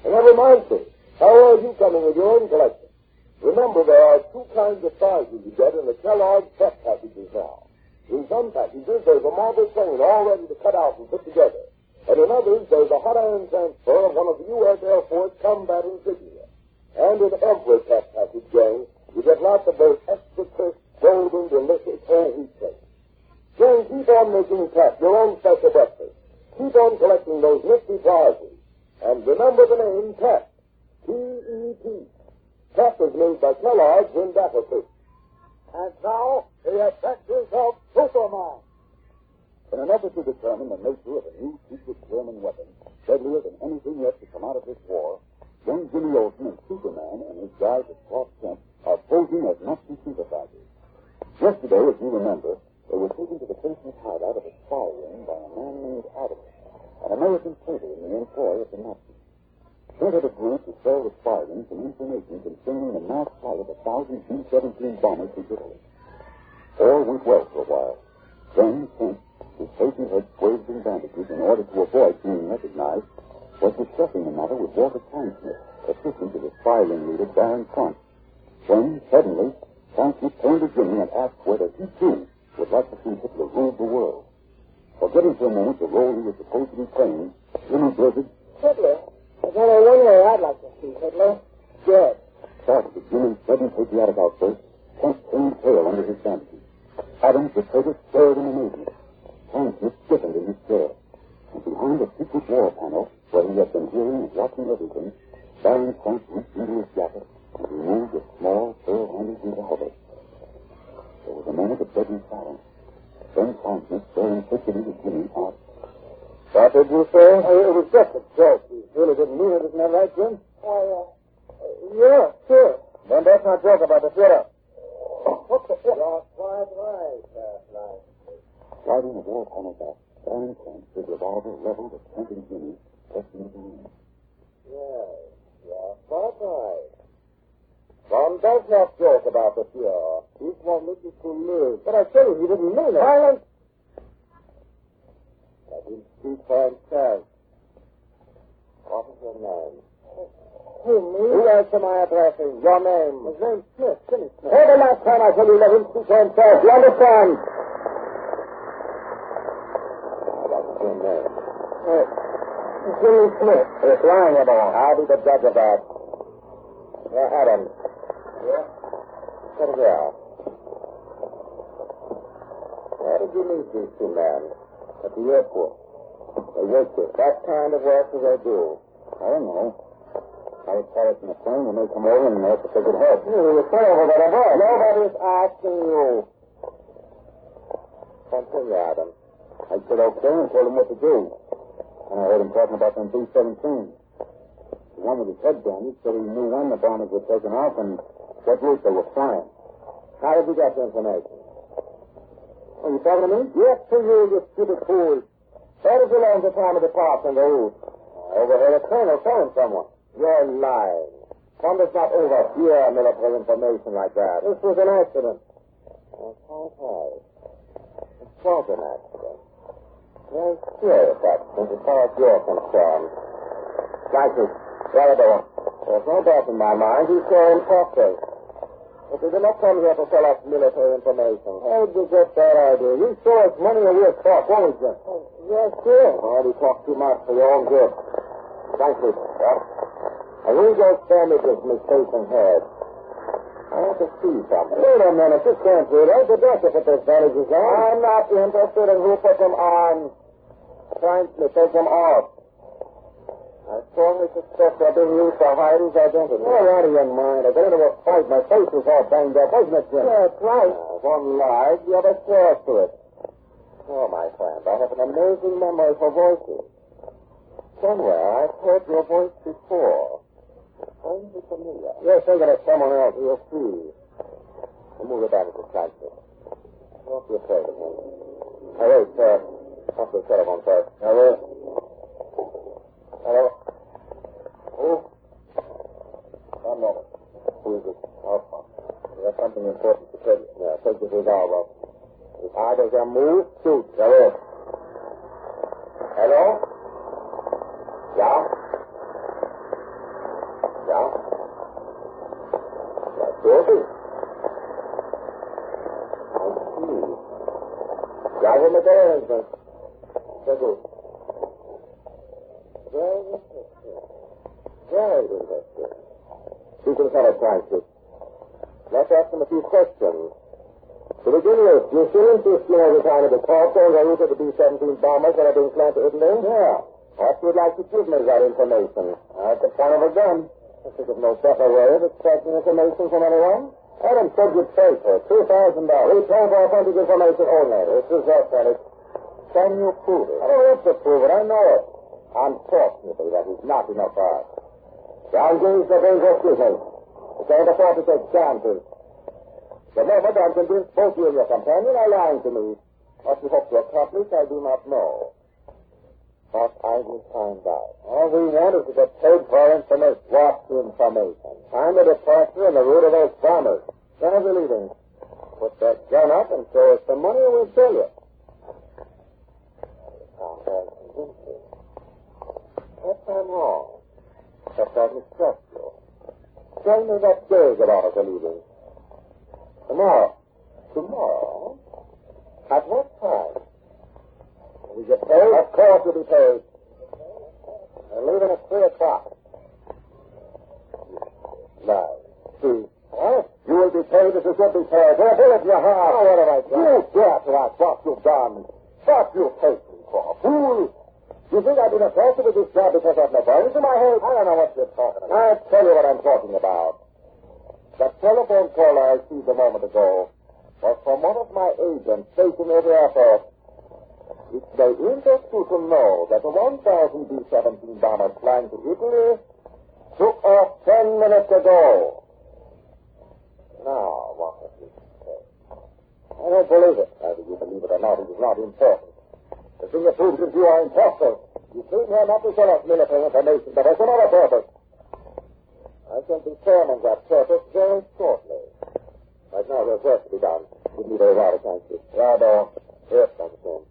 And that reminds me, how are you coming with your own collection? Remember, there are two kinds of prizes you get in the Kellogg's Pep packages now. In some packages, there's a model plane all ready to cut out and put together. And in others, there's a hot iron transfer of one of the U.S. Air Force combat insignia. And in every Pep package, gang, you get lots of those extra crisp, golden, delicious whole wheat plates. Gang, keep on making Pep your own special breakfast. Keep on collecting those nifty prizes. And remember the name Pep. P-E-P. Pep is made by Kellogg's in Battlefleet. And now, The Adventures of Superman. In an effort to determine the nature of a new secret German weapon, deadlier than anything yet to come out of this war, young Jimmy Olsen and Superman and his guide, Clark Kent, are posing as Nazi sympathizers. Yesterday, as you remember, they were taken to the basement hideout of a spy ring by a man named Adam, an American traitor in the employ of the Nazis. Kent had agreed to sell the spy ring some information concerning the mass flight of 1,000 B-17 bombers to Italy. All went well for a while. Then Kent, his patient head swathed in bandages in order to avoid being recognized, was discussing the matter with Walter Kleinsmith, assistant to the spy ring leader, Baron Crunch. When, suddenly, Kleinsmith turned to Jimmy and asked whether he, too, would like to see Hitler rule the world. Forgetting for a moment the role he was supposed to be playing, Jimmy blizzard, Hitler? There's only one way I'd like to see Hitler. Dead. Startled at Jimmy's sudden patriotic outburst, Kent turned pale under his bandages. Adams, the traitor, stared in amazement. Kleinsmith stiffened in his chair. And behind a secret wall panel, where he had been hearing and watching everything, Baron Crunch reached into his jacket and removed a small, pearl-handled revolver. There was a moment of deadly silence. Then Kleinsmith, staring fixedly at Jimmy, asked, What did you say? It was just a joke. You really didn't mean it, isn't that right, Jim? Yeah, sure. Then let's not joke about the theater. What the... You're quite right, Light. Riding the wall corner back, Baron Kent, his revolver leveled at Kent and Jimmy, just in the room. Yes, you're quite right. One does not joke about the cure. He's wanted you to live. But I tell you, he didn't mean it. Silence! Let him speak for himself. What is your name? Who, me? Who answer my addressing? Your name? His name's Smith, Jimmy Smith. Hey, the last time I tell you, let him speak for himself. You understand? What's your name? Jimmy Smith. It's lying about. I'll be the judge of that. You're Adams. Yeah? What is that? Where did you meet these two men? At the airport. They work it. What kind of work do they do? I don't know. I was pilots in a plane when they come over and asked if they could help. You were over that above. Nobody's asking you. Continue, Adam. I said okay and told him what to do. And I heard him talking about them B-17. The one with his head bandaged said he knew when the bombers were taken off and what route they were flying. How did you get the information? Are you talking to me? Yes, to you, you stupid fool. Where did you learn the time of departure and the route? I overheard a colonel telling someone. You're lying. One does not overhear military information like that. This was an accident. It was an accident. Very serious accident as far as you're concerned. Francis, there it is. There's no doubt in my mind he's going prostrate. But he did not come here to sell us military information. How did you get that idea? You show us money and we'll talk, won't we, Jim? Yes, sir. Oh, you talk too much for your own good. Francis, and we don't stand with this mistaken head. I want to see something. Wait a minute. You can't do that. The doctor put those bandages on. I'm not interested in who put them on. Frankly, take them off. I strongly suspect they're being used to hide his identity. All out of your mind. I got into a fight. My face was all banged up, wasn't it, Jim? That's right. One lied, the other swears to it. Oh, my friend, I have an amazing memory for voices. Somewhere I've heard your voice before. Strangely familiar. You're thinking of someone else. You'll see. I'll move it back to the taxi. Don't be afraid of him. Hey, wait, sir. Off the telephone first. Hello? Hello? Who? One moment. Who is it? Oh, we have something important to tell you. Yeah, take the revolver. If either of them move, shoot. Hello? Hello? Yeah? Yeah? That's good. I see. Drive him a bearings, then. Very good. Very interesting. Very interesting. You can tell us, Francis. Let's ask him a few questions. To begin with, you still insist you know the time of the corpse on the route of the B-17 bombers that are being sent to Italy? Yeah. Perhaps you'd like to give me that information. At the point of a gun. I think of no better way of extracting information from anyone. Adam said you'd pay for it. $2,000. We pay for authentic information only. This is that, Felix. Can you prove it? I don't have to prove it. I know it. Unfortunately, that is not enough for us. The engaged are dangerous business. It's ain't afford to take chances. The moment I'm convinced both you and your companion are lying to me. What you hope to accomplish, I do not know. But I will find out. All we want is to get paid for information. What information? Time the departure and the route of those bombers. Then of the leaving. Put that gun up and show us the money and we'll tell you. Perhaps I'm wrong. That doesn't trust you. Tell me what day that ought to leaving. Tomorrow. Tomorrow? At what time? Will we get paid? Of course you'll be paid. We're leaving at 3 o'clock. Now, see. What? You will be paid as you should be paid. There's a bullet in your heart. Oh, what have I done? You dare to ask what you've done. What you take me for? Fool! You think I've been attracted with this job because I've no brains in my head? I don't know what you're talking about. I'll tell you what I'm talking about. The telephone call I received a moment ago was from one of my agents stationed at the airport. It may interest you to know that the 1,000 B-17 bombers flying to Italy took off 10 minutes ago. Now, what does this say? I don't believe it. Either you believe it or not, it is not important. The thing that proves that you are impostors. You came here not to sell us military information, but as another purpose. I can determine that purpose very shortly. Right now, there's work to be done. Give me those out of country. Rado. Yes, Congressman.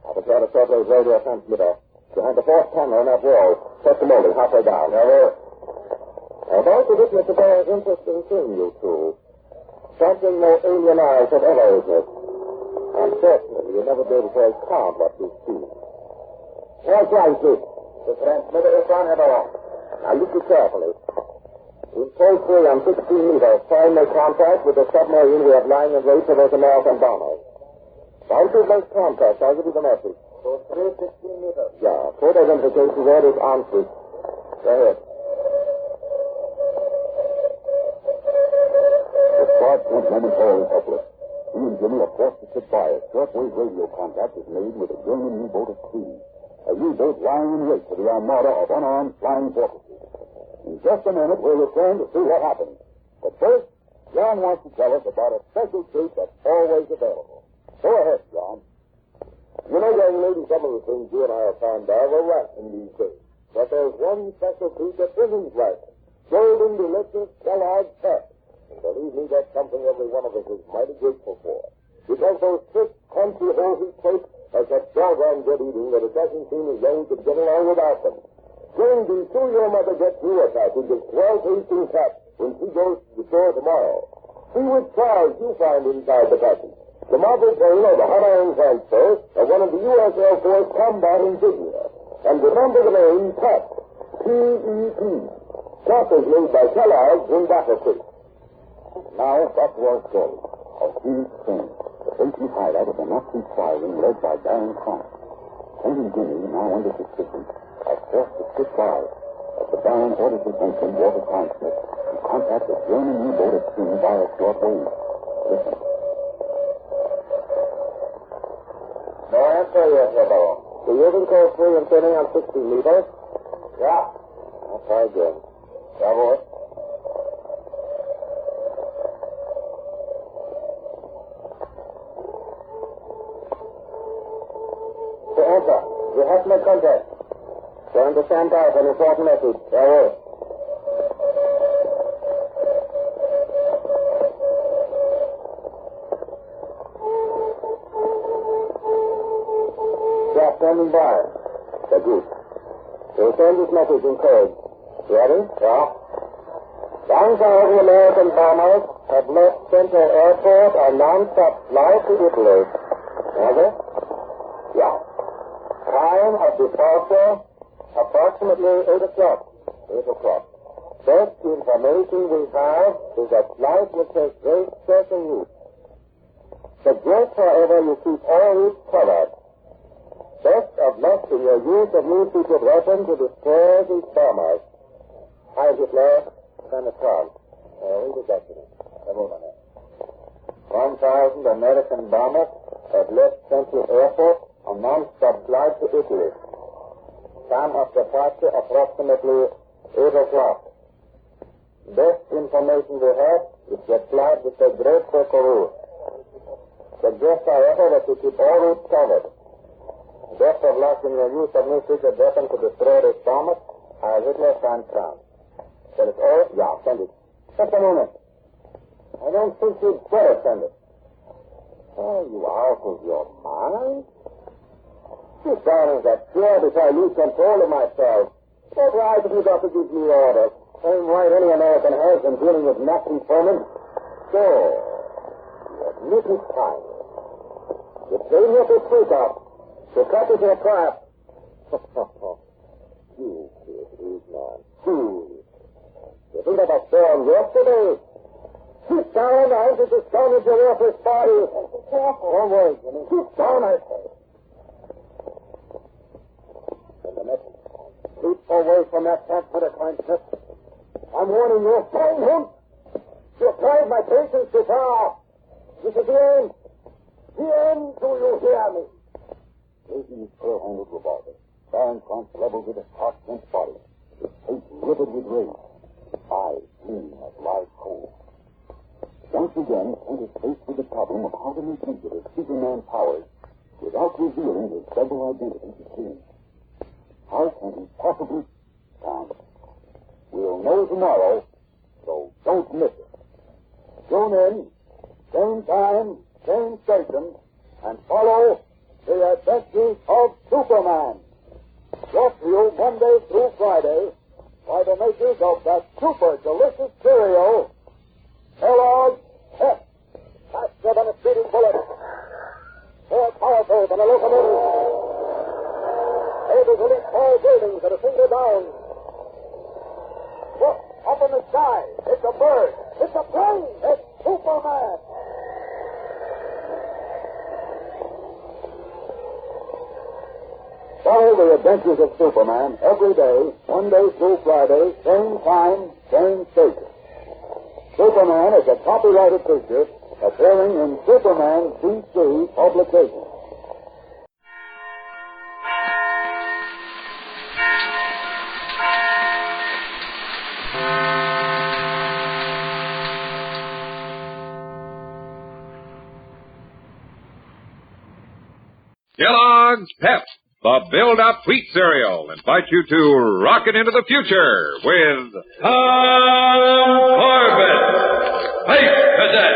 I'll prepare a short-wave radio transmitter behind the fourth panel on that wall. Set the molding halfway down. I'm about to witness a very interesting thing, you two. Something no alien eyes have ever witnessed. Unfortunately, you'll never be able to account what you've seen. What's right, this? The transmitter is on and off. Now, listen carefully. In toll free on 16 meters, try and make contact with the submarine we have lying in wait for those American bombers. Once you make contact, I'll give you the message. So 16 meters? Yeah. Code identification word is on switch. Go ahead. The squad went momentarily helpless. He and Jimmy are forced to sit by as shortwave radio contact is made with a German U-boat at sea. A U-boat lying in wait for the armada of unarmed flying fortresses. In just a minute, we'll return to see what happened. But first, John wants to tell us about a special treat that's always available. Go ahead, John. You know, young lady, some of the things you and I have found out are rancid these days. But there's one special treat that isn't rancid. Golden, delicious, Kellogg's Pep. And believe me, that's something every one of us is mighty grateful for. Because those thick, crunchy, whole wheat cakes are such doggone good eating that it doesn't seem as though we could get along without them. During be sure your mother gets you a package of 12 tasting Pep when she goes to the store tomorrow. See which prize you find inside the package. The marble plane or the hot iron transfer of one of the U.S. Air Force combat insignia. And remember the name Pep. P-E-P. Pep is made by Kellogg's in Battle Creek. Now, back to our story. A huge thing. The basement hideout of the Nazi spy ring led by Baron Clark. Kent and Jimmy, now under suspicion, are forced to sit by as the Baron orders his henchman, Walter Consmith, to contact a German U-boat at sea by a short wave. Listen. No answer yet, Rebel. So you're in code 3 and turning on 60 meters? Yeah. I'll try again. Bravo. To answer. You have to make contact. Turn to stand by for an important message. Bravo. Standing by. The group. We'll send this message in code. Ready? Yeah. 1,000 American bombers have left Central Airport on non-stop flight to Italy. Ready? Yeah. Time of departure, approximately 8 o'clock. 8 o'clock. Best information we have is that flight will take very certain route. Suggest, however, you keep all routes covered. Best of luck in your use of new secret weapons to destroy these bombers. Hi, Hitler. Send a card. Read the document. Come over here. 1,000 American bombers have left Central Airport on non-stop flight to Italy. Time of departure approximately 8 o'clock. Best information we have is that flight with a great circle route. Suggest, however, that you keep all routes covered. Best of luck in your use of new secret weapons to destroy this bombers. I Hitler San Crown. Send it all? Yeah, send it. Just a moment. I don't think you'd better send it. Oh, you out of your mind? Sit down in that chair before I lose control of myself. What right have you got to give me orders? Same right any American has in dealing with Nazi foemen. So, you admit it's time. You came here to speak up. To cut it in a trap. You kid, he's not. You think that I saw him yesterday? Sit down, I entered the stone into your office body. Don't worry, Jimmy. Sit down, I say. Send the message. Keep away from that transmitter, Smith. I'm warning you. Find him. You've tried my patience too far. This is the end. The end, do you hear me? Casey's pearl-handled revolver. Baron Frank levels it at Clark Kent's body. His face livid with rage. Eyes gleaming like live coal. Once again, Kent is faced with the problem of how to make use of his Superman powers without revealing his double identity to King. How can he possibly... We'll know tomorrow, so don't miss it. Tune in, same time, same station, and follow The Adventures of Superman. Brought to you Monday through Friday by the makers of that super delicious cereal, Kellogg's Pep. Faster than a speeding bullet. More powerful than a locomotive. Able to leap tall buildings at a single bound. Look, up in the sky. It's a bird. It's a plane. It's Superman. Follow the adventures of Superman every day, Monday through Friday, same time, same station. Superman is a copyrighted feature appearing in Superman DC publications. Kellogg's Pep, the build-up wheat cereal, invite you to rocket into the future with Corbett, Space Cadet.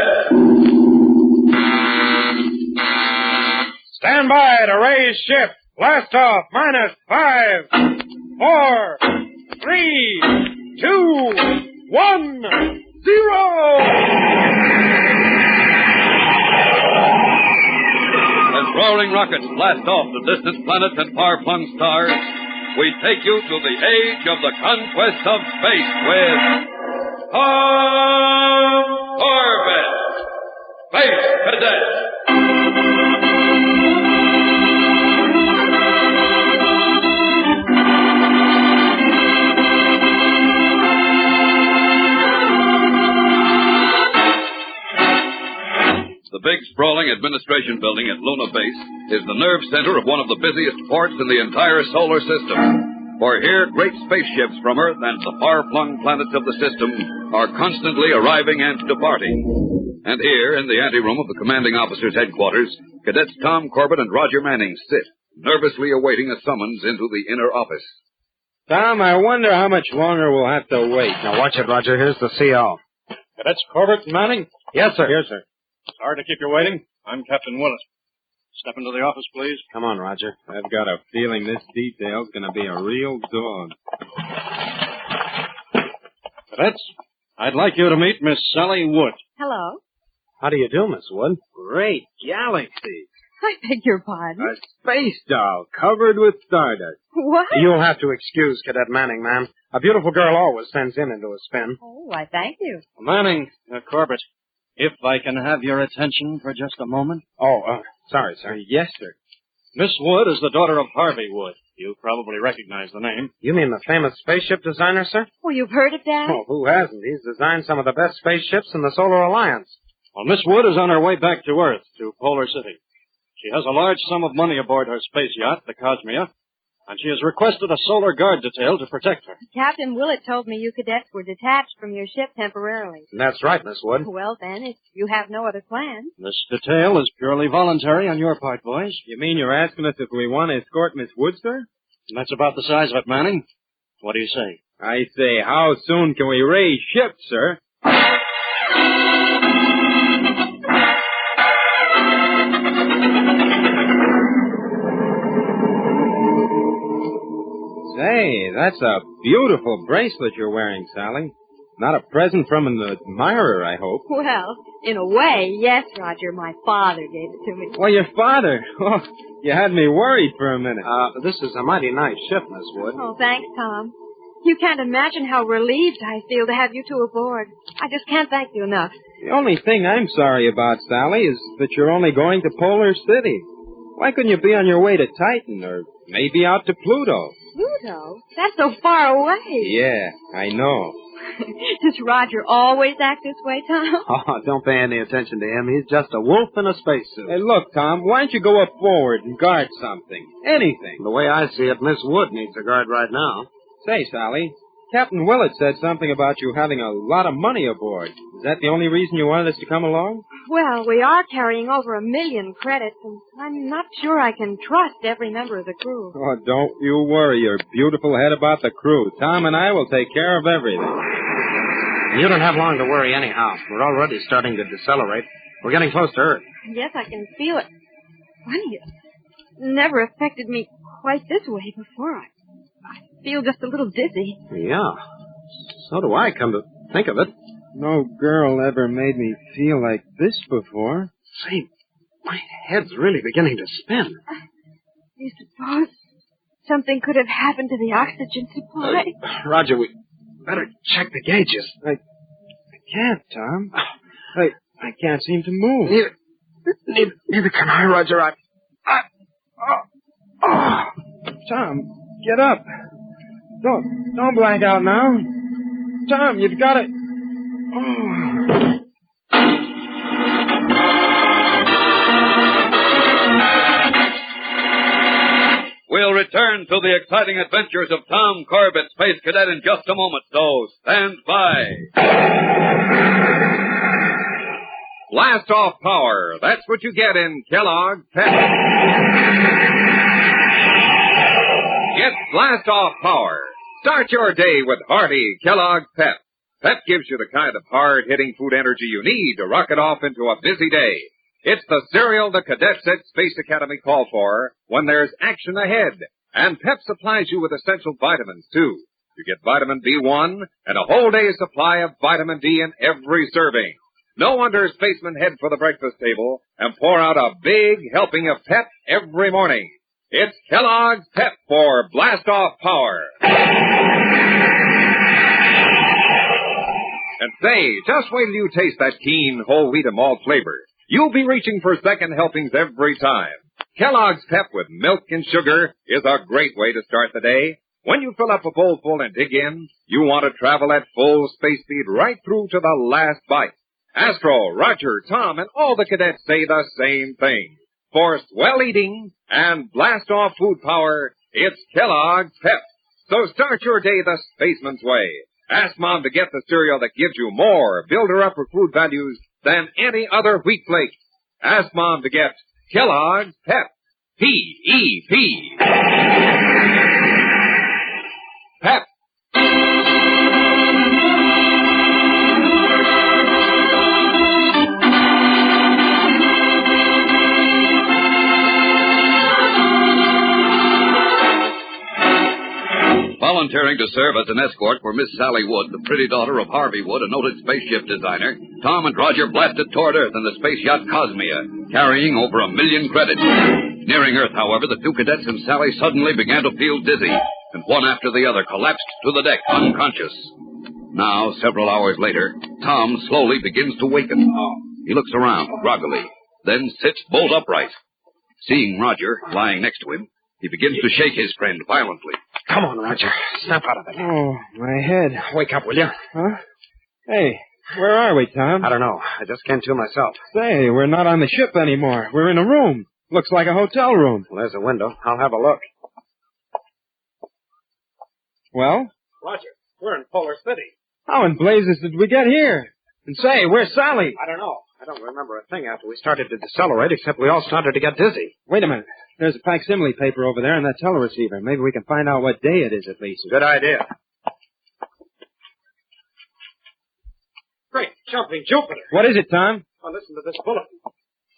Stand by to raise ship. Blast off. -5, 4, 3, 2, 1, 0. As roaring rockets blast off the distant planets and far-flung stars, we take you to the age of the conquest of space with Corbett, Space Cadet. The big, sprawling administration building at Luna Base is the nerve center of one of the busiest ports in the entire solar system. For here, great spaceships from Earth and the far-flung planets of the system are constantly arriving and departing. And here, in the anteroom of the commanding officer's headquarters, Cadets Tom Corbett and Roger Manning sit, nervously awaiting a summons into the inner office. Tom, I wonder how much longer we'll have to wait. Now, watch it, Roger. Here's the CO. Cadets Corbett and Manning? Yes, sir. Yes, sir. Sorry to keep you waiting. I'm Captain Willett. Step into the office, please. Come on, Roger. I've got a feeling this detail's going to be a real dog. Cadets, I'd like you to meet Miss Sally Wood. Hello. How do you do, Miss Wood? Great galaxy. I beg your pardon. A space doll covered with stardust. What? You'll have to excuse Cadet Manning, ma'am. A beautiful girl always sends him into a spin. Oh, why, thank you. Manning, Corbett, if I can have your attention for just a moment. Sorry, sir. Yes, sir. Miss Wood is the daughter of Harvey Wood. You probably recognize the name. You mean the famous spaceship designer, sir? Oh, you've heard of Dad? Oh, who hasn't? He's designed some of the best spaceships in the Solar Alliance. Well, Miss Wood is on her way back to Earth, to Polar City. She has a large sum of money aboard her space yacht, the Cosmia, and she has requested a solar guard detail to protect her. Captain Willett told me you cadets were detached from your ship temporarily. That's right, Miss Wood. Well, then, if you have no other plans. This detail is purely voluntary on your part, boys. You mean you're asking us if we want to escort Miss Wood, sir? And that's about the size of it, Manning. What do you say? I say, how soon can we raise ship, sir? Say, that's a beautiful bracelet you're wearing, Sally. Not a present from an admirer, I hope. Well, in a way, yes, Roger. My father gave it to me. Well, your father? Oh, you had me worried for a minute. This is a mighty nice ship, Miss Wood. Oh, thanks, Tom. You can't imagine how relieved I feel to have you two aboard. I just can't thank you enough. The only thing I'm sorry about, Sally, is that you're only going to Polar City. Why couldn't you be on your way to Titan, or maybe out to Pluto? Pluto? Pluto? That's so far away. Yeah, I know. Does Roger always act this way, Tom? Oh, don't pay any attention to him. He's just a wolf in a spacesuit. Hey, look, Tom, why don't you go up forward and guard something? Anything. The way I see it, Miss Wood needs a guard right now. Say, Sally, Captain Willett said something about you having a lot of money aboard. Is that the only reason you wanted us to come along? Well, we are carrying over 1 million credits, and I'm not sure I can trust every member of the crew. Oh, don't you worry your beautiful head about the crew. Tom and I will take care of everything. You don't have long to worry anyhow. We're already starting to decelerate. We're getting close to Earth. Yes, I can feel it. Funny, it never affected me quite this way before. I feel just a little dizzy. Yeah. So do I, come to think of it. No girl ever made me feel like this before. Say, my head's really beginning to spin. You suppose something could have happened to the oxygen supply? Roger, we better check the gauges. I can't, Tom. I can't seem to move. Neither can I, Roger. Tom, get up. Don't blank out now. Tom, you've got it. We'll return to the exciting adventures of Tom Corbett, Space Cadet, in just a moment, so stand by. Blast off power. That's what you get in Kellogg's Pep. Get blast off power. Start your day with hearty Kellogg's Pep. Pep gives you the kind of hard-hitting food energy you need to rock it off into a busy day. It's the cereal the cadets at Space Academy call for when there's action ahead. And Pep supplies you with essential vitamins, too. You get vitamin B1 and a whole day's supply of vitamin D in every serving. No wonder spacemen head for the breakfast table and pour out a big helping of Pep every morning. It's Kellogg's Pep for blast-off power. And say, just wait till you taste that keen whole wheat and malt flavor. You'll be reaching for second helpings every time. Kellogg's Pep with milk and sugar is a great way to start the day. When you fill up a bowl full and dig in, you want to travel at full space speed right through to the last bite. Astro, Roger, Tom, and all the cadets say the same thing. For swell eating and blast-off food power, it's Kellogg's Pep. So start your day the spaceman's way. Ask Mom to get the cereal that gives you more builder-upper food values than any other wheat flake. Ask Mom to get Kellogg's Pep. P-E-P. Pep. Volunteering to serve as an escort for Miss Sally Wood, the pretty daughter of Harvey Wood, a noted spaceship designer, Tom and Roger blasted toward Earth in the space yacht Cosmia, carrying over 1 million credits. Nearing Earth, however, the two cadets and Sally suddenly began to feel dizzy, and one after the other collapsed to the deck, unconscious. Now, several hours later, Tom slowly begins to waken. He looks around, groggily, then sits bolt upright. Seeing Roger lying next to him, he begins to shake his friend violently. Come on, Roger. Snap out of it. Oh, my head. Wake up, will you? Huh? Hey, where are we, Tom? I don't know. I just came to myself. Say, we're not on the ship anymore. We're in a room. Looks like a hotel room. Well, there's a window. I'll have a look. Well? Roger, we're in Polar City. How in blazes did we get here? And say, where's Sally? I don't know. I don't remember a thing after we started to decelerate, except we all started to get dizzy. Wait a minute. There's a facsimile paper over there in that teleceiver. Maybe we can find out what day it is, at least. Good idea. Great jumping Jupiter. What is it, Tom? Oh, listen to this bulletin.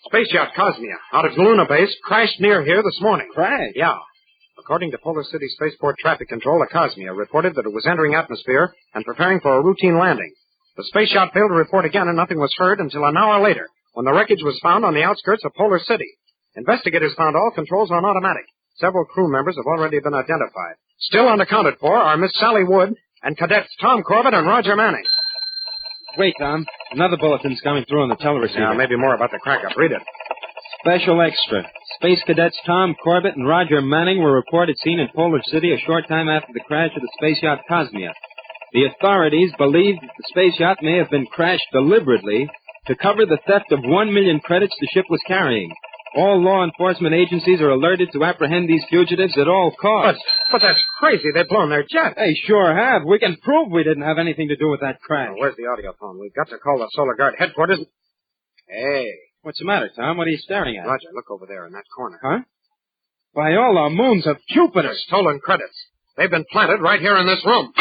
Space yacht Cosmia, out of Luna Base, crashed near here this morning. Crashed? Yeah. According to Polar City Spaceport Traffic Control, the Cosmia reported that it was entering atmosphere and preparing for a routine landing. The space yacht failed to report again, and nothing was heard until an hour later, when the wreckage was found on the outskirts of Polar City. Investigators found all controls on automatic. Several crew members have already been identified. Still unaccounted for are Miss Sally Wood and cadets Tom Corbett and Roger Manning. Wait, Tom. Another bulletin's coming through on the teleceiver. Yeah, maybe more about the crack-up. Read it. Special extra. Space Cadets Tom, Corbett, and Roger Manning were reported seen in Polar City a short time after the crash of the space yacht Cosmia. The authorities believe that the space yacht may have been crashed deliberately to cover the theft of 1 million credits the ship was carrying. All law enforcement agencies are alerted to apprehend these fugitives at all costs. But that's crazy. They've blown their jet. They sure have. We can prove we didn't have anything to do with that crash. Oh, where's the audio phone? We've got to call the Solar Guard headquarters. Hey. What's the matter, Tom? What are you staring at? Roger, look over there in that corner. Huh? By all the moons of Jupiter. Stolen credits. They've been planted right here in this room.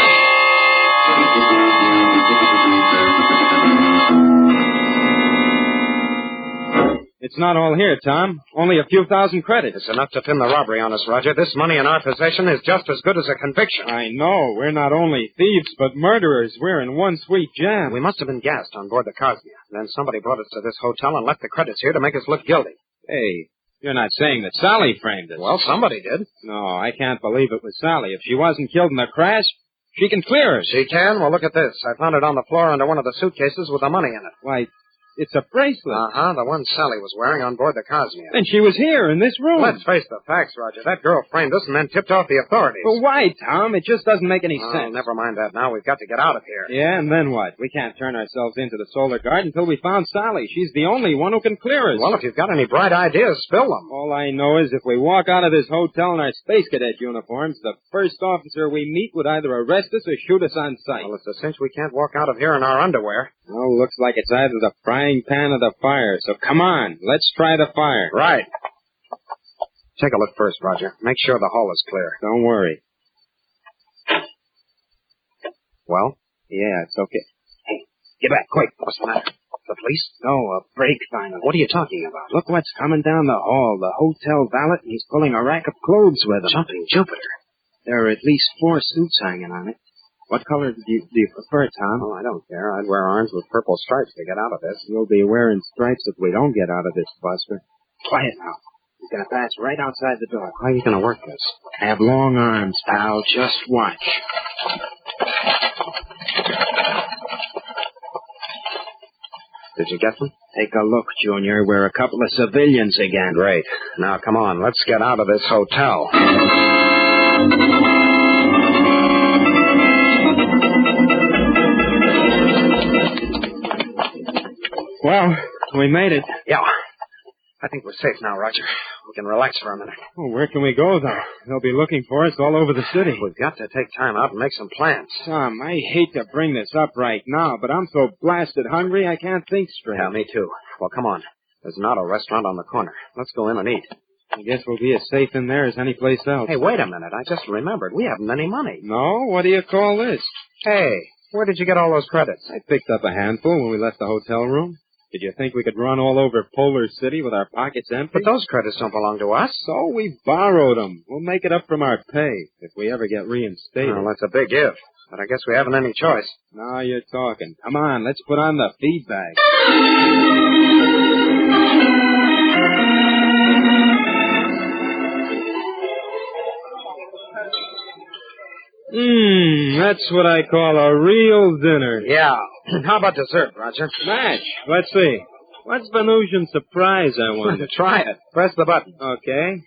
It's not all here, Tom. Only a few thousand credits. It's enough to pin the robbery on us, Roger. This money in our possession is just as good as a conviction. I know. We're not only thieves, but murderers. We're in one sweet jam. We must have been gassed on board the Cosmia. Then somebody brought us to this hotel and left the credits here to make us look guilty. Hey, you're not saying that Sally framed us. Well, somebody did. No, I can't believe it was Sally. If she wasn't killed in the crash, she can clear us. She can? Well, look at this. I found it on the floor under one of the suitcases with the money in it. Why, it's a bracelet. Uh-huh, the one Sally was wearing on board the Cosmia. And she was here in this room. Let's face the facts, Roger. That girl framed us and then tipped off the authorities. But why, Tom? It just doesn't make any sense. Never mind that now. We've got to get out of here. Yeah, and then what? We can't turn ourselves into the Solar Guard until we found Sally. She's the only one who can clear us. Well, if you've got any bright ideas, spill them. All I know is if we walk out of this hotel in our Space Cadet uniforms, the first officer we meet would either arrest us or shoot us on sight. Well, it's a cinch we can't walk out of here in our underwear. Well, looks like it's either the frying pan or the fire. So come on, let's try the fire. Right. Take a look first, Roger. Make sure the hall is clear. Don't worry. Well? Yeah, it's okay. Hey, get back, quick. What's the matter? The police? No, a break finally. What are you talking about? Look what's coming down the hall. The hotel valet, and he's pulling a rack of clothes with him. Jumping Jupiter. There are at least 4 suits hanging on it. What color do you prefer, Tom? Oh, I don't care. I'd wear orange with purple stripes to get out of this. You'll be wearing stripes if we don't get out of this, Buster. Quiet now. He's going to pass right outside the door. How are you going to work this? I have long arms, pal. Just watch. Did you get them? Take a look, Junior. We're a couple of civilians again. Great. Now, come on. Let's get out of this hotel. Well, we made it. Yeah. I think we're safe now, Roger. We can relax for a minute. Well, where can we go, though? They'll be looking for us all over the city. We've got to take time out and make some plans. Tom, I hate to bring this up right now, but I'm so blasted hungry I can't think straight. Yeah, me too. Well, come on. There's an auto restaurant on the corner. Let's go in and eat. I guess we'll be as safe in there as any place else. Hey, wait a minute. I just remembered. We haven't any money. No? What do you call this? Hey, where did you get all those credits? I picked up a handful when we left the hotel room. Did you think we could run all over Polar City with our pockets empty? But those credits don't belong to us. So we borrowed them. We'll make it up from our pay if we ever get reinstated. Well, that's a big if. But I guess we haven't any choice. Now you're talking. Come on, let's put on the feedback. That's what I call a real dinner. Yeah. How about dessert, Roger? Match. Let's see. What's Venusian surprise, I wonder? Try it. Press the button. Okay.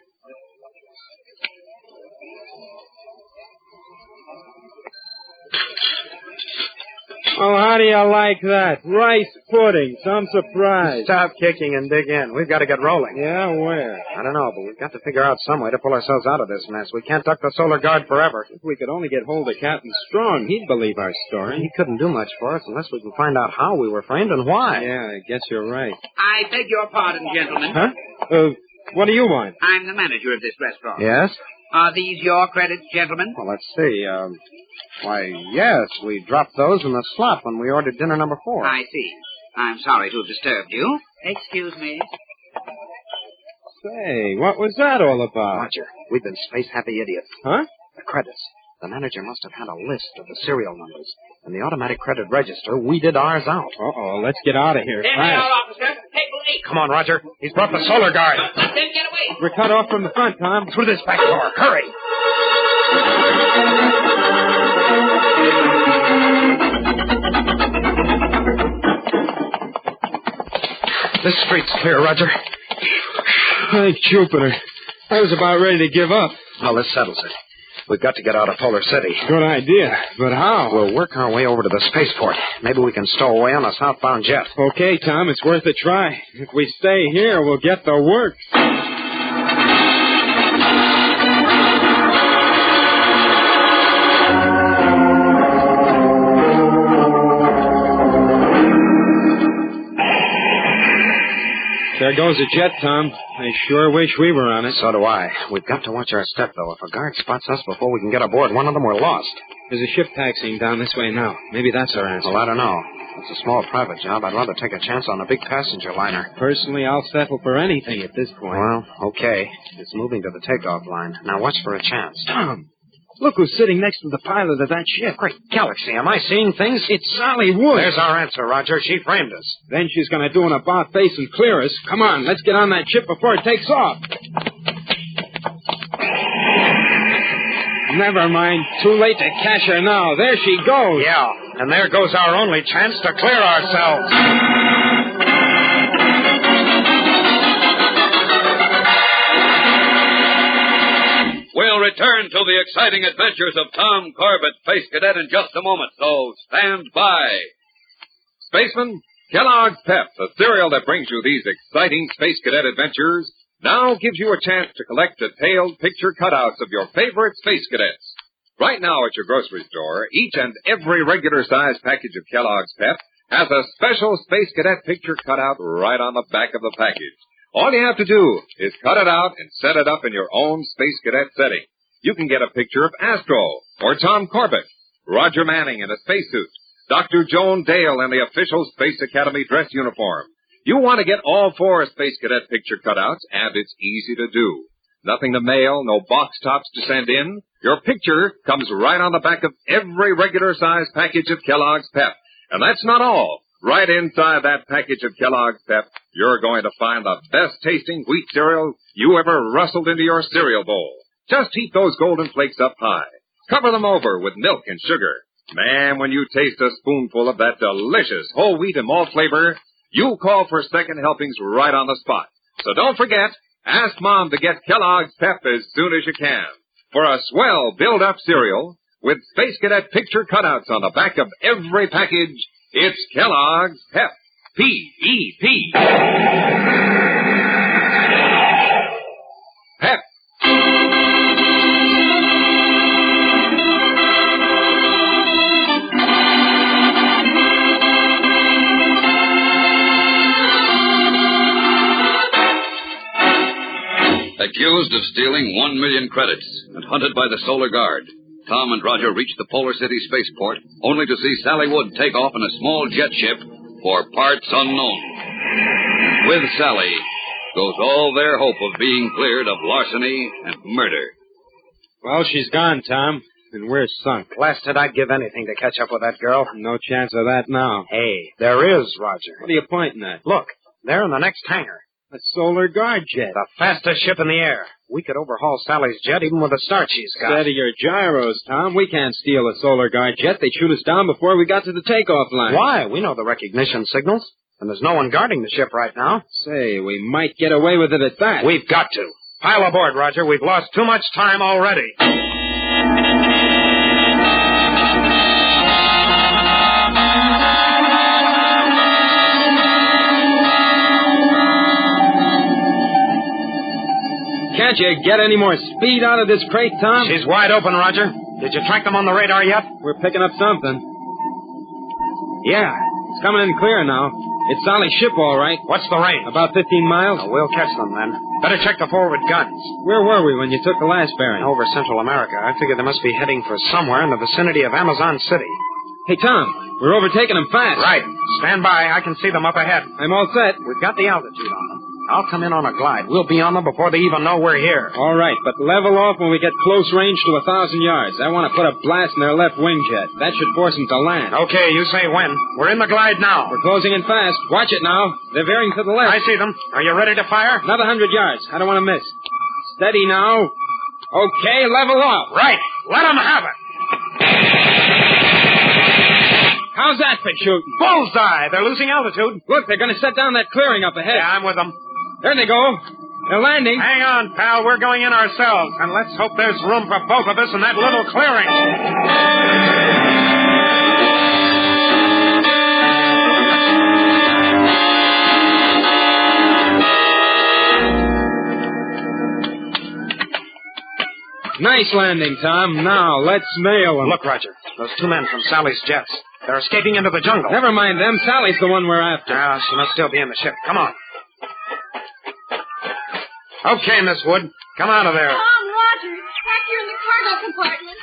Oh, how do you like that? Rice pudding, some surprise. Stop kicking and dig in. We've got to get rolling. Yeah, where? I don't know, but we've got to figure out some way to pull ourselves out of this mess. We can't duck the Solar Guard forever. If we could only get hold of Captain Strong, he'd believe our story. He couldn't do much for us unless we can find out how we were framed and why. Yeah, I guess you're right. I beg your pardon, gentlemen. Huh? What do you want? I'm the manager of this restaurant. Yes? Are these your credits, gentlemen? Well, let's see. Why, yes, we dropped those in the slot when we ordered dinner number 4. I see. I'm sorry to have disturbed you. Excuse me. Say, what was that all about? Roger, we've been space-happy idiots. Huh? The credits. The manager must have had a list of the serial numbers. In the automatic credit register, we did ours out. Uh-oh, let's get out of here. There they are, officer. Table 8. Come on, Roger. He's brought the Solar Guard. Then get away. We're cut off from the front, Tom. Through this back door. Hurry. This street's clear, Roger. Thank Jupiter. I was about ready to give up. Well, this settles it. We've got to get out of Polar City. Good idea. But how? We'll work our way over to the spaceport. Maybe we can stow away on a southbound jet. Okay, Tom, it's worth a try. If we stay here, we'll get the work. There goes a jet, Tom. I sure wish we were on it. So do I. We've got to watch our step, though. If a guard spots us before we can get aboard one of them, we're lost. There's a ship taxiing down this way now. Maybe that's our answer. Well, I don't know. It's a small private job. I'd rather take a chance on a big passenger liner. Personally, I'll settle for anything at this point. Well, okay. It's moving to the takeoff line. Now watch for a chance. Tom, look who's sitting next to the pilot of that ship. Great galaxy. Am I seeing things? It's Sally Wood. There's our answer, Roger. She framed us. Then she's going to do an about face and clear us. Come on, let's get on that ship before it takes off. Never mind. Too late to catch her now. There she goes. Yeah, and there goes our only chance to clear ourselves. We'll return to the exciting adventures of Tom Corbett, Space Cadet, in just a moment, so stand by. Spaceman, Kellogg's Pep, the cereal that brings you these exciting Space Cadet adventures, now gives you a chance to collect detailed picture cutouts of your favorite Space Cadets. Right now at your grocery store, each and every regular-sized package of Kellogg's Pep has a special Space Cadet picture cutout right on the back of the package. All you have to do is cut it out and set it up in your own Space Cadet setting. You can get a picture of Astro, or Tom Corbett, Roger Manning in a spacesuit, Dr. Joan Dale in the official Space Academy dress uniform. You want to get all 4 Space Cadet picture cutouts, and it's easy to do. Nothing to mail, no box tops to send in. Your picture comes right on the back of every regular-sized package of Kellogg's Pep. And that's not all. Right inside that package of Kellogg's Pep, you're going to find the best-tasting wheat cereal you ever rustled into your cereal bowl. Just heat those golden flakes up high. Cover them over with milk and sugar. Man, when you taste a spoonful of that delicious whole wheat and malt flavor, you'll call for second helpings right on the spot. So don't forget, ask Mom to get Kellogg's Pep as soon as you can. For a swell build-up cereal with Space Cadet picture cutouts on the back of every package, it's Kellogg's Pep. P-E-P. Pep. Accused of stealing 1 million credits and hunted by the Solar Guard, Tom and Roger reached the Polar City spaceport only to see Sally Wood take off in a small jet ship for parts unknown. With Sally goes all their hope of being cleared of larceny and murder. Well, she's gone, Tom, and we're sunk. Blasted, I'd give anything to catch up with that girl. No chance of that now. Hey, there is, Roger. What are you pointing at? Look, there in the next hangar. A Solar Guard jet. The fastest ship in the air. We could overhaul Sally's jet even with the start she's got. Steady your gyros, Tom. We can't steal a Solar Guard jet. They'd shoot us down before we got to the takeoff line. Why? We know the recognition signals. And there's no one guarding the ship right now. Say, we might get away with it at that. We've got to. Pile aboard, Roger. We've lost too much time already. Can't you get any more speed out of this crate, Tom? She's wide open, Roger. Did you track them on the radar yet? We're picking up something. Yeah, it's coming in clear now. It's Sally's ship, all right. What's the range? About 15 miles. We'll catch them then. Better check the forward guns. Where were we when you took the last bearing? Over Central America. I figure they must be heading for somewhere in the vicinity of Amazon City. Hey, Tom, we're overtaking them fast. Right. Stand by. I can see them up ahead. I'm all set. We've got the altitude on them. I'll come in on a glide. We'll be on them before they even know we're here. All right, but level off when we get close range to 1,000 yards. I want to put a blast in their left wing jet. That should force them to land. Okay, you say when. We're in the glide now. We're closing in fast. Watch it now. They're veering to the left. I see them. Are you ready to fire? Another 100 yards. I don't want to miss. Steady now. Okay, level off. Right. Let them have it. How's that for shooting? Bullseye. They're losing altitude. Look, they're going to set down that clearing up ahead. Yeah, I'm with them. There they go. They're landing. Hang on, pal. We're going in ourselves. And let's hope there's room for both of us in that little clearing. Nice landing, Tom. Now, let's nail them. Look, Roger. Those two men from Sally's jets. They're escaping into the jungle. Never mind them. Sally's the one we're after. Ah, she must still be in the ship. Come on. Okay, Miss Wood. Come out of there. Tom, Roger. Back here in the cargo compartment.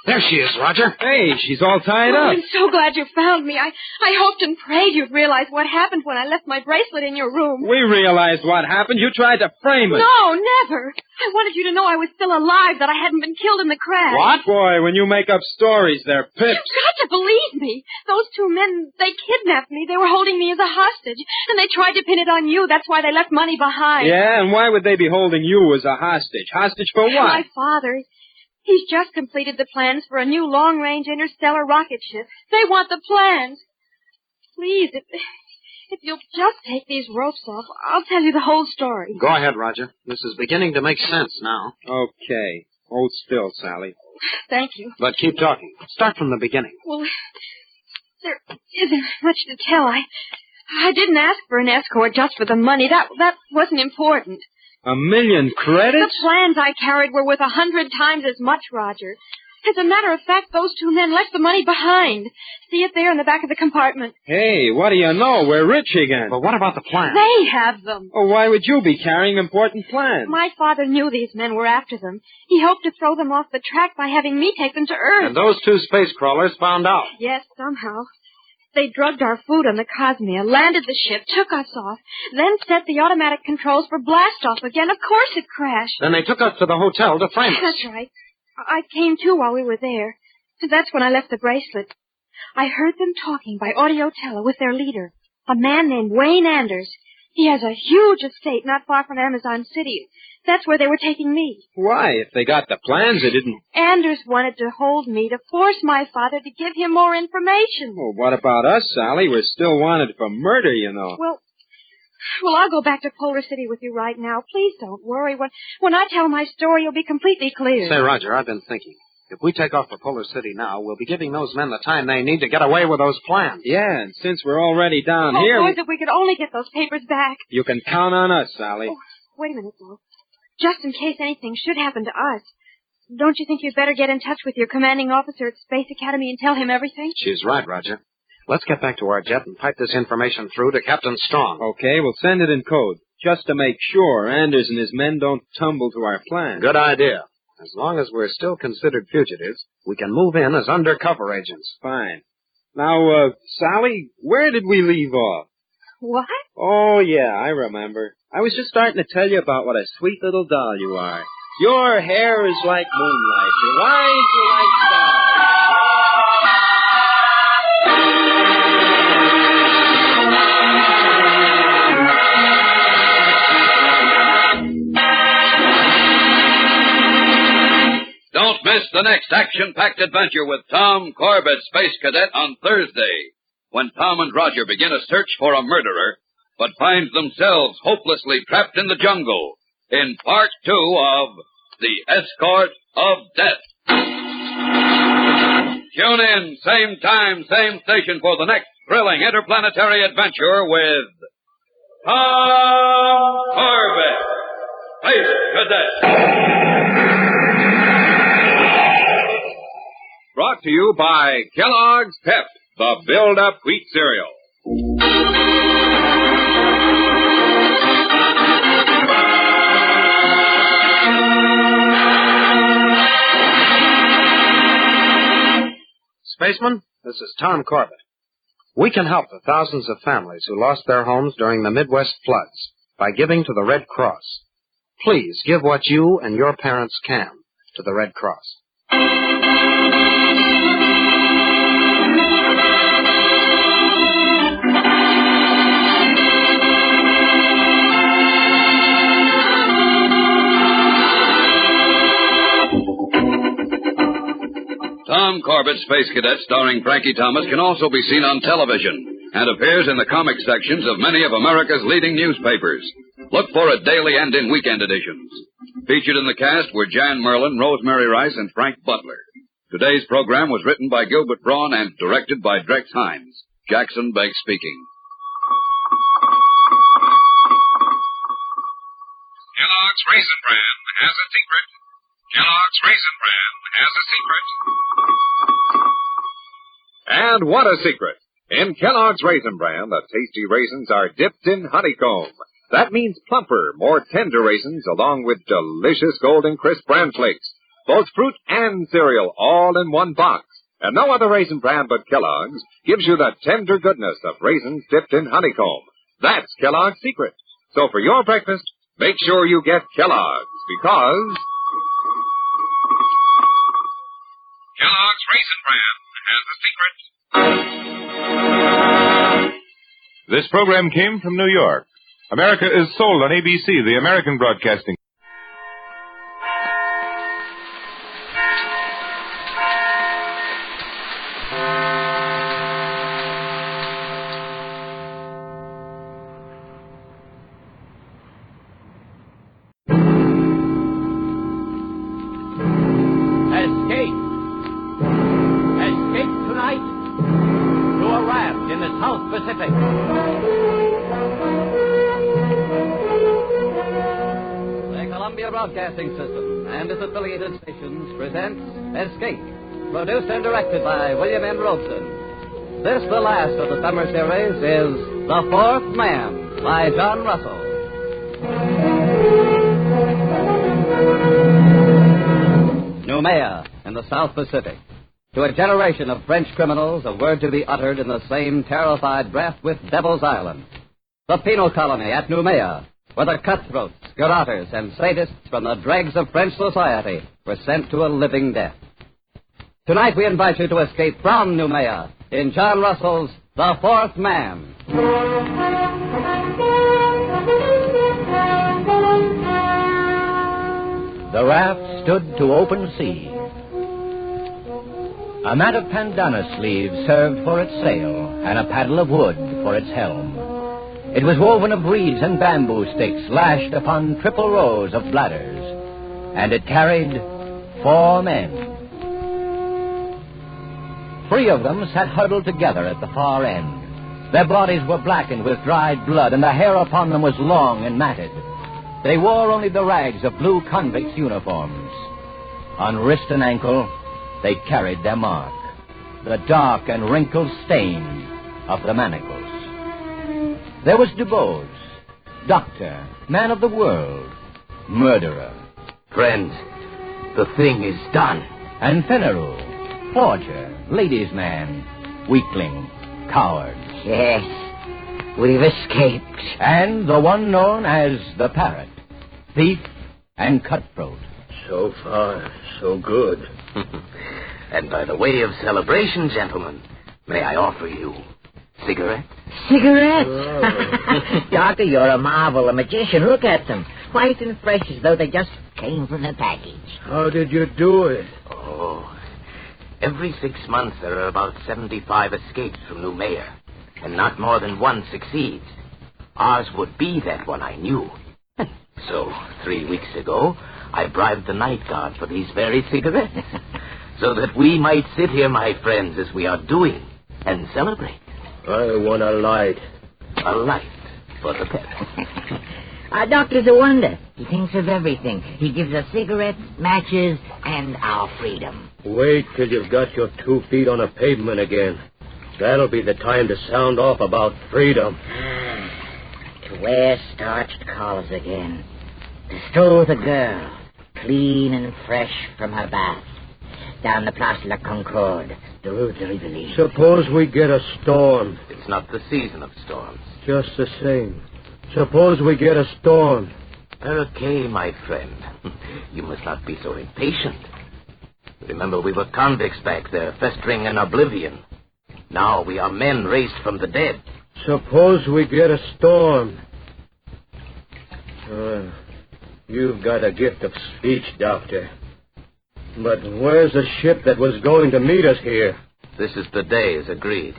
There she is, Roger. Hey, she's all tied up. I'm so glad you found me. I hoped and prayed you'd realize what happened when I left my bracelet in your room. We realized what happened. You tried to frame us. No, never. I wanted you to know I was still alive, that I hadn't been killed in the crash. What? Boy, when you make up stories, they're pips. You've got to believe me. Those two men, they kidnapped me. They were holding me as a hostage. And they tried to pin it on you. That's why they left money behind. Yeah, and why would they be holding you as a hostage? Hostage for what? My father. He's just completed the plans for a new long-range interstellar rocket ship. They want the plans. Please, if you'll just take these ropes off, I'll tell you the whole story. Go ahead, Roger. This is beginning to make sense now. Okay. Hold still, Sally. Thank you. But keep talking. Start from the beginning. Well, there isn't much to tell. I didn't ask for an escort just for the money. That wasn't important. 1,000,000 credits? The plans I carried were worth 100 times as much, Roger. As a matter of fact, those two men left the money behind. See it there in the back of the compartment. Hey, what do you know? We're rich again. But what about the plans? They have them. Oh, why would you be carrying important plans? My father knew these men were after them. He hoped to throw them off the track by having me take them to Earth. And those two space crawlers found out. Yes, somehow. They drugged our food on the Cosmia, landed the ship, took us off, then set the automatic controls for blast-off again. Of course it crashed. Then they took us to the hotel to frame us. That's right. I came to while we were there. That's when I left the bracelet. I heard them talking by audio tele with their leader, a man named Wayne Anders. He has a huge estate not far from Amazon City. That's where they were taking me. Why? If they got the plans, they didn't... Anders wanted to hold me to force my father to give him more information. Well, what about us, Sally? We're still wanted for murder, you know. Well, I'll go back to Polar City with you right now. Please don't worry. When I tell my story, you'll be completely clear. Say, Roger, I've been thinking. If we take off for Polar City now, we'll be giving those men the time they need to get away with those plans. Yeah, and since we're already down here... boys, if we could only get those papers back. You can count on us, Sally. Oh, wait a minute, though. Just in case anything should happen to us, don't you think you'd better get in touch with your commanding officer at Space Academy and tell him everything? She's right, Roger. Let's get back to our jet and pipe this information through to Captain Strong. Okay, we'll send it in code, just to make sure Anders and his men don't tumble to our plan. Good idea. As long as we're still considered fugitives, we can move in as undercover agents. Fine. Now, Sally, where did we leave off? What? Oh, yeah, I remember. I was just starting to tell you about what a sweet little doll you are. Your hair is like moonlight. Your eyes are like stars. Don't miss the next action-packed adventure with Tom Corbett, Space Cadet, on Thursday, when Tom and Roger begin a search for a murderer, but find themselves hopelessly trapped in the jungle in Part 2 of The Escort of Death. Tune in, same time, same station for the next thrilling interplanetary adventure with Tom Corbett, Space Cadet. Brought to you by Kellogg's Pep, the build-up wheat cereal. Spaceman, this is Tom Corbett. We can help the thousands of families who lost their homes during the Midwest floods by giving to the Red Cross. Please give what you and your parents can to the Red Cross. Tom Corbett, Space Cadet, starring Frankie Thomas, can also be seen on television and appears in the comic sections of many of America's leading newspapers. Look for it daily and in weekend editions. Featured in the cast were Jan Merlin, Rosemary Rice, and Frank Butler. Today's program was written by Gilbert Braun and directed by Drex Hines. Jackson Begg speaking. Kellogg's Raisin Bran has a secret. Kellogg's Raisin Bran has a secret. And what a secret. In Kellogg's Raisin Bran, the tasty raisins are dipped in honeycomb. That means plumper, more tender raisins along with delicious golden crisp bran flakes. Both fruit and cereal all in one box. And no other raisin bran but Kellogg's gives you the tender goodness of raisins dipped in honeycomb. That's Kellogg's secret. So for your breakfast, make sure you get Kellogg's, because Kellogg's Raisin Bran has a secret. This program came from New York. America is sold on ABC, the American Broadcasting. Pacific. The Columbia Broadcasting System and its affiliated stations presents Escape, produced and directed by William N. Robson. This, the last of the summer series, is The Fourth Man by John Russell. Noumea in the South Pacific. To a generation of French criminals, a word to be uttered in the same terrified breath with Devil's Island. The penal colony at Noumea, where the cutthroats, garrotters, and sadists from the dregs of French society were sent to a living death. Tonight we invite you to escape from Noumea in John Russell's The Fourth Man. The raft stood to open sea. A mat of pandanus leaves served for its sail, and a paddle of wood for its helm. It was woven of reeds and bamboo sticks lashed upon triple rows of bladders, and it carried 4 men. 3 of them sat huddled together at the far end. Their bodies were blackened with dried blood, and the hair upon them was long and matted. They wore only the rags of blue convicts' uniforms. On wrist and ankle, they carried their mark, the dark and wrinkled stain of the manacles. There was Dubose, doctor, man of the world, murderer. Friends, the thing is done. And Fenneru, forger, ladies' man, weakling, coward. Yes, we've escaped. And the one known as the Parrot, thief and cutthroat. So far, so good. And by the way of celebration, gentlemen, may I offer you cigarettes? Cigarettes? Oh. Doctor, you're a marvel, a magician. Look at them. White and fresh as though they just came from the package. How did you do it? Oh, every 6 months there are about 75 escapes from Noumea, and not more than one succeeds. Ours would be that one, I knew. So, 3 weeks ago, I bribed the night guard for these very cigarettes, so that we might sit here, my friends, as we are doing, and celebrate. I want a light. A light for the pet. Our doctor's a wonder. He thinks of everything. He gives us cigarettes, matches, and our freedom. Wait till you've got your 2 feet on a pavement again. That'll be the time to sound off about freedom. To wear starched collars again. To stroll with a girl, clean and fresh from her bath, down the Place de la Concorde, the Rue de Rivoli. Suppose we get a storm. It's not the season of storms. Just the same. Suppose we get a storm. Okay, my friend. You must not be so impatient. Remember, we were convicts back there, festering in oblivion. Now we are men raised from the dead. Suppose we get a storm. You've got a gift of speech, Doctor. But where's the ship that was going to meet us here? This is the day, as agreed.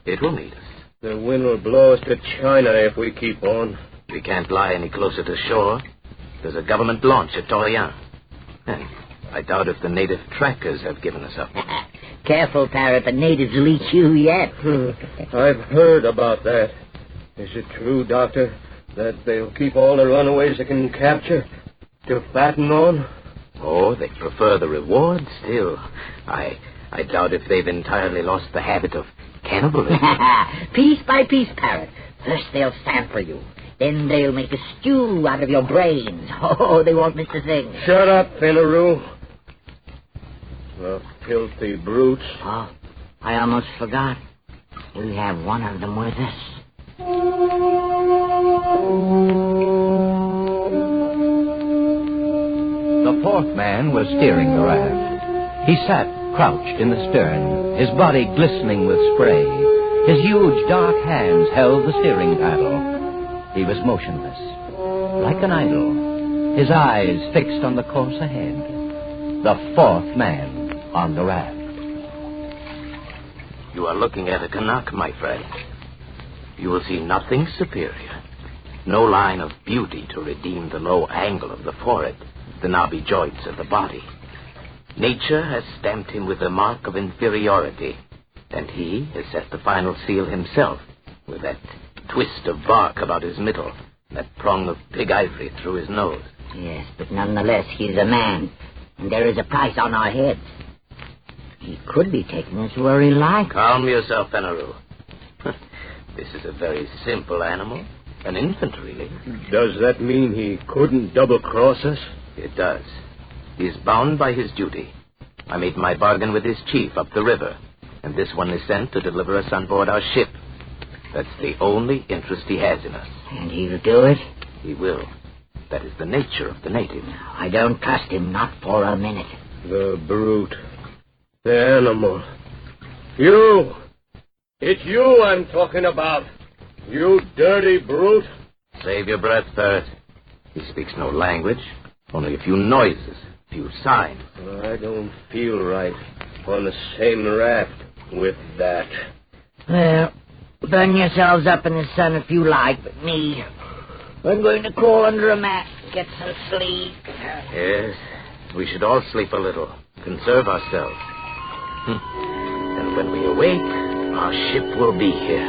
It will meet us. The wind will blow us to China if we keep on. We can't lie any closer to shore. There's a government launch at Torreon. And I doubt if the native trackers have given us up. Careful, Parrot. The natives will eat you yet. I've heard about that. Is it true, Doctor, that they'll keep all the runaways they can capture to fatten on? Oh, they prefer the reward still. I doubt if they've entirely lost the habit of cannibalism. Piece by piece, Parrot. First they'll sample you. Then they'll make a stew out of your brains. Oh, they won't miss a thing. Shut up, Finaroo. The filthy brutes. Oh, I almost forgot. We have one of them with us. The fourth man was steering the raft. He sat crouched in the stern, his body glistening with spray. His huge dark hands held the steering paddle. He was motionless, like an idol, his eyes fixed on the course ahead. The fourth man on the raft. You are looking at a Canuck, my friend. You will see nothing superior. No line of beauty to redeem the low angle of the forehead, the knobby joints of the body. Nature has stamped him with the mark of inferiority, and he has set the final seal himself with that twist of bark about his middle, that prong of pig ivory through his nose. Yes, but nonetheless, he's a man, and there is a price on our heads. He could be taken as where he likes. Calm yourself, Finaroo. This is a very simple animal, an infant, really. Does that mean he couldn't double-cross us? It does. He is bound by his duty. I made my bargain with his chief up the river, and this one is sent to deliver us on board our ship. That's the only interest he has in us. And he'll do it? He will. That is the nature of the native. I don't trust him, not for a minute. The brute. The animal. You! It's you I'm talking about. You dirty brute. Save your breath, Parrot. He speaks no language, only a few noises, a few signs. I don't feel right on the same raft with that. Well, burn yourselves up in the sun if you like, but me, I'm going to crawl under a mat and get some sleep. Yes, we should all sleep a little, conserve ourselves. And when we awake, our ship will be here.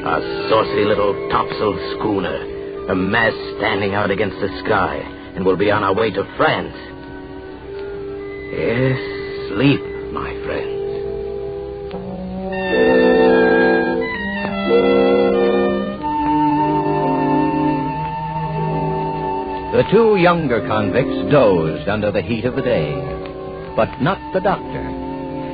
Our saucy little topsail schooner, a mast standing out against the sky, and we'll be on our way to France. Yes, sleep, my friends. The two younger convicts dozed under the heat of the day, but not the doctor.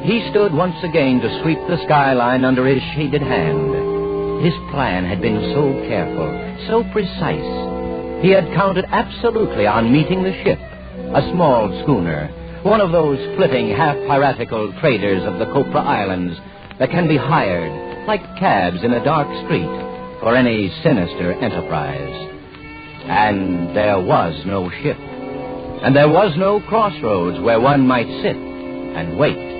He stood once again to sweep the skyline under his shaded hand. His plan had been so careful, so precise. He had counted absolutely on meeting the ship, a small schooner, one of those flitting, half-piratical traders of the Copra Islands that can be hired, like cabs in a dark street, for any sinister enterprise. And there was no ship. And there was no crossroads where one might sit and wait.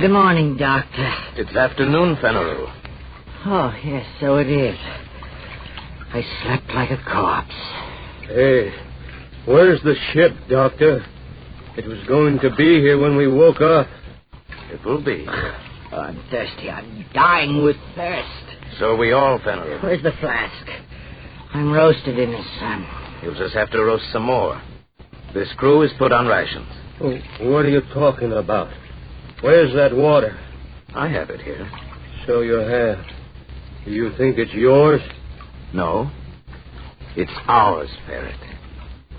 Good morning, Doctor. It's afternoon, Finaroo. Oh, yes, so it is. I slept like a corpse. Hey, where's the ship, Doctor? It was going to be here when we woke up. It will be. Oh, I'm thirsty. I'm dying with thirst. So are we all, Finaroo. Where's the flask? I'm roasted in the sun. You'll just have to roast some more. This crew is put on rations. Oh, what are you talking about? Where's that water? I have it here. So you have. Do you think it's yours? No. It's ours, Parrot.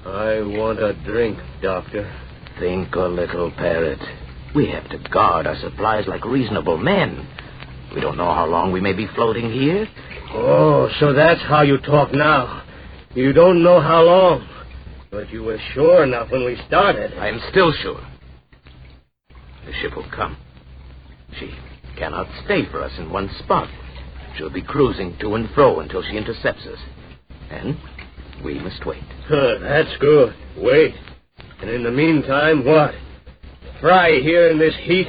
I want a drink, Doctor. Think a little, Parrot. We have to guard our supplies like reasonable men. We don't know how long we may be floating here. Oh, so that's how you talk now. You don't know how long. But you were sure enough when we started. I am still sure. The ship will come. She cannot stay for us in one spot. She'll be cruising to and fro until she intercepts us. And We must wait. That's good. Wait. And in the meantime, what? Fry here in this heat,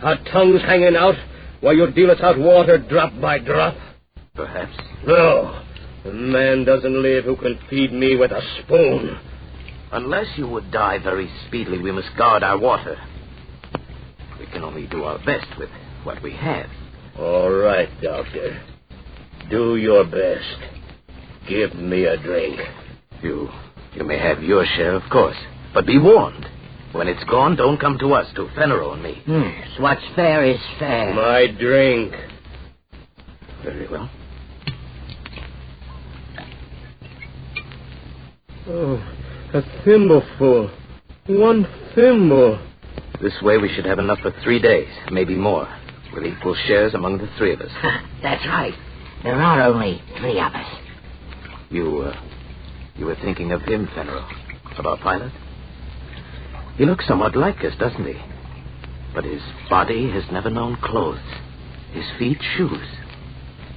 our tongues hanging out, while you deal us out water drop by drop? Perhaps. No. A man doesn't live who can feed me with a spoon. Unless you would die very speedily, we must guard our water. We can only do our best with what we have. All right, Doctor. Do your best. Give me a drink. You may have your share, of course. But be warned. When it's gone, don't come to us, to Fenero and me. Yes, what's fair is fair. My drink. Very well. Oh, a thimbleful. 1 thimble. This way we should have enough for 3 days, maybe more, with equal shares among the 3 of us. That's right. There are only 3 of us. You were thinking of him, Fenero, of our pilot? He looks somewhat like us, doesn't he? But his body has never known clothes. His feet, shoes.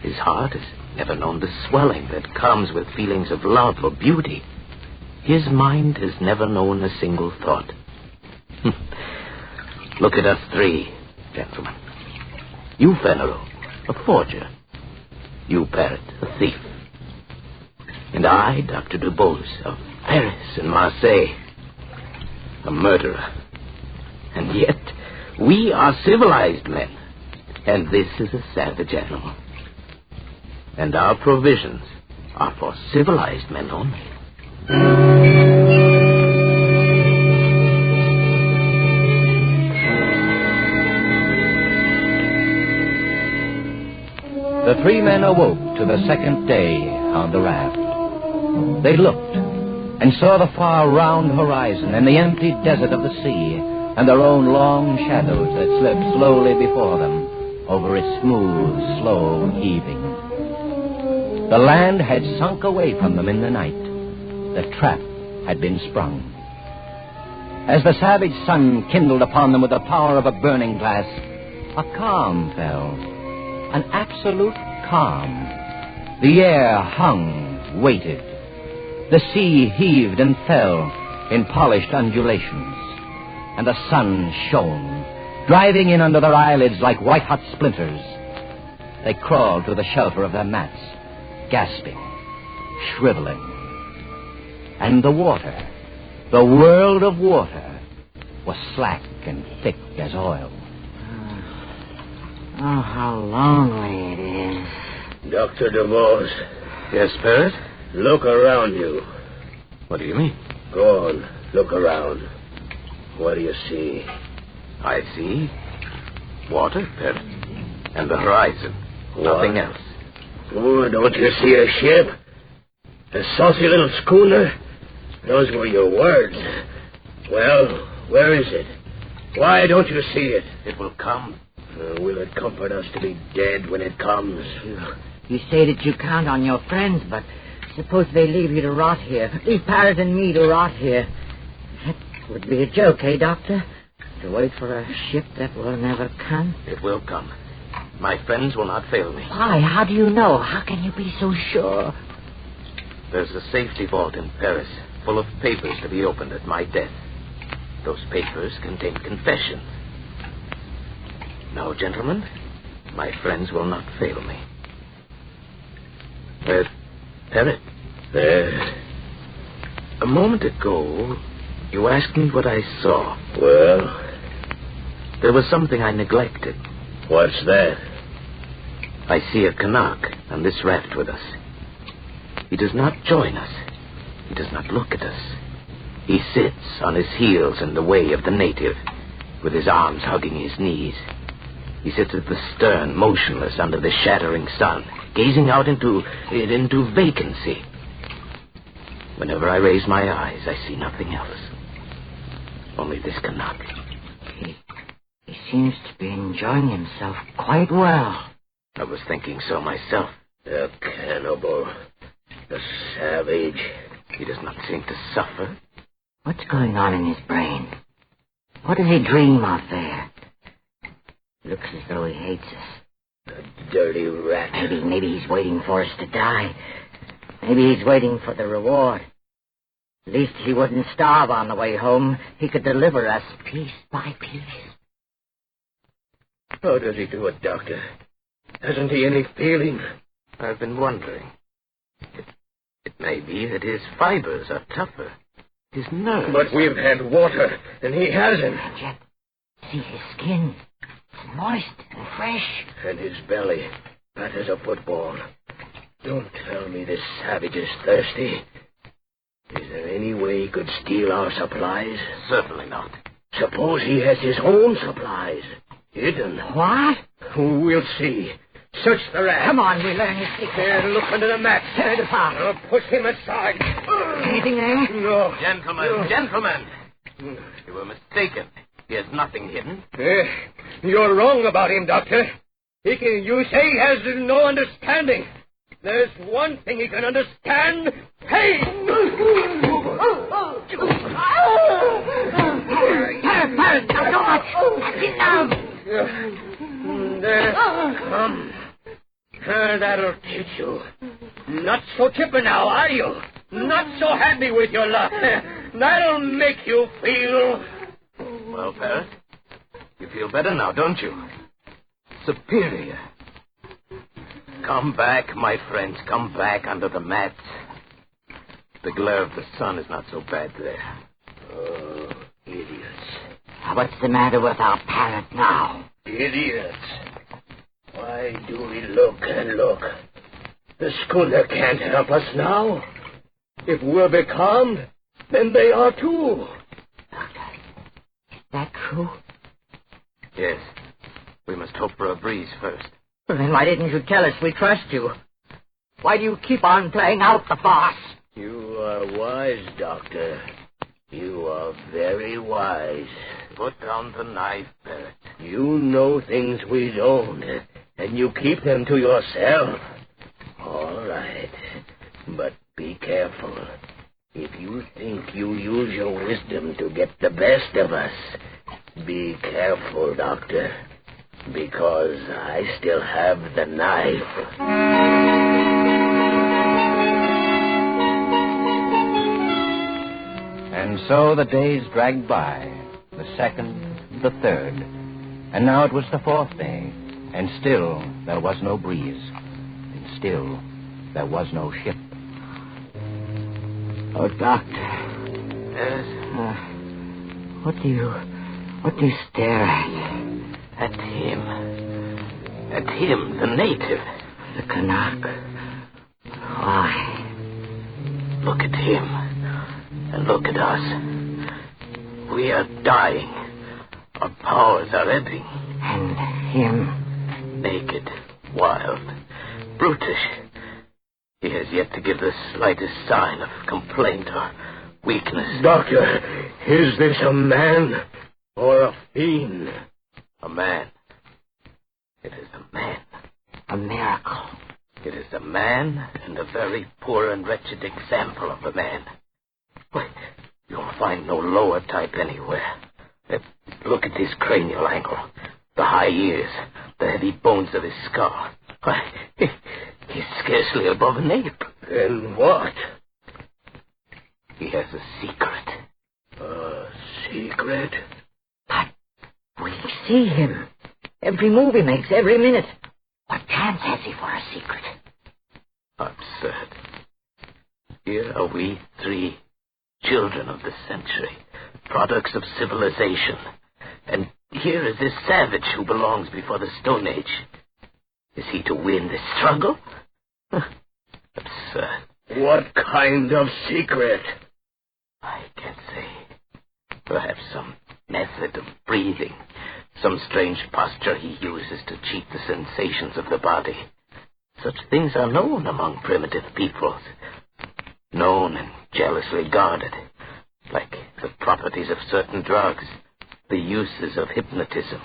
His heart has never known the swelling that comes with feelings of love or beauty. His mind has never known a single thought. Look at us 3, gentlemen. You, Fenero, a forger. You, Parrot, a thief. And I, Dr. Dubose, of Paris and Marseille, a murderer. And yet, we are civilized men, and this is a savage animal. And our provisions are for civilized men only. The 3 men awoke to the second day on the raft. They looked and saw the far round horizon and the empty desert of the sea and their own long shadows that slipped slowly before them over its smooth, slow heaving. The land had sunk away from them in the night. The trap had been sprung. As the savage sun kindled upon them with the power of a burning glass, a calm fell, an absolute calm. The air hung, waited. The sea heaved and fell in polished undulations, and the sun shone, driving in under their eyelids like white-hot splinters. They crawled to the shelter of their mats, gasping, shriveling. And the water, the world of water, was slack and thick as oil. Oh, how lonely it is. Dr. DeVos. Yes, Parrot? Look around you. What do you mean? Go on, look around. What do you see? I see water, Parrot, and the horizon. Nothing else. Oh, don't you see a ship? A saucy little schooner? Those were your words. Well, where is it? Why don't you see it? It will come. Will it comfort us to be dead when it comes? You say that you count on your friends, but suppose they leave you to rot here. Leave Parrot and me to rot here. That would be a joke, eh, Doctor? To wait for a ship that will never come? It will come. My friends will not fail me. Why? How do you know? How can you be so sure? There's a safety vault in Paris, full of papers to be opened at my death. Those papers contain confessions. Now, gentlemen, my friends will not fail me. Parrot. A moment ago, you asked me what I saw. Well? There was something I neglected. What's that? I see a Canuck on this raft with us. He does not join us. He does not look at us. He sits on his heels in the way of the native, with his arms hugging his knees. He sits at the stern, motionless under the shattering sun, gazing out into vacancy. Whenever I raise my eyes, I see nothing else. Only this Canuck. He seems to be enjoying himself quite well. I was thinking so myself. A cannibal. A savage. He does not seem to suffer. What's going on in his brain? What does he dream of there? Looks as though he hates us. A dirty rat. Maybe he's waiting for us to die. Maybe he's waiting for the reward. At least he wouldn't starve on the way home. He could deliver us piece by piece. How does he do it, Doctor? Hasn't he any feeling? I've been wondering. It may be that his fibers are tougher. His nerves. But we've had water, and he hasn't. And yet, see his skin. It's moist and fresh. And his belly, fat as a football. Don't tell me this savage is thirsty. Is there any way he could steal our supplies? Certainly not. Suppose he has his own supplies. Hidden. What? We'll see. Search the rack. Come on, we learn his secret. There, look under the mat. Tear it apart. I'll push him aside. Anything there? No. Gentlemen. You were mistaken. He has nothing hidden. You're wrong about him, Doctor. You say he has no understanding. There's one thing he can understand. Pain! Peril, not so much. That's it now. There, come. That'll teach you. Not so chipper now, are you? Not so happy with your luck. That'll make you feel... Well, Peril, you feel better now, don't you? Superior. Come back, my friends. Come back under the mats. The glare of the sun is not so bad there. Oh, idiots. What's the matter with our parrot now? Idiots. Why do we look and look? The schooner can't help us now. If we're becalmed, then they are too. Doctor, is that true? Yes. We must hope for a breeze first. Well, then why didn't you tell us we trust you? Why do you keep on playing out the farce? You are wise, Doctor. You are very wise. Put down the knife, Barrett. You know things we don't, and you keep them to yourself. All right. But be careful. If you think you use your wisdom to get the best of us, be careful, Doctor. Because I still have the knife. And so the days dragged by, the second, the third, and now it was the fourth day, and still there was no breeze, and still there was no ship. Oh, Doctor. Yes? What do you stare at? At him. At him, the native. The Canuck. Why? Look at him. And look at us. We are dying. Our powers are ebbing. And him? Naked, wild, brutish. He has yet to give the slightest sign of complaint or weakness. Doctor, is this a man or a fiend? A man. It is a man. A miracle. It is a man, and a very poor and wretched example of a man. Why, you'll find no lower type anywhere. Look at his cranial angle, the high ears, the heavy bones of his skull. Why, he's scarcely above an ape. And what? He has a secret. A secret? We see him. Every move he makes, every minute. What chance has he for a secret? Absurd. Here are we three, children of the century, products of civilization. And here is this savage who belongs before the Stone Age. Is he to win this struggle? Absurd. What kind of secret? I can't say. Perhaps some method of breathing, some strange posture he uses to cheat the sensations of the body. Such things are known among primitive peoples. Known and jealously guarded, like the properties of certain drugs, the uses of hypnotism.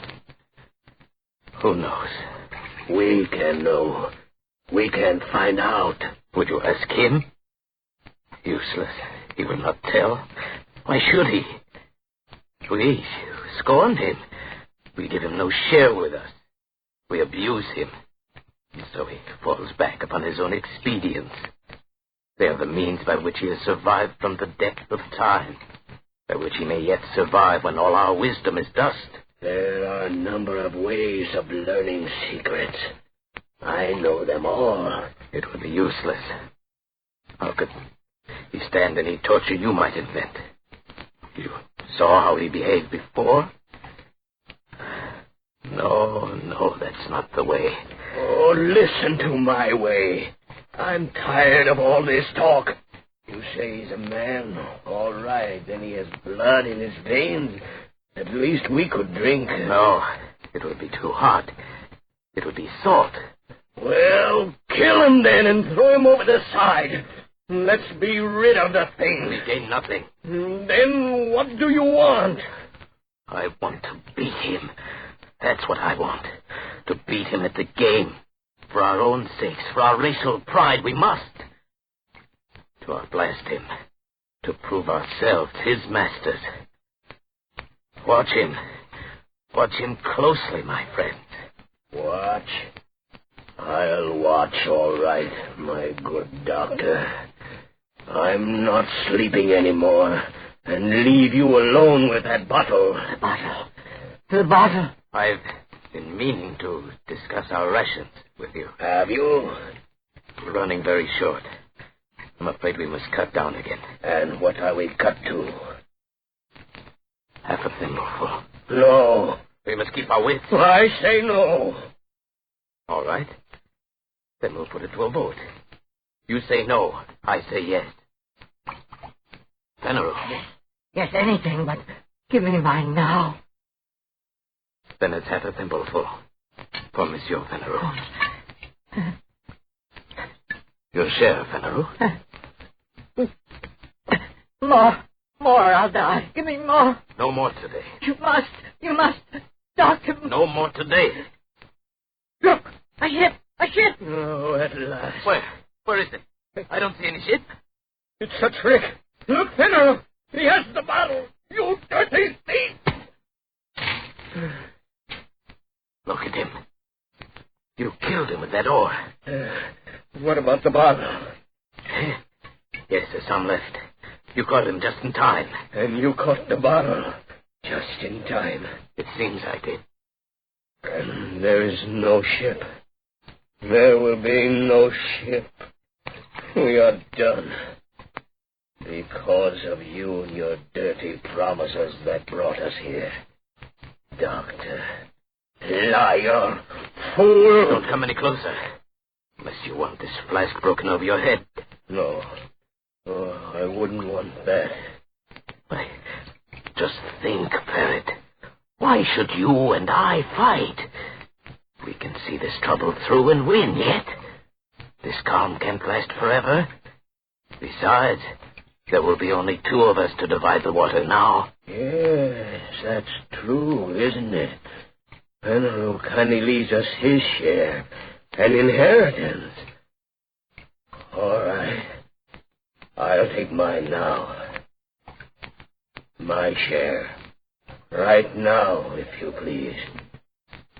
Who knows? We can know. We can find out. Would you ask him? Useless. He will not tell. Why should he? We scorn him. We give him no share with us. We abuse him. And so he falls back upon his own expedients. They are the means by which he has survived from the depth of time, by which he may yet survive when all our wisdom is dust. There are a number of ways of learning secrets. I know them all. It would be useless. How could he stand any torture you might invent? You saw how he behaved before? No, that's not the way. Oh, listen to my way. I'm tired of all this talk. You say he's a man. All right, then he has blood in his veins. At least we could drink. No, it would be too hot. It would be salt. Well, kill him then and throw him over the side. Let's be rid of the thing. We gain nothing. Then what do you want? I want to beat him. That's what I want. To beat him at the game. For our own sakes, for our racial pride, we must. To outblast him. To prove ourselves his masters. Watch him. Watch him closely, my friend. Watch? I'll watch, all right, my good doctor. I'm not sleeping anymore, and leave you alone with that bottle. The bottle. The bottle. I've been meaning to discuss our rations with you. Have you? We're running very short. I'm afraid we must cut down again. And what are we cut to? Half a thimbleful. No. We must keep our wits. I say no. All right. Then we'll put it to a vote. You say no. I say yes. Peril. Yes, anything, but give me mine now. Then it's half a thimbleful. For Monsieur Peril. Your share, Peril. More, I'll die. Give me more. No more today. You must. Doctor. No more today. Look, a ship. Oh, at last. Where is it? I don't see any ship. It's a trick. Look, Peril. He has the bottle. You dirty thief. Look at him. You killed him with that oar. What about the bottle? Yes, there's some left. You caught him just in time. And you caught the bottle just in time. It seems I did. And there is no ship. There will be no ship. We are done. Because of you and your dirty promises that brought us here. Doctor. Liar. Fool. Don't come any closer. Unless you want this flask broken over your head. No. Oh, I wouldn't want that. Why, just think, Parrot. Why should you and I fight? We can see this trouble through and win yet. This calm can't last forever. Besides, there will be only two of us to divide the water now. Yes, that's true, isn't it? Peril kindly leaves us his share, an inheritance. All right. I'll take mine now. My share. Right now, if you please.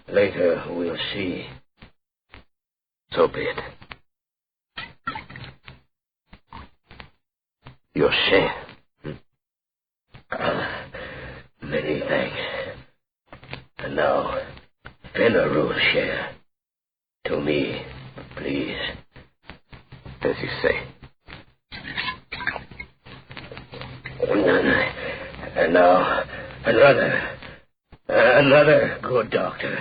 Later, we'll see. So be it. Your share. Many thanks. And now, Peril's share. To me, please. As you say. And now, another good doctor.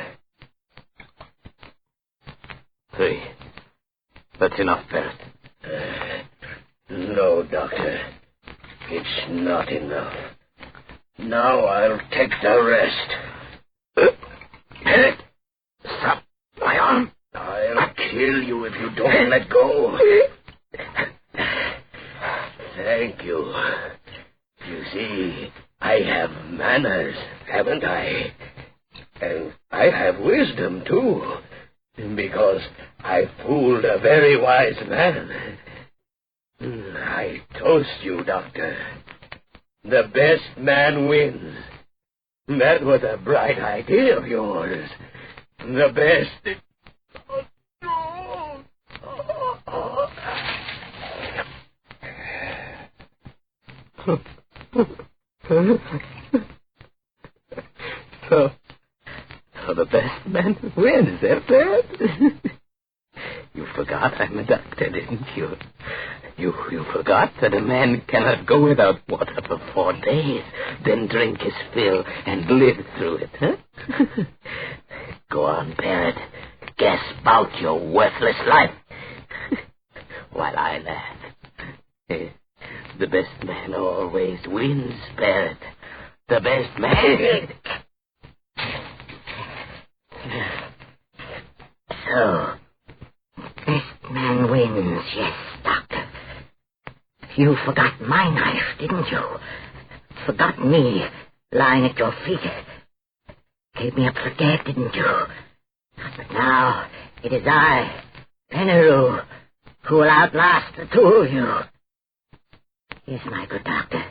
3. That's enough, Parrot. No, doctor. It's not enough. Now I'll take the rest. Parrot, stop my arm. I'll kill you if you don't let go. Thank you. You see, I have manners, haven't I? And I have wisdom, too, because I fooled a very wise man. I toast you, Doctor. The best man wins. That was a bright idea of yours. The best... So the best man wins, eh, Parrot? You forgot I'm a doctor, didn't you? You forgot that a man cannot go without water for 4 days, then drink his fill and live through it, huh? Go on, Parrot. Gasp out your worthless life. While I laugh. The best man always wins, Parrot. The best man. So, best man wins, yes, Doctor. You forgot my knife, didn't you? Forgot me, lying at your feet. Gave me up for dead, didn't you? But now, it is I, Peril, who will outlast the two of you. Yes, my good doctor.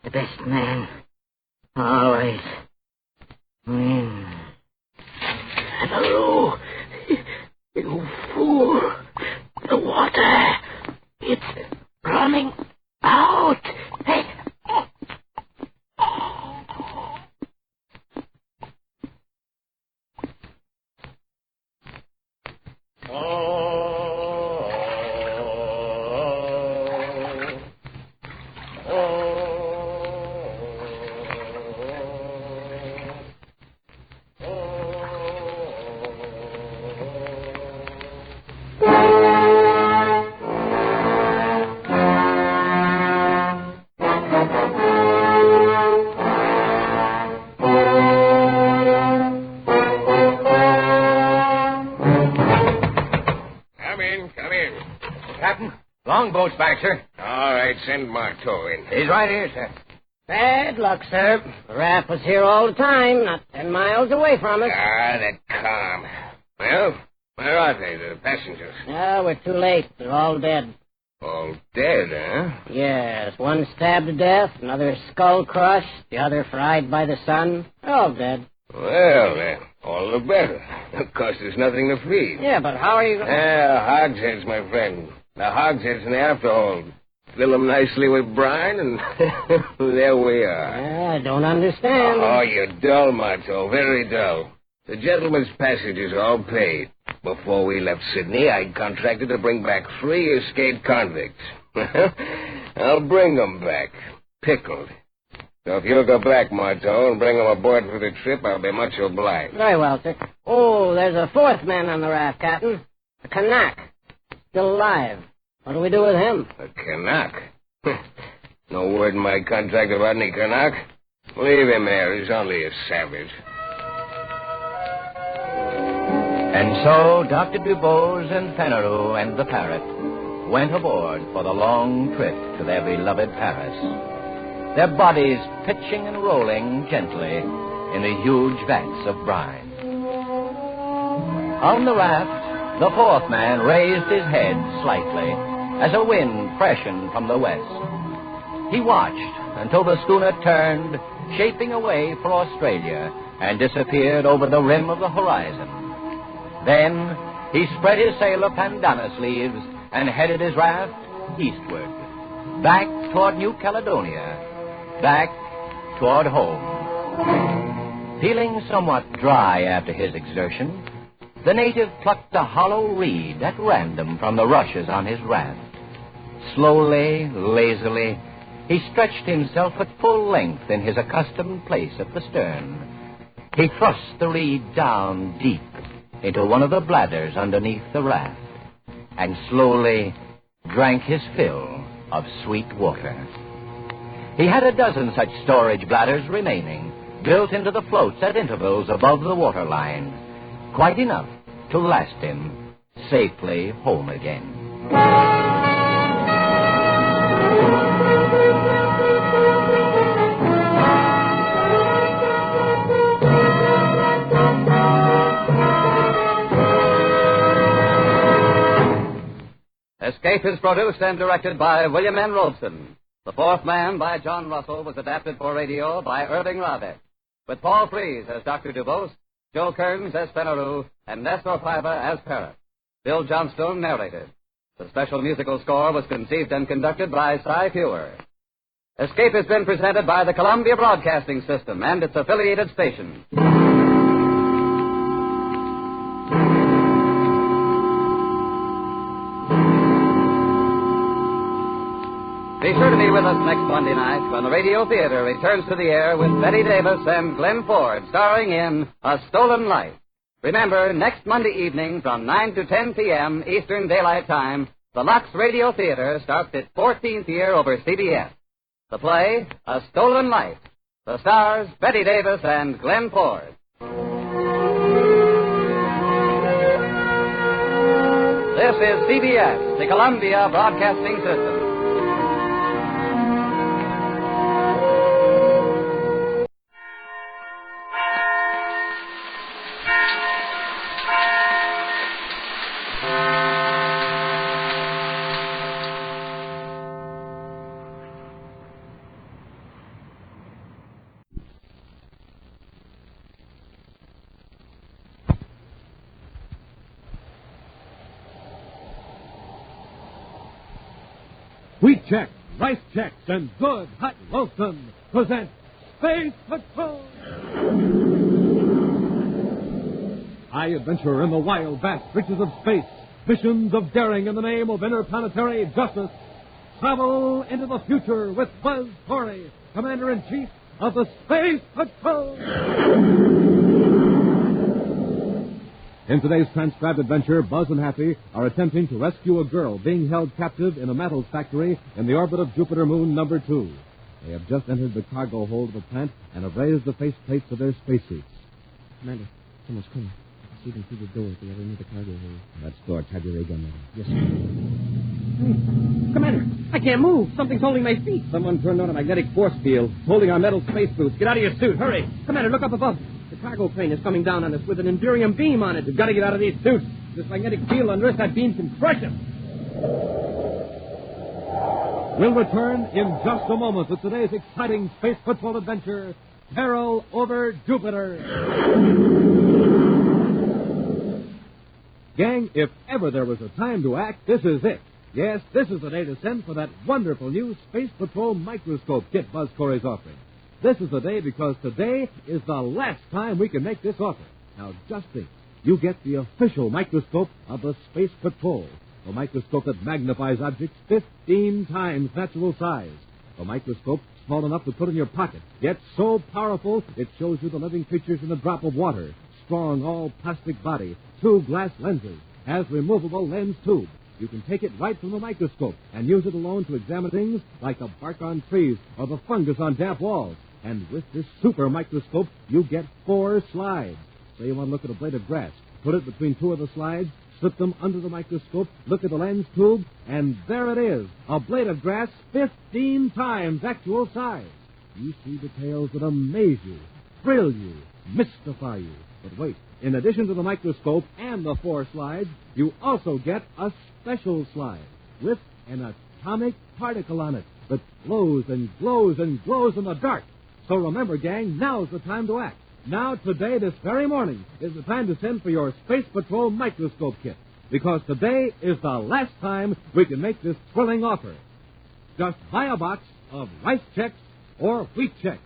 The best man always wins. Peril, you fool. The water, it's running out. Hey. Longboat's back, sir. All right, send Marteau in. He's right here, sir. Bad luck, sir. The raft was here all the time, not 10 miles away from us. Ah, that calm. Well, where are they, the passengers? Oh, we're too late. They're all dead. All dead, huh? Yes, one stabbed to death, another skull crushed, the other fried by the sun. They're all dead. Well, then, all the better. Of course, there's nothing to feed. Yeah, but how are you going to... Hogsheads, my friend. The hogsheads in the afterhold. Fill them nicely with brine, and there we are. I don't understand. Oh, you're dull, Marteau, very dull. The gentleman's passages are all paid. Before we left Sydney, I contracted to bring back 3 escaped convicts. I'll bring them back, pickled. So if you'll go back, Marteau, and bring them aboard for the trip, I'll be much obliged. Very well, sir. Oh, there's a 4th man on the raft, Captain. A Canuck. Still alive. What do we do with him? A Canuck? No word in my contract about any Canuck. Leave him there. He's only a savage. And so Dr. Dubose and Fennereau and the parrot went aboard for the long trip to their beloved Paris, their bodies pitching and rolling gently in the huge vats of brine. On the raft, the 4th man raised his head slightly as a wind freshened from the west. He watched until the schooner turned, shaping away for Australia, and disappeared over the rim of the horizon. Then he spread his sailor bandana sleeves and headed his raft eastward, back toward New Caledonia, back toward home. Feeling somewhat dry after his exertion, the native plucked a hollow reed at random from the rushes on his raft. Slowly, lazily, he stretched himself at full length in his accustomed place at the stern. He thrust the reed down deep into one of the bladders underneath the raft, and slowly drank his fill of sweet water. He had a dozen such storage bladders remaining, built into the floats at intervals above the waterline, quite enough to last him safely home again. Escape is produced and directed by William N. Robson. The 4th Man by John Russell was adapted for radio by Irving Rabeck, with Paul Frees as Dr. Dubose, Joe Kearns as Fennereau, and Nestor Paiva as Parrot. Bill Johnstone narrated. The special musical score was conceived and conducted by Cy Fewer. Escape has been presented by the Columbia Broadcasting System and its affiliated stations. Be sure to be with us next Monday night when the Radio Theater returns to the air with Betty Davis and Glenn Ford starring in A Stolen Life. Remember, next Monday evening from 9 to 10 p.m. Eastern Daylight Time, the Lux Radio Theater starts its 14th year over CBS. The play, A Stolen Life. The stars, Betty Davis and Glenn Ford. This is CBS, the Columbia Broadcasting System. Wheat Chex, Rice Chex, and Good Hot Lonesome present Space Patrol! High adventure in the wild, vast reaches of space. Missions of daring in the name of interplanetary justice. Travel into the future with Buzz Corey, Commander-in-Chief of the Space Patrol! In today's transcribed adventure, Buzz and Happy are attempting to rescue a girl being held captive in a metals factory in the orbit of Jupiter Moon number 2. They have just entered the cargo hold of the plant and have raised the faceplates of their spacesuits. Commander, someone's coming. I can see them through the door at the other end of the cargo hold. That's Thor. Have your ray gun ready. Yes, sir. Hey, Commander, I can't move. Something's holding my feet. Someone turned on a magnetic force field, holding our metal space boots. Get out of your suit. Hurry. Commander, look up above. The cargo plane is coming down on us with an Endurium beam on it. We've got to get out of these suits. This magnetic field under us, that beam can crush us. We'll return in just a moment with today's exciting Space Patrol adventure, Peril over Jupiter. Gang, if ever there was a time to act, this is it. Yes, this is the day to send for that wonderful new Space Patrol microscope kit Buzz Corey's offering. This is the day because today is the last time we can make this offer. Now, just think. You get the official microscope of the Space Patrol. A microscope that magnifies objects 15 times natural size. A microscope small enough to put in your pocket, yet so powerful it shows you the living creatures in a drop of water. Strong, all-plastic body, 2 glass lenses, has removable lens tube. You can take it right from the microscope and use it alone to examine things like the bark on trees or the fungus on damp walls. And with this super microscope, you get 4 slides. Say you want to look at a blade of grass. Put it between 2 of the slides, slip them under the microscope, look at the lens tube, and there it is, a blade of grass 15 times actual size. You see details that amaze you, thrill you, mystify you. But wait, in addition to the microscope and the 4 slides, you also get a special slide with an atomic particle on it that glows and glows and glows in the dark. So remember, gang, now's the time to act. Now, today, this very morning, is the time to send for your Space Patrol microscope kit. Because today is the last time we can make this thrilling offer. Just buy a box of Rice Chex or Wheat Chex.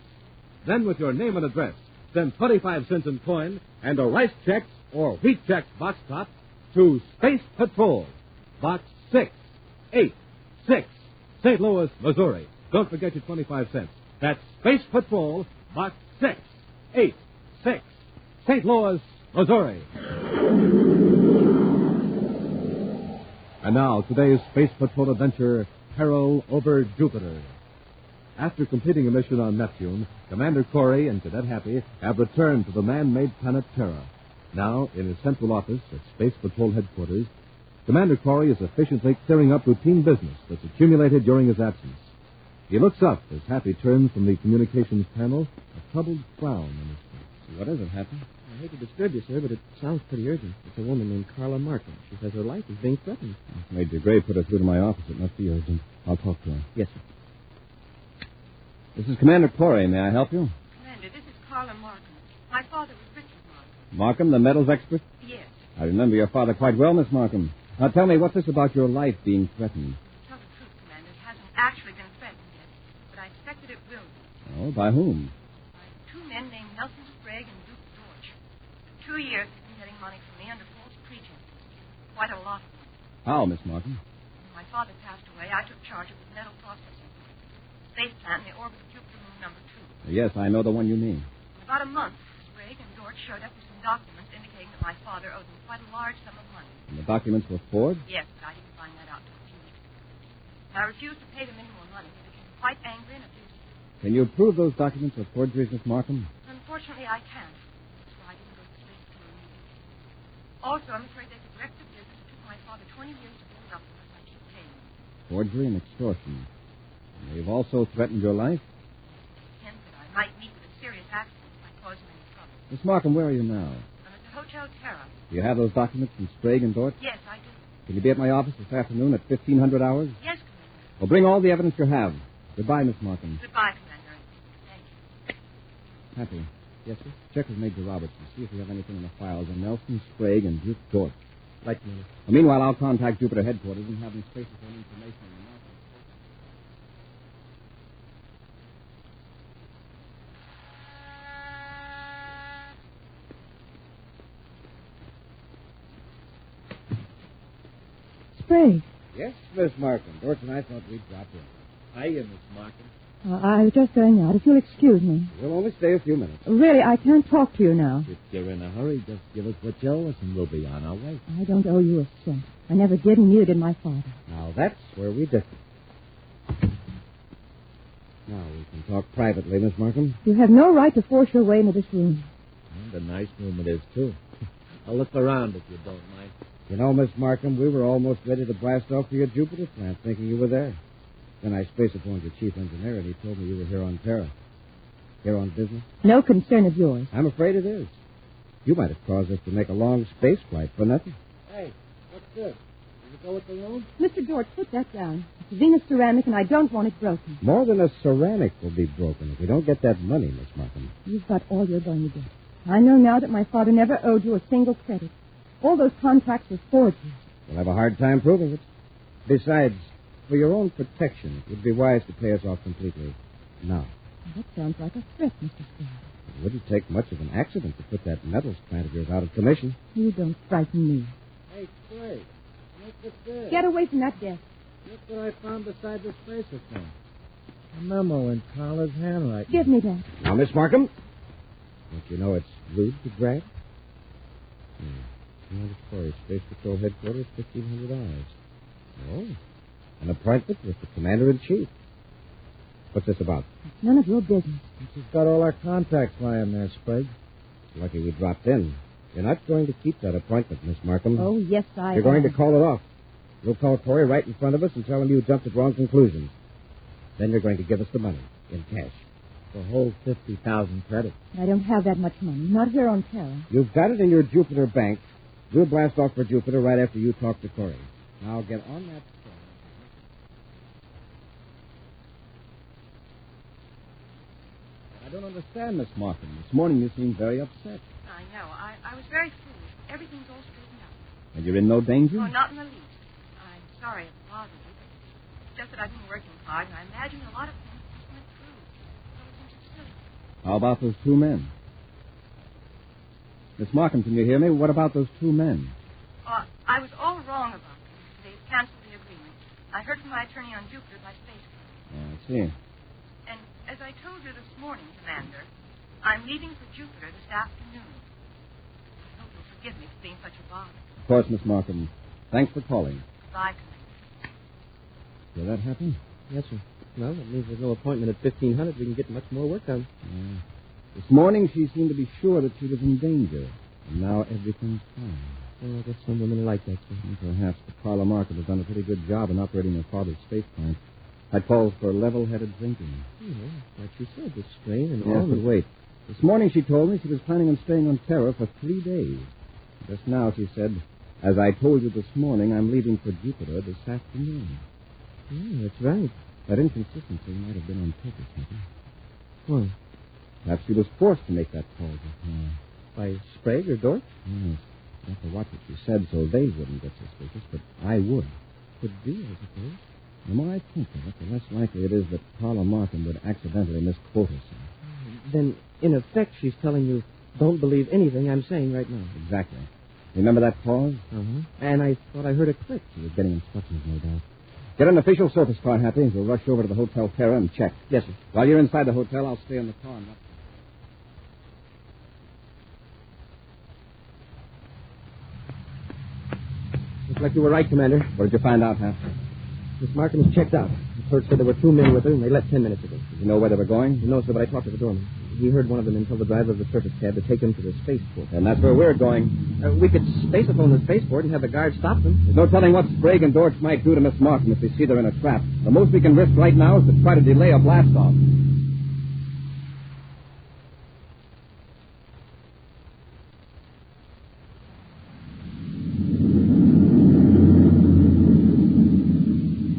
Then, with your name and address, send 25 cents in coin and a Rice Chex or Wheat Chex box top to Space Patrol, Box 686, St. Louis, Missouri. Don't forget your 25 cents. That's Space Patrol, Box 686, St. Louis, Missouri. And now, today's Space Patrol adventure, Peril over Jupiter. After completing a mission on Neptune, Commander Corey and Cadet Happy have returned to the man-made planet Terra. Now, in his central office at Space Patrol headquarters, Commander Corey is efficiently clearing up routine business that's accumulated during his absence. He looks up as Happy turns from the communications panel, a troubled frown on his face. What is it, Happy? I hate to disturb you, sir, but it sounds pretty urgent. It's a woman named Carla Markham. She says her life is being threatened. Major Gray put her through to my office. It must be urgent. I'll talk to her. Yes, sir. This is Commander Corey. May I help you? Commander, this is Carla Markham. My father was Richard Markham. Markham, the metals expert? Yes. I remember your father quite well, Miss Markham. Now tell me, what's this about your life being threatened? To tell the truth, Commander, it hasn't actually been threatened yet. But I expect Oh, by whom? By two men named Nelson Sprague and Duke George. For 2 years they've been getting money from me under false pretenses. Quite a lot of them. How, Miss Markham? When my father passed away, I took charge of the metal processing space plant in the orbit of Jupiter moon number 2. Yes, I know the one you mean. In about a month, Sprague and George showed up with some documents indicating that my father owed them quite a large sum of money. And the documents were forged? Yes, but I didn't find that out until a few weeks ago. And I refused to pay them any more money. They became quite angry and abusive. Can you prove those documents are forgeries, Miss Markham? Unfortunately, I can't. That's why I didn't go to space to immediately. Also, I'm afraid they could wreck the business. It took my father 20 years to build up unless I keep paying them. Forgery and extortion. And they've also threatened your life? Hint that I might meet with a serious accident if I cause them any trouble. Miss Markham, where are you now? I'm at the Hotel Terra. Do you have those documents from Sprague and Dort? Yes, I do. Can you be at my office this afternoon at 1500 hours? Yes, Commander. Well, bring all the evidence you have. Goodbye, Miss Markham. Goodbye, Commander. Thank you. Happy. Yes, sir? Check with Major Roberts and see if we have anything in the files on Nelson, Sprague, and Duke Dort. Right, Commander. Well, meanwhile, I'll contact Jupiter headquarters and have them space us any information on the matter. Sprague. Yes, Miss Markham. Dort and I thought we'd drop in. Hiya, Miss Markham. I was just going out. If you'll excuse me. We'll only stay a few minutes. Really, I can't talk to you now. If you're in a hurry, just give us what you owe us and we'll be on our way. I don't owe you a cent. I never did, and neither did my father. Now, that's where we differ. Now, we can talk privately, Miss Markham. You have no right to force your way into this room. And a nice room it is, too. I'll look around if you don't mind. You know, Miss Markham, we were almost ready to blast off to your Jupiter plant, thinking you were there. Then I space-phoned your chief engineer, and he told me you were here on Terra. Here on business? No concern of yours. I'm afraid it is. You might have caused us to make a long space flight for nothing. Hey, what's this? Does it go with the room? Mr. Dort, put that down. It's Venus ceramic, and I don't want it broken. More than a ceramic will be broken if we don't get that money, Miss Markham. You've got all you're going to get. I know now that my father never owed you a single credit. All those contracts were forgeries. We'll have a hard time proving it. Besides, for your own protection, it would be wise to pay us off completely now. That sounds like a threat, Mr. Sprague. It wouldn't take much of an accident to put that metals plant of yours out of commission. You don't frighten me. Hey, Sprague, look at this. Get away from that desk. Look what I found beside the spacer phone. A memo in Carla's handwriting. Give me that. Now, Miss Markham, don't you know it's rude to drag? Mandatory Space Patrol Headquarters, 1500 hours. Oh, an appointment with the Commander-in-Chief. What's this about? It's none of your business. She's got all our contacts lying there, Sprague. Lucky we dropped in. You're not going to keep that appointment, Miss Markham. Oh, yes, I You're going to call it off. You'll call Corey right in front of us and tell him you jumped at wrong conclusions. Then you're going to give us the money in cash. The whole 50,000 credits. I don't have that much money. Not here on Terra. You've got it in your Jupiter bank. We'll blast off for Jupiter right after you talk to Corey. Now get on that phone. I don't understand, Miss Markham. This morning you seemed very upset. I know. I was very foolish. Everything's all straightened out. And you're in no danger? Oh, not in the least. I'm sorry it bothered you, but it's just that I've been working hard, and I imagine a lot of things just went through. So it seems silly. How about those two men? Miss Markham, can you hear me? What about those two men? I was all wrong about them. They've canceled the agreement. I heard from my attorney on Jupiter by spacecraft. I see. And as I told you this morning, Commander, I'm leaving for Jupiter this afternoon. I hope you'll forgive me for being such a bother. Of course, Miss Markham. Thanks for calling. Goodbye, Commander. Did that happen? Yes, sir. Well, that means there's no appointment at 1500. We can get much more work done. This morning she seemed to be sure that she was in danger. And now everything's fine. Well, I guess some women are like that, sir. And perhaps the Carla Market has done a pretty good job in operating her father's space plant. That calls for level-headed thinking. Like she said, the strain and Yes, all. but wait. This morning she told me she was planning on staying on Terra for 3 days. Just now she said, as I told you this morning, I'm leaving for Jupiter this afternoon. Yeah, that's right. That inconsistency might have been on purpose, maybe. Why? Perhaps she was forced to make that call just now. By Sprague or Dort? Yes. I have to watch what she said so they wouldn't get suspicious, but I would. Could be, I suppose. The more I think of it, the less likely it is that Carla Markham would accidentally misquote us. Then, in effect, she's telling you, don't believe anything I'm saying right now. Exactly. Remember that pause? Uh-huh. And I thought I heard a click. She was getting instructions, no doubt. Get an official surface car, Happy. We'll rush over to the Hotel Terra and check. Yes, sir. While you're inside the hotel, I'll stay in the car and... Looks like you were right, Commander. What did you find out, Hap? Miss Markham is checked out. The clerk said there were 2 men with her, and they left 10 minutes ago. Did you know where they were going? No, sir, but I talked to the doorman. He heard one of the men tell the driver of the surface cab to take them to the spaceport. And that's where we're going. We could spaceophone the spaceport and have the guard stop them. There's no telling what Sprague and Dorch might do to Miss Markham if they see they're in a trap. The most we can risk right now is to try to delay a blast-off.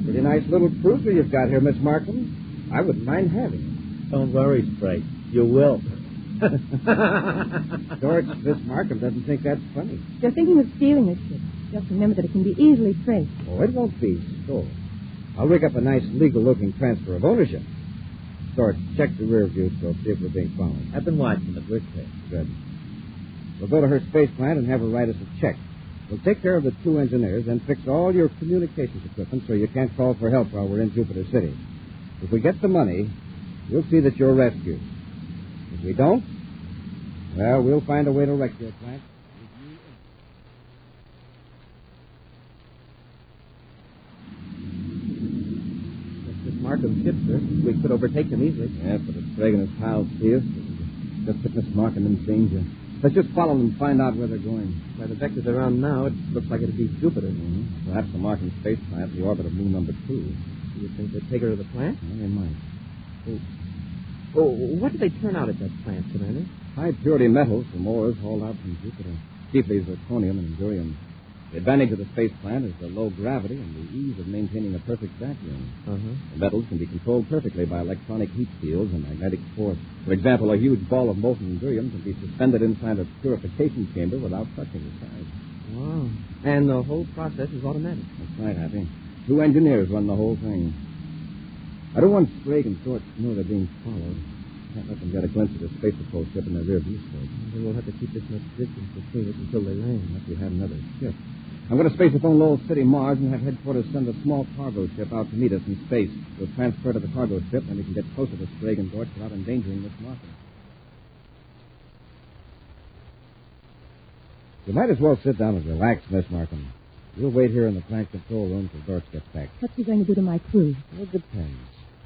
Pretty nice little cruiser you've got here, Miss Markham. I wouldn't mind having it. Don't worry, Sprague. You will. Dorch, Miss Markham doesn't think that's funny. You're thinking of stealing a ship. Just remember that it can be easily traced. Oh, it won't be stolen. I'll rig up a nice legal-looking transfer of ownership. Dorch, check the rear view scope, see if we're being followed. I've been watching it. We're clear. Good. We'll go to her space plant and have her write us a check. We'll take care of the 2 engineers and fix all your communications equipment so you can't call for help while we're in Jupiter City. If we get the money, you'll see that you're rescued. If we don't, well, we'll find a way to wreck your plant. Miss Markham's ship, sir. We could overtake them easily. Yeah, but if Sprague and his pals see us, just put Miss Markham in danger. Let's just follow them and find out where they're going. By the vectors they're on now, it looks like it'd be Jupiter. Mm-hmm. Perhaps the Markham space plant, the orbit of moon number 2. You think they'd take her to the plant? Well, they might. Oh, what do they turn out at that plant, Commander? High-purity metals from ores hauled out from Jupiter. Chiefly zirconium and indurium. The advantage of the space plant is the low gravity and the ease of maintaining a perfect vacuum. The metals can be controlled perfectly by electronic heat fields and magnetic force. For example, a huge ball of molten indurium can be suspended inside a purification chamber without touching the sides. Wow. And the whole process is automatic. That's right, Happy. 2 engineers run the whole thing. I don't want Sprague and Dorch to know they're being followed. Can't let them get a glimpse of the space patrol ship in their rear view scope. Then we'll have to keep this much distance between us until they land. Unless we have another ship. I'm going to spaceophone Lowell City, Mars, and have headquarters send a small cargo ship out to meet us in space. We'll transfer to the cargo ship, and we can get closer to Sprague and Dorch without endangering Miss Markham. You might as well sit down and relax, Miss Markham. We'll wait here in the plant control room till Dorch gets back. What's he going to do to my crew? Well, it depends.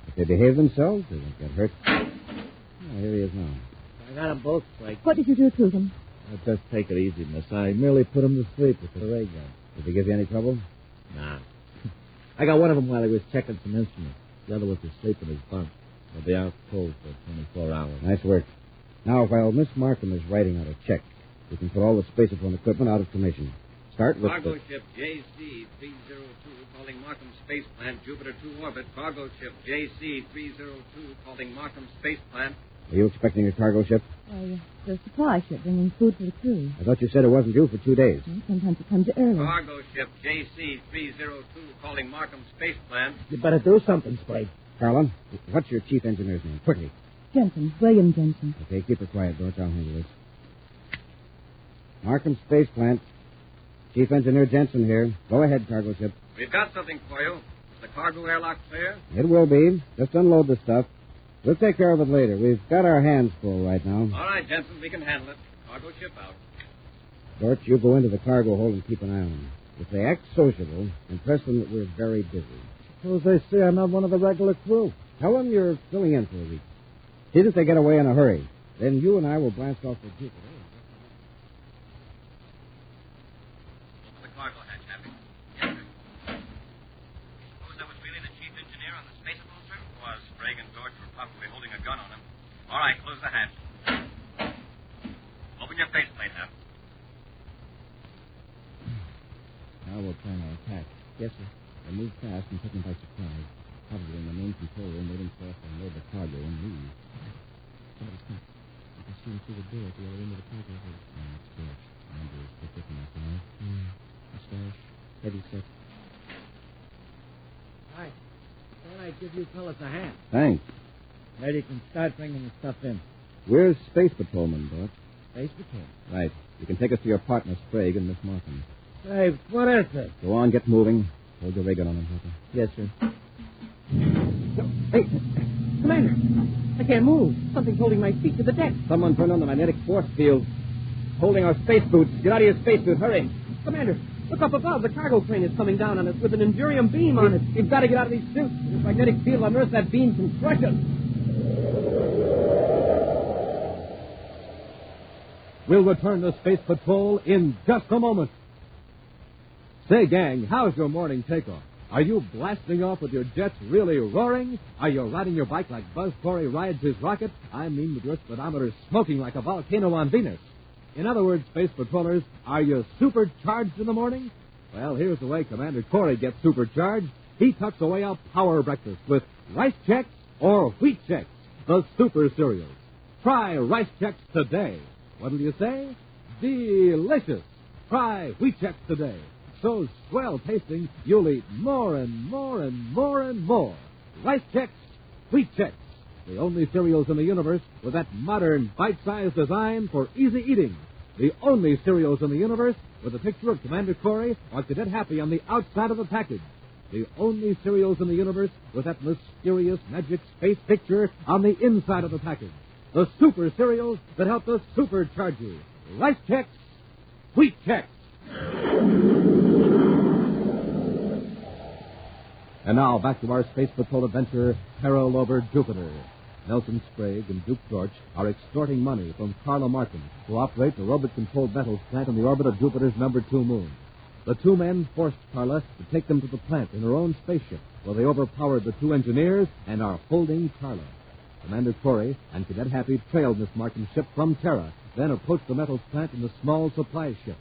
If they behave themselves, they won't get hurt. Oh, here he is now. I got them both, Sprague. What did you do to them? Just take it easy, miss. I merely put him to sleep with the ray gun. Did he give you any trouble? Nah. I got one of them while he was checking some instruments. The other was asleep in his bunk. They'll be out cold for 24 hours. Nice work. Now, while Miss Markham is writing out a check, we can put all the spaceophone equipment out of commission. Start with Cargo ship JC-302 calling Markham Space Plant, Jupiter 2 orbit. Cargo ship JC-302 calling Markham Space Plant. Are you expecting a cargo ship? The supply ship bringing food for the crew. I thought you said it wasn't due for 2 days. Sometimes it comes early. Cargo ship JC-302 calling Markham Space Plant. You better do something, Sprague. Carlin, what's your chief engineer's name? Quickly. Jensen, William Jensen. Okay, keep her quiet, Dorch. I'll handle this. Markham Space Plant. Chief Engineer Jensen here. Go ahead, cargo ship. We've got something for you. Is the cargo airlock clear? It will be. Just unload the stuff. We'll take care of it later. We've got our hands full right now. All right, Jensen, we can handle it. Cargo ship out. Dorch, you go into the cargo hold and keep an eye on them. If they act sociable, impress them that we're very busy. Suppose they say I'm not one of the regular crew. Tell them you're filling in for a week. See that they get away in a hurry. Then you and I will blast off for Jupiter. Open the cargo hatch, Happy. Yes, sir. Suppose that was really the chief engineer on the spaceophone, sir? Was. Sprague and Dorch were probably holding a gun on him. All right, close the hatch. Open your faceplate, Hap. Now we'll plan our attack. Yes, sir. We'll move fast and take them by surprise. Probably in the main control room waiting for us to unload the cargo and leave. You can see him through the door at the other end of the cargo hold. It's Dorch. Andrew is thick in that guy. Mustache, heavy set. Hi. give you fellas a hand. Thanks. Maybe you can start bringing the stuff in. We're Space Patrolmen, Dort. Space Patrol. Right. You can take us to your partner, Sprague, and Miss Markham. Hey, what is this? Go on, get moving. Hold your ray gun on him, Harper. Yes, sir. Hey, Commander, I can't move. Something's holding my feet to the deck. Someone turned on the magnetic force field. Holding our space boots. Get out of your space suit. Hurry. Commander, look up above. The cargo crane is coming down on us with an Endurium beam on it. We've got to get out of these suits. This magnetic field on Earth, that beam can crush us. We'll return to Space Patrol in just a moment. Say, gang, how's your morning takeoff? Are you blasting off with your jets really roaring? Are you riding your bike like Buzz Corey rides his rocket? I mean with your speedometer smoking like a volcano on Venus. In other words, Space Patrollers, are you supercharged in the morning? Well, here's the way Commander Corey gets supercharged. He tucks away a power breakfast with Rice Chex or Wheat Chex, the super cereals. Try Rice Chex today. What'll you say? Delicious. Try Wheat Chex today. So swell tasting, you'll eat more and more and more and more. Rice Chex, Wheat Chex, the only cereals in the universe with that modern, bite-sized design for easy eating. The only cereals in the universe with a picture of Commander Corey or Cadet Happy on the outside of the package. The only cereals in the universe with that mysterious magic space picture on the inside of the package. The super cereals that help us supercharge you. Rice Chex, Wheat Chex. And now, back to our Space Patrol adventure, Peril over Jupiter. Nelson Sprague and Duke George are extorting money from Carla Markham to operate the robot-controlled metals plant in the orbit of Jupiter's number 2 moon. The two men forced Carla to take them to the plant in her own spaceship, where they overpowered the 2 engineers and are holding Carla. Commander Corey and Cadet Happy trailed Miss Markham's ship from Terra, then approached the metals plant in the small supply ship.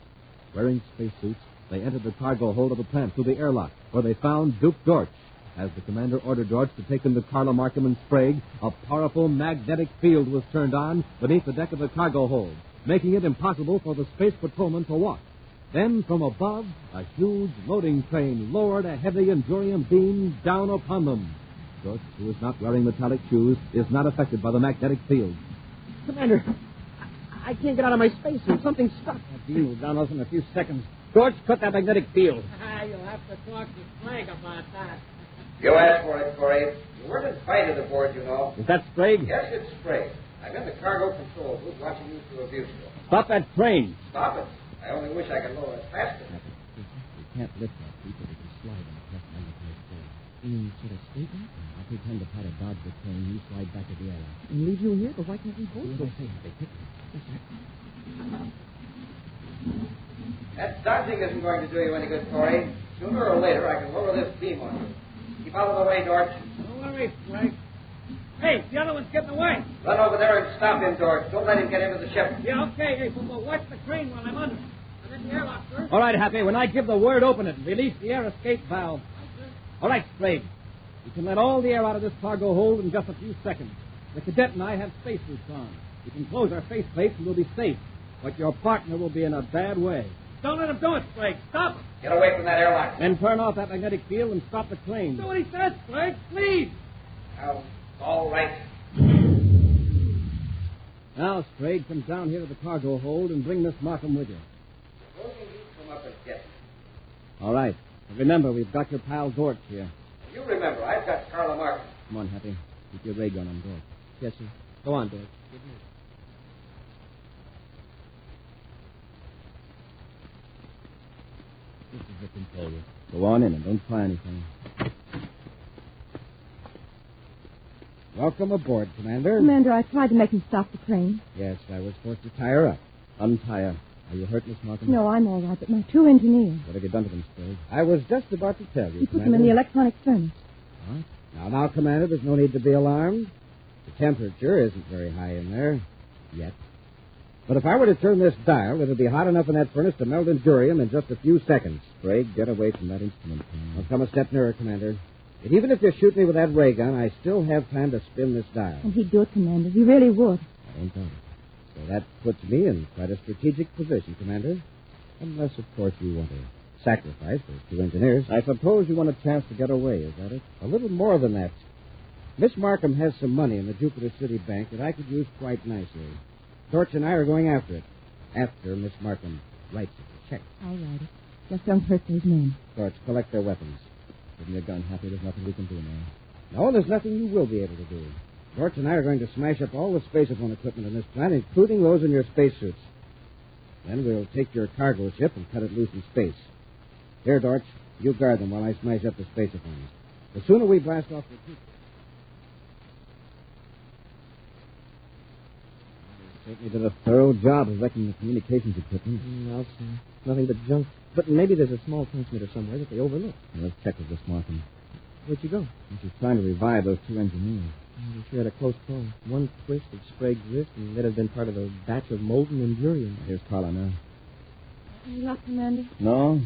Wearing spacesuits, they entered the cargo hold of the plant through the airlock, where they found Duke George. As the commander ordered George to take them to Carla Markham and Sprague, a powerful magnetic field was turned on beneath the deck of the cargo hold, making it impossible for the space patrolmen to walk. Then, from above, a huge loading train lowered a heavy Endurium beam down upon them. George, who is not wearing metallic shoes, is not affected by the magnetic field. Commander, I can't get out of my spacesuit. Something's stuck. That beam will down us in a few seconds. George, cut that magnetic field. You'll have to talk to Sprague about that. You asked for it, Corey. You weren't invited aboard, you know. Is that Sprague? Yes, it's Sprague. I'm in the cargo control booth watching you through a viewscope. Stop that train. Stop it. I only wish I could lower it faster. We can't lift that seat, but we can slide on the press magnetized train. You mean sort of straight up? I'll pretend to try to dodge the train. You slide back to the airlock. And leave you here? But why can't we both go? That dodging isn't going to do you any good, Corey. Sooner or later, I can lower this beam on you. Keep out of the way, George. Don't worry, Sprague. Hey, the other one's getting away. Run over there and stop him, George. Don't let him get into the ship. Yeah, okay. Hey, but watch the crane while I'm under. I'm in the airlock, sir. All right, Happy. When I give the word, open it and release the air escape valve. All right, Sprague. You can let all the air out of this cargo hold in just a few seconds. The Cadet and I have spacesuits on. We can close our face plates and we'll be safe. But your partner will be in a bad way. Don't let him do it, Sprague. Stop him. Get away from that airlock. Then turn off that magnetic field and stop the train. Do what he says, Sprague. Please. All right. Now, Sprague, come down here to the cargo hold and bring Miss Markham with you. Supposing you come up and get me. All right. And remember, we've got your pal Dortch here. You remember, I've got Carla Markham. Come on, Happy. Keep your ray gun on Dortch. Yes, sir. Go on, Dortch. This is the controller. Go on in and don't try anything. Welcome aboard, Commander. Commander, I tried to make him stop the train. Yes, I was forced to tie her up. Untie her. Are you hurt, Miss Markham? No, I'm all right, but my 2 engineers. What have you done to them, Sprague? I was just about to tell you, You put Commander. them in the electronic furnace. What? Now, Commander, there's no need to be alarmed. The temperature isn't very high in there. Yet. But if I were to turn this dial, it'll be hot enough in that furnace to melt Endurium in just a few seconds. Sprague, get away from that instrument. I'll come a step nearer, Commander. And even if you shoot me with that ray gun, I still have time to spin this dial. And he'd do it, Commander. He really would. I don't doubt it. So that puts me in quite a strategic position, Commander. Unless, of course, you want to sacrifice those 2 engineers. I suppose you want a chance to get away, is that it? A little more than that. Miss Markham has some money in the Jupiter City Bank that I could use quite nicely. Torch and I are going after it. After Miss Markham writes it. Check. I'll write it. Just don't hurt those men. Torch, collect their weapons. Give me a gun, Happy. There's nothing we can do now. No, there's nothing you will be able to do. Torch and I are going to smash up all the spacephone equipment in this plant, including those in your spacesuits. Then we'll take your cargo ship and cut it loose in space. Here, Dorch, you guard them while I smash up the spacephones. The sooner we blast off the two... Certainly did a thorough job of wrecking the communications equipment. I'll see. Nothing but junk. But maybe there's a small transmitter somewhere that they overlooked. Well, let's check with this Markham. Where'd you go? She's trying to revive those two engineers. We sure had a close call. One twist of Sprague's wrist, and that had been part of a batch of molten endurium. Here's Carla now. Any luck, Commander? No,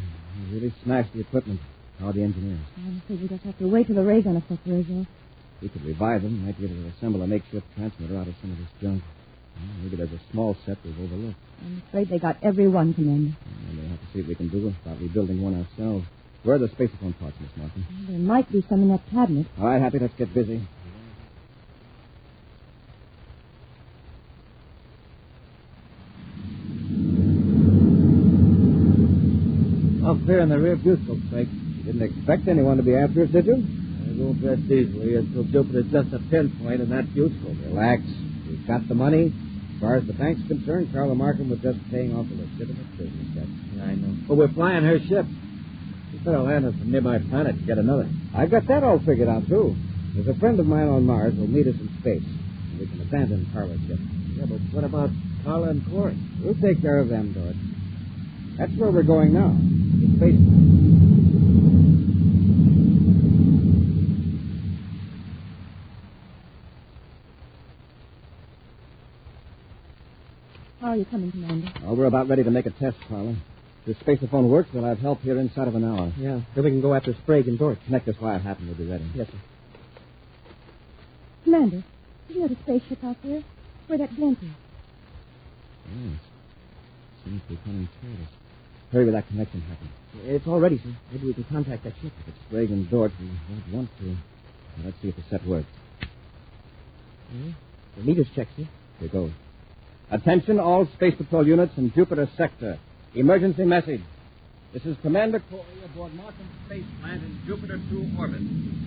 we really smashed the equipment. How are the engineers? I'm afraid we just have to wait till the ray gun effect wears off. We could revive them. Might be able to assemble a makeshift transmitter out of some of this junk. Well, maybe there's a small set we've overlooked. I'm afraid they got every one, Commander. We'll have to see what we can do about rebuilding one ourselves. Where are the spacephone parts, Miss Martin? There might be some in that cabinet. All right, Happy, let's get busy. Up there in the rear view scope, Spike. You didn't expect anyone to be after us, did you? I won't rest easily until Jupiter's just a pinpoint in that view scope. Relax. We've got the money. As far as the bank's concerned, Carla Markham was just paying off a legitimate business debt. Yeah, I know. But we're flying her ship. She better land us from nearby planet to get another. I've got that all figured out, too. There's a friend of mine on Mars who'll meet us in space. And we can abandon Carla's ship. Yeah, but what about Carla and Corey? We'll take care of them, George. That's where we're going now. To space. How are you coming, Commander? Oh, we're about ready to make a test, Carla. If the spacephone works, we'll have help here inside of an hour. Yeah, then we can go after Sprague and Dorch. Connect us wire, Happen. We'll be ready. Yes, sir. Commander, isn't there a spaceship out there? Where that glint is? Yes. Seems to be coming toward us. Hurry with that connection, Happen. It's all ready, sir. Maybe we can contact that ship. If it's Sprague and Dorch, we won't want to. Now, let's see if the set works. Yeah. The meters check, sir. Here goes. Attention, all Space Patrol units in Jupiter sector. Emergency message. This is Commander Corey aboard Markham Space Plant in Jupiter 2 orbit.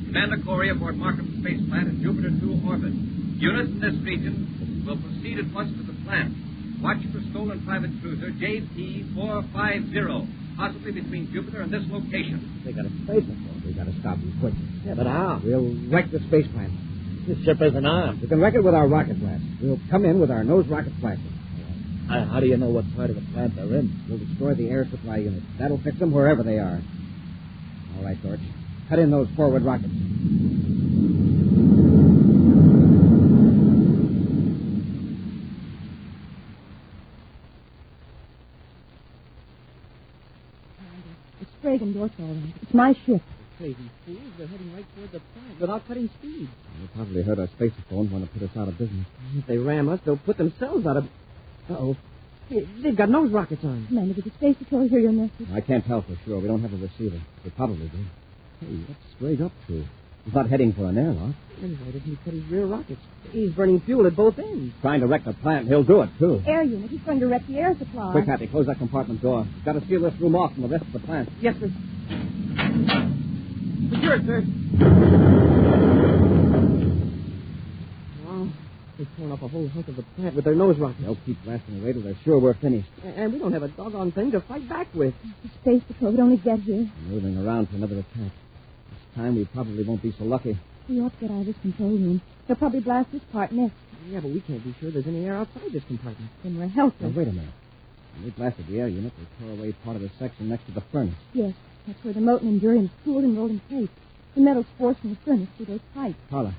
Commander Corey aboard Markham Space Plant in Jupiter 2 orbit. Units in this region will proceed at once to the plant. Watch for stolen private cruiser JP450, possibly between Jupiter and this location. They got a spacephone. We got to stop them quick. Yeah, but how? We'll wreck the space plant. This ship isn't armed. We can wreck it with our rocket blast. We'll come in with our nose rocket flashing. How do you know what part of the plant they're in? We'll destroy the air supply unit. That'll fix them wherever they are. All right, Dorch. Cut in those forward rockets. It's Sprague and Dorch, all right. It's my ship. Crazy fools. They're heading right toward the plant without cutting speed. They probably heard our spacephone want to put us out of business. If they ram us, they'll put themselves out of... Uh-oh. They've got nose rockets on. Commander, did the Space Patrol hear your message? I can't tell for sure. We don't have a receiver. They probably do. Hey, what's Sprague up to? He's not heading for an airlock. Then why doesn't he cut his rear rockets? He's burning fuel at both ends. Trying to wreck the plant. He'll do it, too. Air unit. He's going to wreck the air supply. Quick, Happy. Close that compartment door. We've got to seal this room off from the rest of the plant. Yes, sir. Secure, sir. Well, they've torn up a whole hunk of the plant with their nose rockets. They'll keep blasting away till they're sure we're finished. And we don't have a doggone thing to fight back with. The Space Patrol would only get here. We're moving around for another attack. This time we probably won't be so lucky. We ought to get out of this control room. They'll probably blast this part next. Yeah, but we can't be sure there's any air outside this compartment. Then we're helpless. Now, wait a minute. When we blasted the air unit, they tore away part of the section next to the furnace. Yes, that's where the molten endurium's cooled and rolled in place. The metal's forced from the furnace through those pipes. Carla,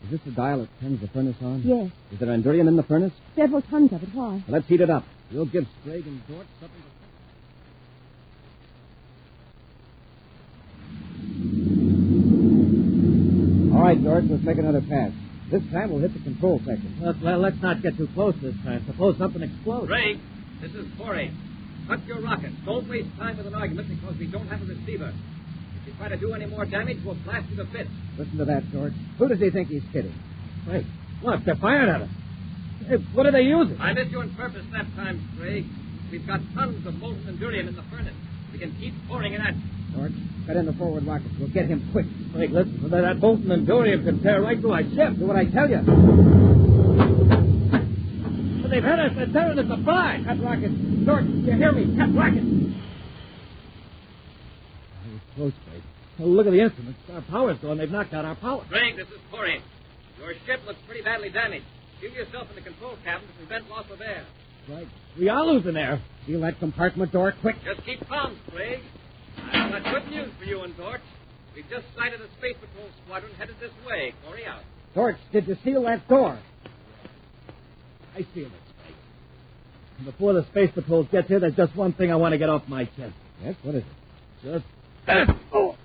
is this the dial that turns the furnace on? Yes. Is there endurium in the furnace? Several tons of it. Why? Well, let's heat it up. We'll give Sprague and Dorch something to... All right, George, let's make another pass. This time we'll hit the control section. Well, let's not get too close this time. Suppose something explodes. Sprague, this is Corey. Cut your rockets. Don't waste time with an argument because we don't have a receiver. If If you try to do any more damage, we'll blast you to bits. Listen to that, George. Who does he think he's kidding? Hey, look, they're firing at us. Hey, what are they using? I missed you on purpose that time, Sprague. We've got tons of molten endurium in the furnace. We can keep pouring it at you. George, cut in the forward rockets. We'll get him quick. Hey, listen, that molten endurium can tear right through our ship. Do what I tell you. But they've hit us. They're tearing us apart. Cut rockets. George, you hear me? Cut rockets. That was close, Sprague. Oh, look at the instruments. Our power's gone. They've knocked out our power. Sprague, this is Corey. Your ship looks pretty badly damaged. Give yourself in the control cabin to prevent loss of air. Right. We are losing air. Seal that compartment door quick. Just keep calm, Sprague. I've got good news for you and Dorch. We've just sighted a Space Patrol squadron headed this way. Corey out. George, did you seal that door? I sealed it, Sprague. And before the Space Patrol gets here, there's just one thing I want to get off my chest. Yes, what is it? Just oh.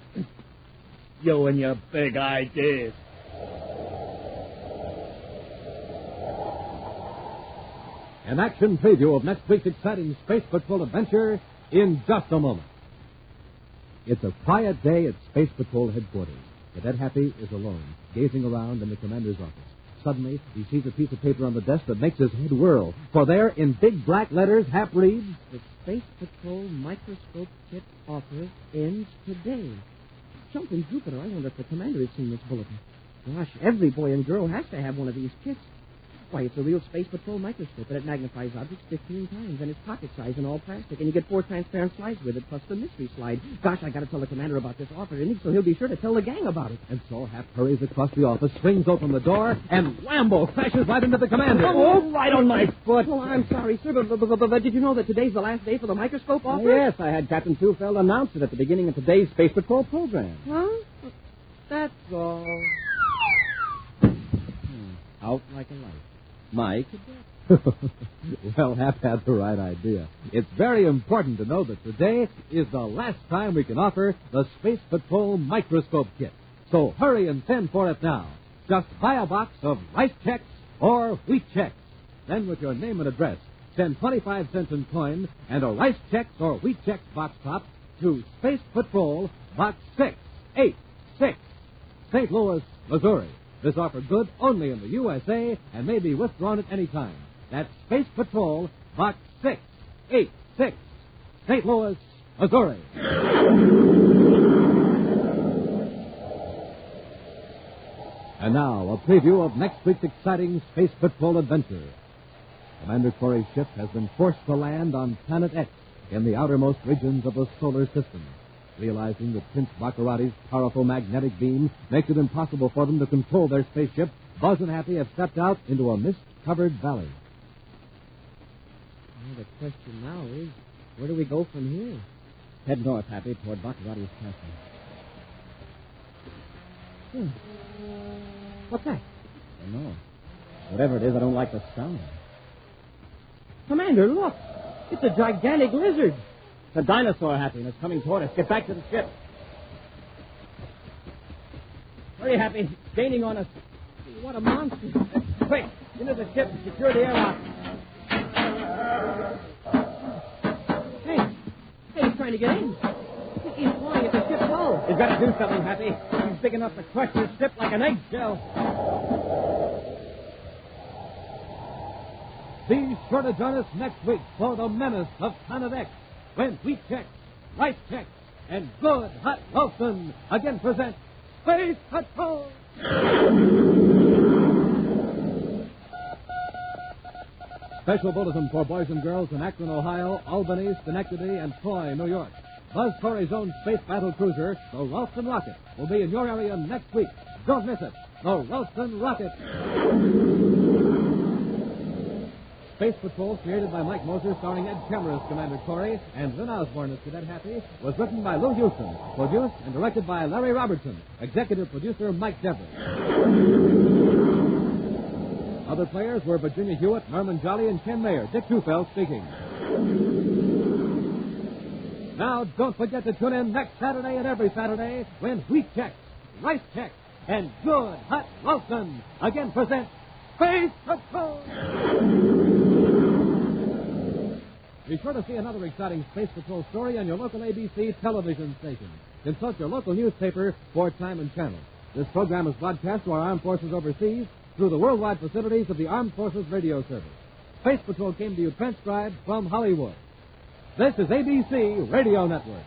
You and your big ideas. An action preview of next week's exciting Space Patrol adventure in just a moment. It's a quiet day at Space Patrol headquarters. Cadet Happy is alone, gazing around in the commander's office. Suddenly, he sees a piece of paper on the desk that makes his head whirl. For there, in big black letters, Hap reads, "The Space Patrol microscope kit offer ends today." Jumping Jupiter, I wonder if the commander has seen this bulletin. Gosh, every boy and girl has to have one of these kits. Why, it's a real Space Patrol microscope, and it magnifies objects 15 times, and it's pocket size and all plastic, and you get 4 transparent slides with it, plus the mystery slide. Gosh, I got to tell the commander about this offer, so he'll be sure to tell the gang about it. And so Hap hurries across the office, swings open the door, and whambo, crashes right into the commander. Oh, right on my foot. Oh, I'm sorry, sir, but did you know that today's the last day for the microscope offer? Yes, I had Captain Tufeld announce it at the beginning of today's Space Patrol program. Huh? That's all. Out like a light. My Cadet. Well, Hap had the right idea. It's very important to know that today is the last time we can offer the Space Patrol microscope kit. So hurry and send for it now. Just buy a box of rice checks or wheat checks. Then with your name and address, send 25 cents in coin and a rice checks or wheat checks box top to Space Patrol, Box 686, St. Louis, Missouri. This offer good only in the USA and may be withdrawn at any time. That's Space Patrol, Box 686, St. Louis, Missouri. And now, a preview of next week's exciting Space Patrol adventure. Commander Corey's ship has been forced to land on Planet X in the outermost regions of the solar system. Realizing that Prince Baccarati's powerful magnetic beam makes it impossible for them to control their spaceship, Buzz and Happy have stepped out into a mist-covered valley. Well, the question now is, where do we go from here? Head north, Happy, toward Baccarati's castle. What's that? I don't know. Whatever it is, I don't like the sound. Commander, look! It's a gigantic lizard. It's a dinosaur, Happy, and it's coming toward us. Get back to the ship. Hurry, Happy. It's gaining on us. What a monster. Quick, into the ship and secure the airlock. Hey, he's trying to get in. He's flying at the ship's hull. He's got to do something, Happy. He's big enough to crush this ship like an eggshell. Be sure to join us next week for the menace of Planet X, when wheat checks, rice checks, and good hot Wilson again present Space Patrol. Special bulletin for boys and girls in Akron, Ohio, Albany, Schenectady, and Troy, New York. Buzz Corey's own space battle cruiser, the Ralston Rocket, will be in your area next week. Don't miss it. The Ralston Rocket. Space Patrol, created by Mike Moser, starring Ed Kemmer as Commander Corey, and Lynn Osborne as Cadet Happy, was written by Lou Houston, produced and directed by Larry Robertson, executive producer Mike Dever. Other players were Virginia Hewitt, Norman Jolly, and Ken Mayer. Dick Tufeld speaking. Now, don't forget to tune in next Saturday and every Saturday when wheat checks, rice checks, and good hot Wilson again present Space Patrol. Be sure to see another exciting Space Patrol story on your local ABC television station. Consult your local newspaper for time and channel. This program is broadcast to our armed forces overseas through the worldwide facilities of the Armed Forces Radio Service. Space Patrol came to you transcribed from Hollywood. This is ABC Radio Network.